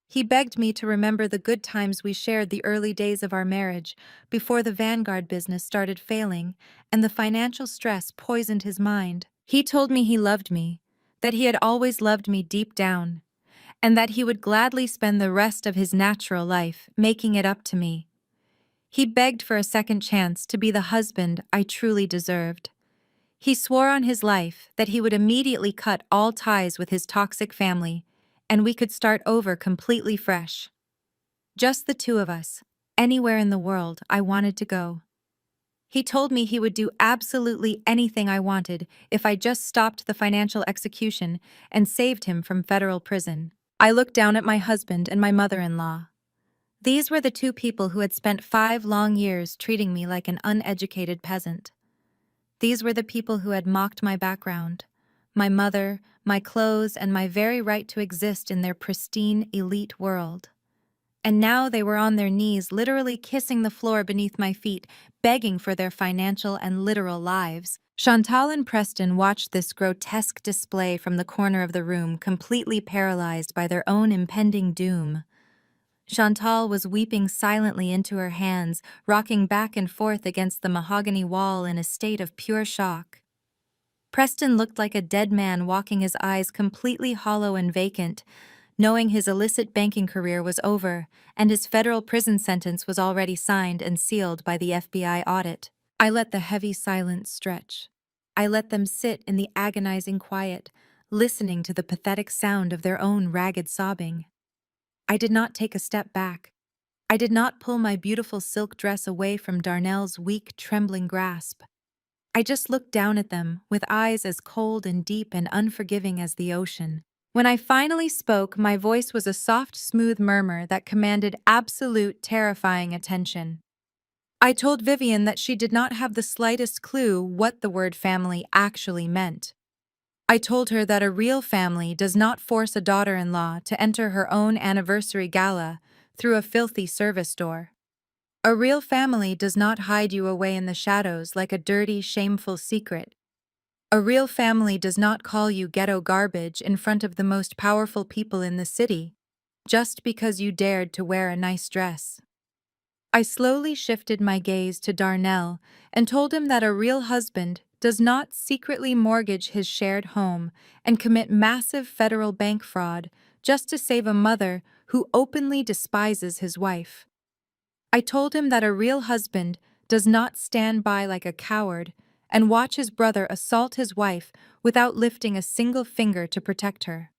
S1: He begged me to remember the good times we shared, the early days of our marriage, before the Vanguard business started failing and the financial stress poisoned his mind. He told me he loved me, that he had always loved me deep down, and that he would gladly spend the rest of his natural life making it up to me. He begged for a second chance to be the husband I truly deserved. He swore on his life that he would immediately cut all ties with his toxic family, and we could start over completely fresh. Just the two of us, anywhere in the world I wanted to go. He told me he would do absolutely anything I wanted if I just stopped the financial execution and saved him from federal prison. I looked down at my husband and my mother-in-law. These were the two people who had spent 5 long years treating me like an uneducated peasant. These were the people who had mocked my background, my mother, my clothes, and my very right to exist in their pristine, elite world. And now they were on their knees, literally kissing the floor beneath my feet, begging for their financial and literal lives. Chantal and Preston watched this grotesque display from the corner of the room, completely paralyzed by their own impending doom. Chantal was weeping silently into her hands, rocking back and forth against the mahogany wall in a state of pure shock. Preston looked like a dead man, walking, his eyes completely hollow and vacant, knowing his illicit banking career was over and his federal prison sentence was already signed and sealed by the FBI audit. I let the heavy silence stretch. I let them sit in the agonizing quiet, listening to the pathetic sound of their own ragged sobbing. I did not take a step back. I did not pull my beautiful silk dress away from Darnell's weak, trembling grasp. I just looked down at them with eyes as cold and deep and unforgiving as the ocean. When I finally spoke, my voice was a soft, smooth murmur that commanded absolute, terrifying attention. I told Vivian that she did not have the slightest clue what the word family actually meant. I told her that a real family does not force a daughter-in-law to enter her own anniversary gala through a filthy service door. A real family does not hide you away in the shadows like a dirty, shameful secret. A real family does not call you ghetto garbage in front of the most powerful people in the city, just because you dared to wear a nice dress. I slowly shifted my gaze to Darnell and told him that a real husband does not secretly mortgage his shared home and commit massive federal bank fraud just to save a mother who openly despises his wife. I told him that a real husband does not stand by like a coward and watch his brother assault his wife without lifting a single finger to protect her.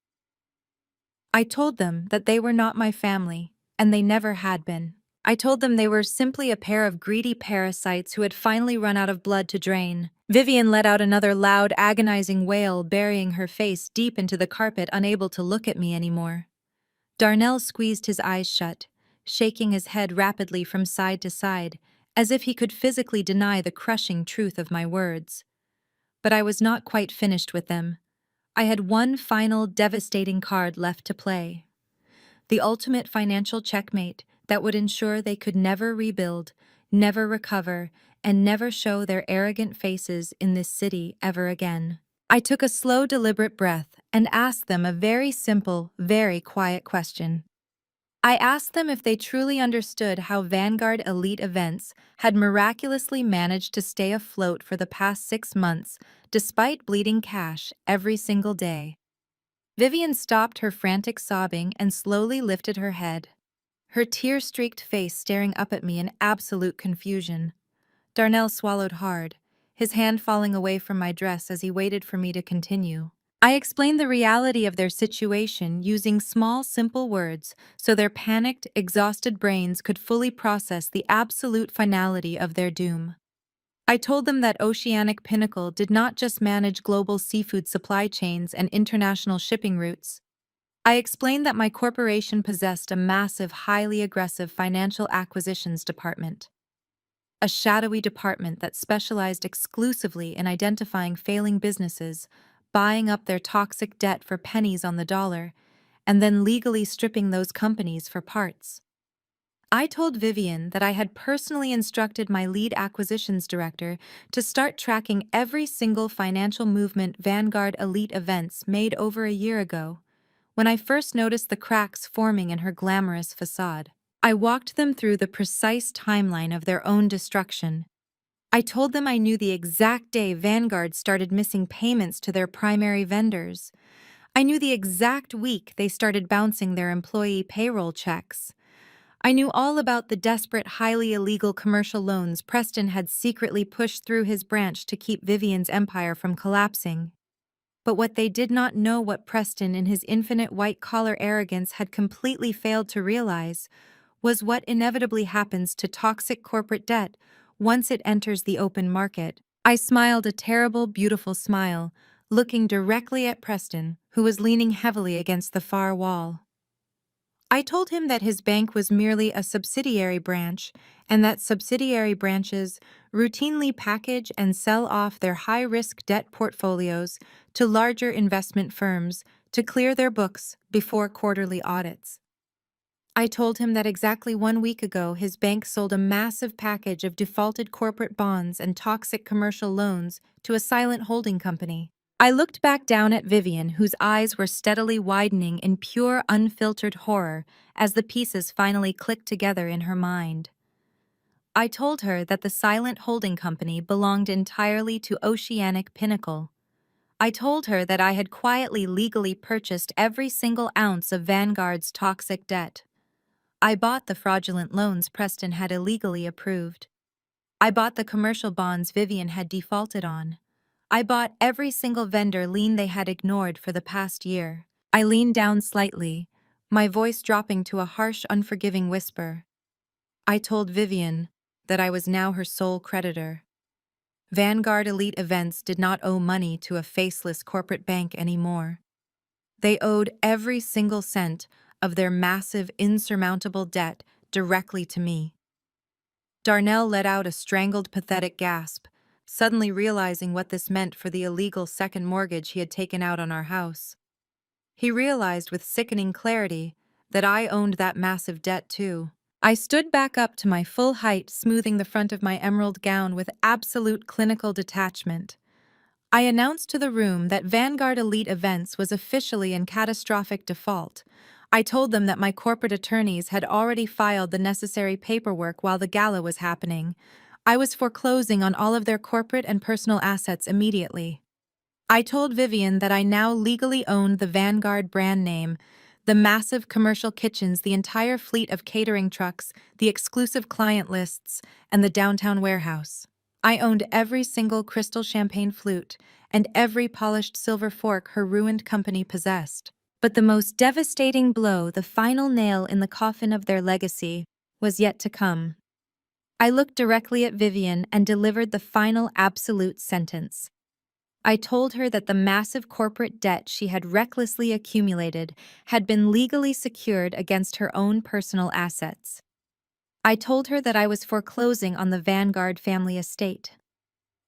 S1: I told them that they were not my family, and they never had been. I told them they were simply a pair of greedy parasites who had finally run out of blood to drain. Vivian let out another loud, agonizing wail, burying her face deep into the carpet, unable to look at me anymore. Darnell squeezed his eyes shut, shaking his head rapidly from side to side, as if he could physically deny the crushing truth of my words. But I was not quite finished with them. I had one final devastating card left to play. The ultimate financial checkmate that would ensure they could never rebuild, never recover, and never show their arrogant faces in this city ever again. I took a slow, deliberate breath and asked them a very simple, very quiet question. I asked them if they truly understood how Vanguard Elite Events had miraculously managed to stay afloat for the past 6 months, despite bleeding cash every single day. Vivian stopped her frantic sobbing and slowly lifted her head, her tear-streaked face staring up at me in absolute confusion. Darnell swallowed hard, his hand falling away from my dress as he waited for me to continue. I explained the reality of their situation using small, simple words so their panicked, exhausted brains could fully process the absolute finality of their doom. I told them that Oceanic Pinnacle did not just manage global seafood supply chains and international shipping routes. I explained that my corporation possessed a massive, highly aggressive financial acquisitions department. A shadowy department that specialized exclusively in identifying failing businesses, buying up their toxic debt for pennies on the dollar, and then legally stripping those companies for parts. I told Vivian that I had personally instructed my lead acquisitions director to start tracking every single financial movement Vanguard Elite Events made over a year ago, when I first noticed the cracks forming in her glamorous facade. I walked them through the precise timeline of their own destruction. I told them I knew the exact day Vanguard started missing payments to their primary vendors. I knew the exact week they started bouncing their employee payroll checks. I knew all about the desperate, highly illegal commercial loans Preston had secretly pushed through his branch to keep Vivian's empire from collapsing. But what they did not know, what Preston in his infinite white-collar arrogance had completely failed to realize, was what inevitably happens to toxic corporate debt once it enters the open market. I smiled a terrible, beautiful smile, looking directly at Preston, who was leaning heavily against the far wall. I told him that his bank was merely a subsidiary branch, and that subsidiary branches routinely package and sell off their high-risk debt portfolios to larger investment firms to clear their books before quarterly audits. I told him that exactly 1 week ago his bank sold a massive package of defaulted corporate bonds and toxic commercial loans to a silent holding company. I looked back down at Vivian, whose eyes were steadily widening in pure, unfiltered horror as the pieces finally clicked together in her mind. I told her that the silent holding company belonged entirely to Oceanic Pinnacle. I told her that I had quietly, legally purchased every single ounce of Vanguard's toxic debt. I bought the fraudulent loans Preston had illegally approved. I bought the commercial bonds Vivian had defaulted on. I bought every single vendor lien they had ignored for the past year. I leaned down slightly, my voice dropping to a harsh, unforgiving whisper. I told Vivian that I was now her sole creditor. Vanguard Elite Events did not owe money to a faceless corporate bank anymore. They owed every single cent of their massive, insurmountable debt directly to me. Darnell let out a strangled, pathetic gasp, suddenly realizing what this meant for the illegal second mortgage he had taken out on our house. He realized with sickening clarity that I owned that massive debt too. I stood back up to my full height, smoothing the front of my emerald gown with absolute clinical detachment. I announced to the room that Vanguard Elite Events was officially in catastrophic default. I told them that my corporate attorneys had already filed the necessary paperwork while the gala was happening. I was foreclosing on all of their corporate and personal assets immediately. I told Vivian that I now legally owned the Vanguard brand name, the massive commercial kitchens, the entire fleet of catering trucks, the exclusive client lists, and the downtown warehouse. I owned every single crystal champagne flute and every polished silver fork her ruined company possessed. But the most devastating blow, the final nail in the coffin of their legacy, was yet to come. I looked directly at Vivian and delivered the final absolute sentence. I told her that the massive corporate debt she had recklessly accumulated had been legally secured against her own personal assets. I told her that I was foreclosing on the Vanguard family estate.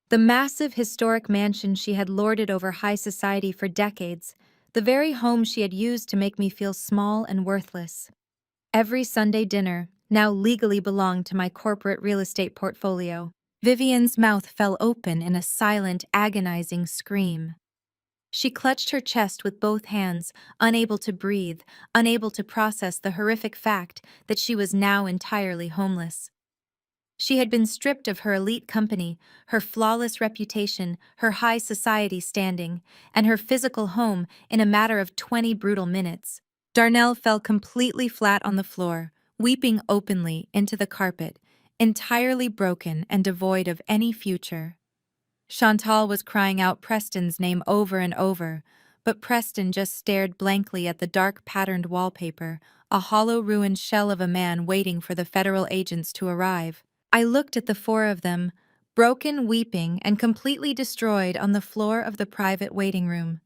S1: The massive historic mansion she had lorded over high society for decades, the very home she had used to make me feel small and worthless. Every Sunday dinner now legally belonged to my corporate real estate portfolio. Vivian's mouth fell open in a silent, agonizing scream. She clutched her chest with both hands, unable to breathe, unable to process the horrific fact that she was now entirely homeless. She had been stripped of her elite company, her flawless reputation, her high society standing, and her physical home in a matter of 20 brutal minutes. Darnell fell completely flat on the floor, weeping openly into the carpet, entirely broken and devoid of any future. Chantal was crying out Preston's name over and over, but Preston just stared blankly at the dark patterned wallpaper, a hollow ruined shell of a man waiting for the federal agents to arrive. I looked at the four of them, broken, weeping, and completely destroyed on the floor of the private waiting room.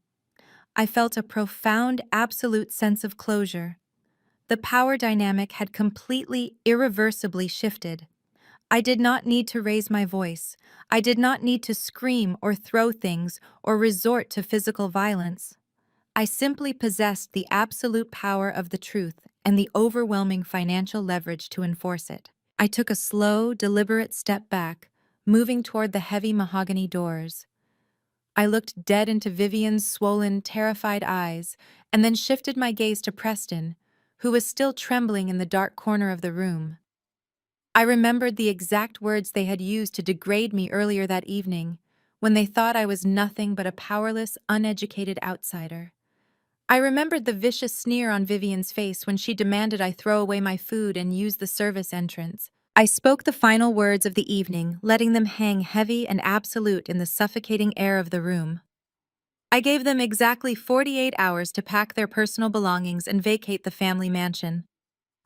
S1: I felt a profound, absolute sense of closure. The power dynamic had completely, irreversibly shifted. I did not need to raise my voice. I did not need to scream or throw things or resort to physical violence. I simply possessed the absolute power of the truth and the overwhelming financial leverage to enforce it. I took a slow, deliberate step back, moving toward the heavy mahogany doors. I looked dead into Vivian's swollen, terrified eyes, and then shifted my gaze to Preston, who was still trembling in the dark corner of the room. I remembered the exact words they had used to degrade me earlier that evening, when they thought I was nothing but a powerless, uneducated outsider. I remembered the vicious sneer on Vivian's face when she demanded I throw away my food and use the service entrance. I spoke the final words of the evening, letting them hang heavy and absolute in the suffocating air of the room. I gave them exactly 48 hours to pack their personal belongings and vacate the family mansion.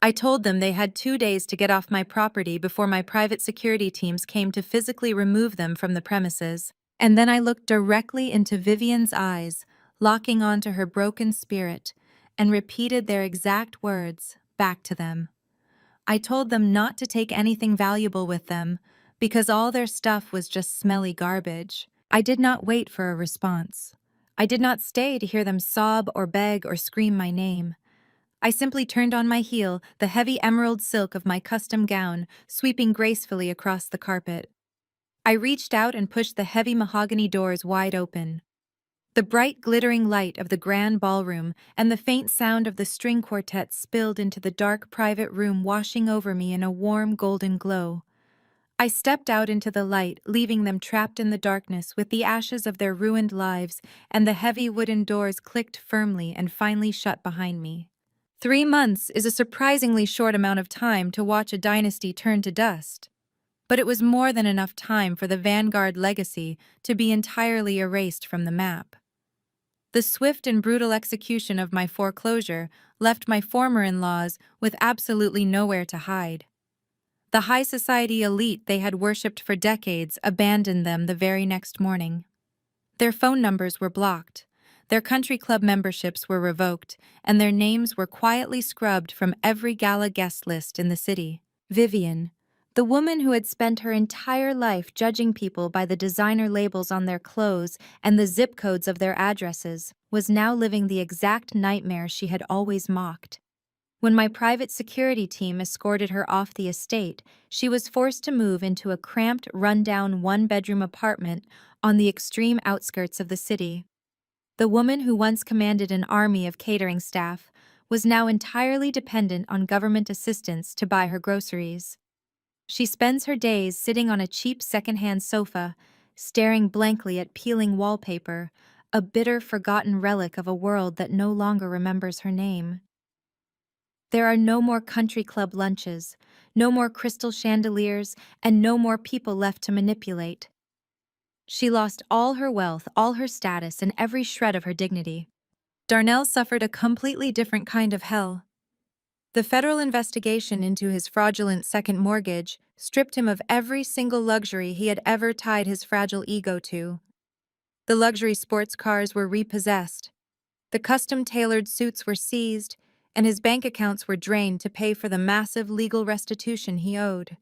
S1: I told them they had 2 days to get off my property before my private security teams came to physically remove them from the premises. And then I looked directly into Vivian's eyes, locking onto her broken spirit, and repeated their exact words back to them. I told them not to take anything valuable with them, because all their stuff was just smelly garbage. I did not wait for a response. I did not stay to hear them sob or beg or scream my name. I simply turned on my heel, the heavy emerald silk of my custom gown sweeping gracefully across the carpet. I reached out and pushed the heavy mahogany doors wide open. The bright, glittering light of the grand ballroom and the faint sound of the string quartet spilled into the dark private room, washing over me in a warm, golden glow. I stepped out into the light, leaving them trapped in the darkness with the ashes of their ruined lives, and the heavy wooden doors clicked firmly and finally shut behind me. 3 months is a surprisingly short amount of time to watch a dynasty turn to dust. But it was more than enough time for the Vanguard legacy to be entirely erased from the map. The swift and brutal execution of my foreclosure left my former in-laws with absolutely nowhere to hide. The high society elite they had worshipped for decades abandoned them the very next morning. Their phone numbers were blocked, their country club memberships were revoked, and their names were quietly scrubbed from every gala guest list in the city. Vivian, The woman who had spent her entire life judging people by the designer labels on their clothes and the zip codes of their addresses was now living the exact nightmare she had always mocked. When my private security team escorted her off the estate, she was forced to move into a cramped, run-down one-bedroom apartment on the extreme outskirts of the city. The woman who once commanded an army of catering staff was now entirely dependent on government assistance to buy her groceries. She spends her days sitting on a cheap secondhand sofa, staring blankly at peeling wallpaper, a bitter, forgotten relic of a world that no longer remembers her name. There are no more country club lunches, no more crystal chandeliers, and no more people left to manipulate. She lost all her wealth, all her status, and every shred of her dignity. Darnell suffered a completely different kind of hell. The federal investigation into his fraudulent second mortgage stripped him of every single luxury he had ever tied his fragile ego to. The luxury sports cars were repossessed. The custom-tailored suits were seized, and his bank accounts were drained to pay for the massive legal restitution he owed.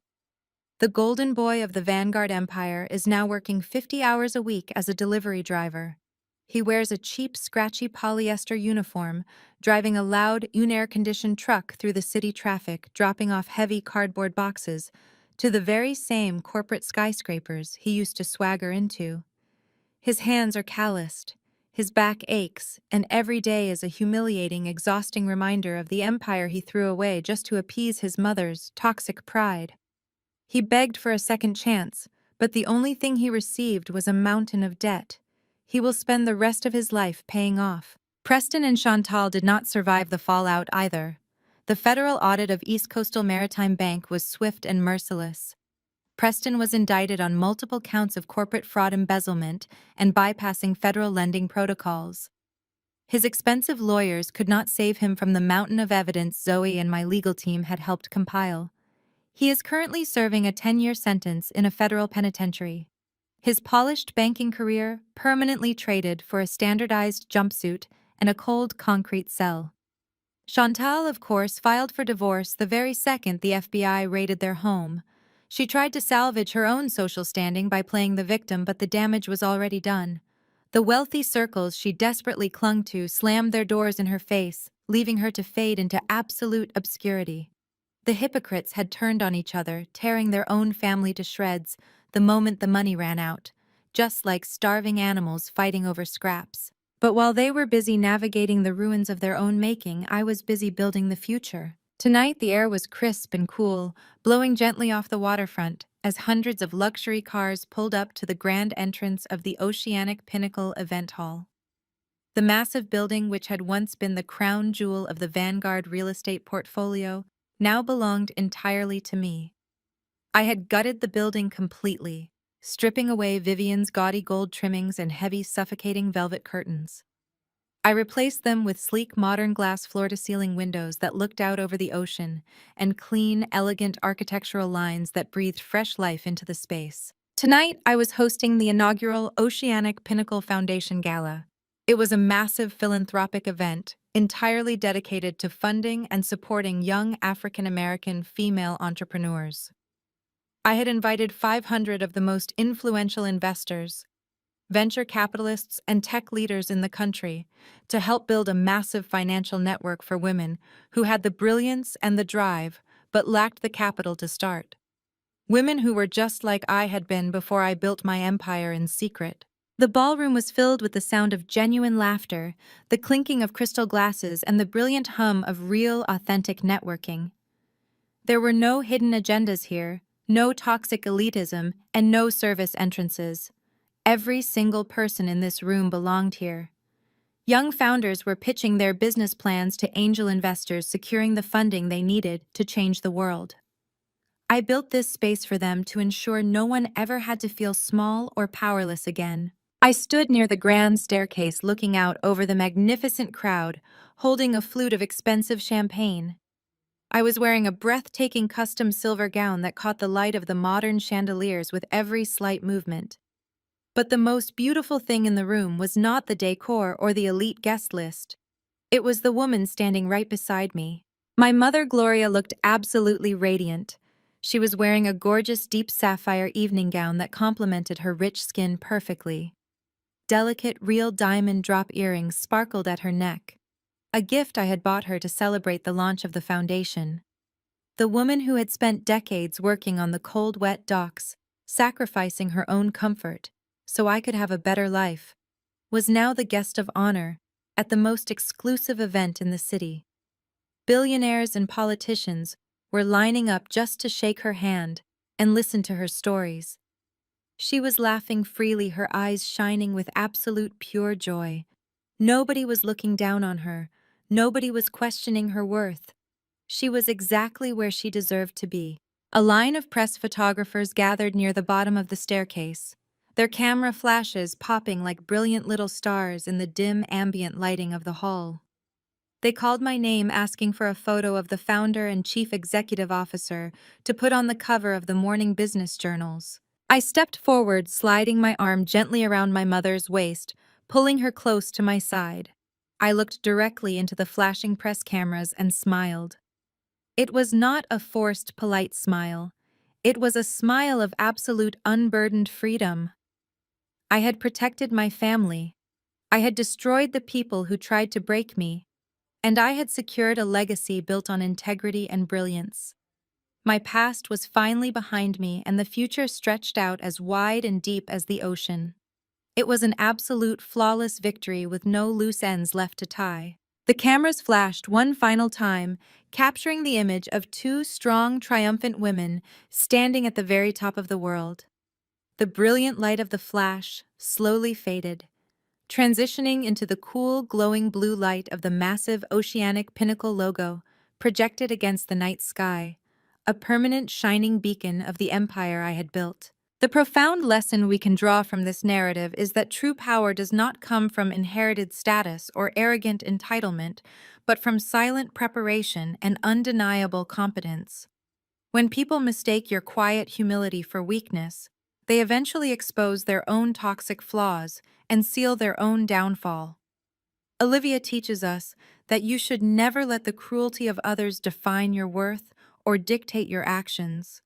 S1: The golden boy of the Vanguard Empire is now working 50 hours a week as a delivery driver. He wears a cheap, scratchy polyester uniform, driving a loud, air-conditioned truck through the city traffic, dropping off heavy cardboard boxes to the very same corporate skyscrapers he used to swagger into. His hands are calloused, his back aches, and every day is a humiliating, exhausting reminder of the empire he threw away just to appease his mother's toxic pride. He begged for a second chance, but the only thing he received was a mountain of debt he will spend the rest of his life paying off. Preston and Chantal did not survive the fallout either. The federal audit of East Coastal Maritime Bank was swift and merciless. Preston was indicted on multiple counts of corporate fraud, embezzlement, and bypassing federal lending protocols. His expensive lawyers could not save him from the mountain of evidence Zoe and my legal team had helped compile. He is currently serving a 10-year sentence in a federal penitentiary. His polished banking career permanently traded for a standardized jumpsuit and a cold concrete cell. Chantal, of course, filed for divorce the very second the FBI raided their home. She tried to salvage her own social standing by playing the victim, but the damage was already done. The wealthy circles she desperately clung to slammed their doors in her face, leaving her to fade into absolute obscurity. The hypocrites had turned on each other, tearing their own family to shreds the moment the money ran out, just like starving animals fighting over scraps. But while they were busy navigating the ruins of their own making, I was busy building the future. Tonight the air was crisp and cool, blowing gently off the waterfront, as hundreds of luxury cars pulled up to the grand entrance of the Oceanic Pinnacle Event Hall. The massive building, which had once been the crown jewel of the Vanguard real estate portfolio, now belonged entirely to me. I had gutted the building completely, stripping away Vivian's gaudy gold trimmings and heavy, suffocating velvet curtains. I replaced them with sleek, modern glass floor-to-ceiling windows that looked out over the ocean and clean, elegant architectural lines that breathed fresh life into the space. Tonight, I was hosting the inaugural Oceanic Pinnacle Foundation Gala. It was a massive philanthropic event, entirely dedicated to funding and supporting young African-American female entrepreneurs. I had invited 500 of the most influential investors, venture capitalists, and tech leaders in the country to help build a massive financial network for women who had the brilliance and the drive but lacked the capital to start. Women who were just like I had been before I built my empire in secret. The ballroom was filled with the sound of genuine laughter, the clinking of crystal glasses, and the brilliant hum of real, authentic networking. There were no hidden agendas here, no toxic elitism, and no service entrances. Every single person in this room belonged here. Young founders were pitching their business plans to angel investors, securing the funding they needed to change the world. I built this space for them to ensure no one ever had to feel small or powerless again. I stood near the grand staircase looking out over the magnificent crowd, holding a flute of expensive champagne. I was wearing a breathtaking custom silver gown that caught the light of the modern chandeliers with every slight movement. But the most beautiful thing in the room was not the decor or the elite guest list. It was the woman standing right beside me. My mother, Gloria, looked absolutely radiant. She was wearing a gorgeous deep sapphire evening gown that complemented her rich skin perfectly. Delicate, real diamond drop earrings sparkled at her neck, a gift I had bought her to celebrate the launch of the foundation. The woman who had spent decades working on the cold, wet docks, sacrificing her own comfort so I could have a better life, was now the guest of honor at the most exclusive event in the city. Billionaires and politicians were lining up just to shake her hand and listen to her stories. She was laughing freely, her eyes shining with absolute pure joy. Nobody was looking down on her. Nobody was questioning her worth. She was exactly where she deserved to be. A line of press photographers gathered near the bottom of the staircase, their camera flashes popping like brilliant little stars in the dim ambient lighting of the hall. They called my name asking for a photo of the founder and chief executive officer to put on the cover of the morning business journals. I stepped forward, sliding my arm gently around my mother's waist, pulling her close to my side. I looked directly into the flashing press cameras and smiled. It was not a forced, polite smile. It was a smile of absolute unburdened freedom. I had protected my family. I had destroyed the people who tried to break me. And I had secured a legacy built on integrity and brilliance. My past was finally behind me, and the future stretched out as wide and deep as the ocean. It was an absolute, flawless victory with no loose ends left to tie. The cameras flashed one final time, capturing the image of two strong, triumphant women standing at the very top of the world. The brilliant light of the flash slowly faded, transitioning into the cool, glowing blue light of the massive oceanic pinnacle logo projected against the night sky, a permanent shining beacon of the empire I had built. The profound lesson we can draw from this narrative is that true power does not come from inherited status or arrogant entitlement, but from silent preparation and undeniable competence. When people mistake your quiet humility for weakness, they eventually expose their own toxic flaws and seal their own downfall. Olivia teaches us that you should never let the cruelty of others define your worth or dictate your actions.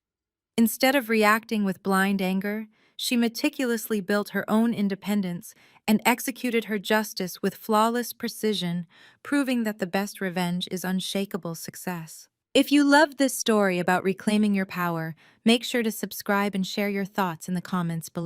S1: Instead of reacting with blind anger, she meticulously built her own independence and executed her justice with flawless precision, proving that the best revenge is unshakable success. If you loved this story about reclaiming your power, make sure to subscribe and share your thoughts in the comments below.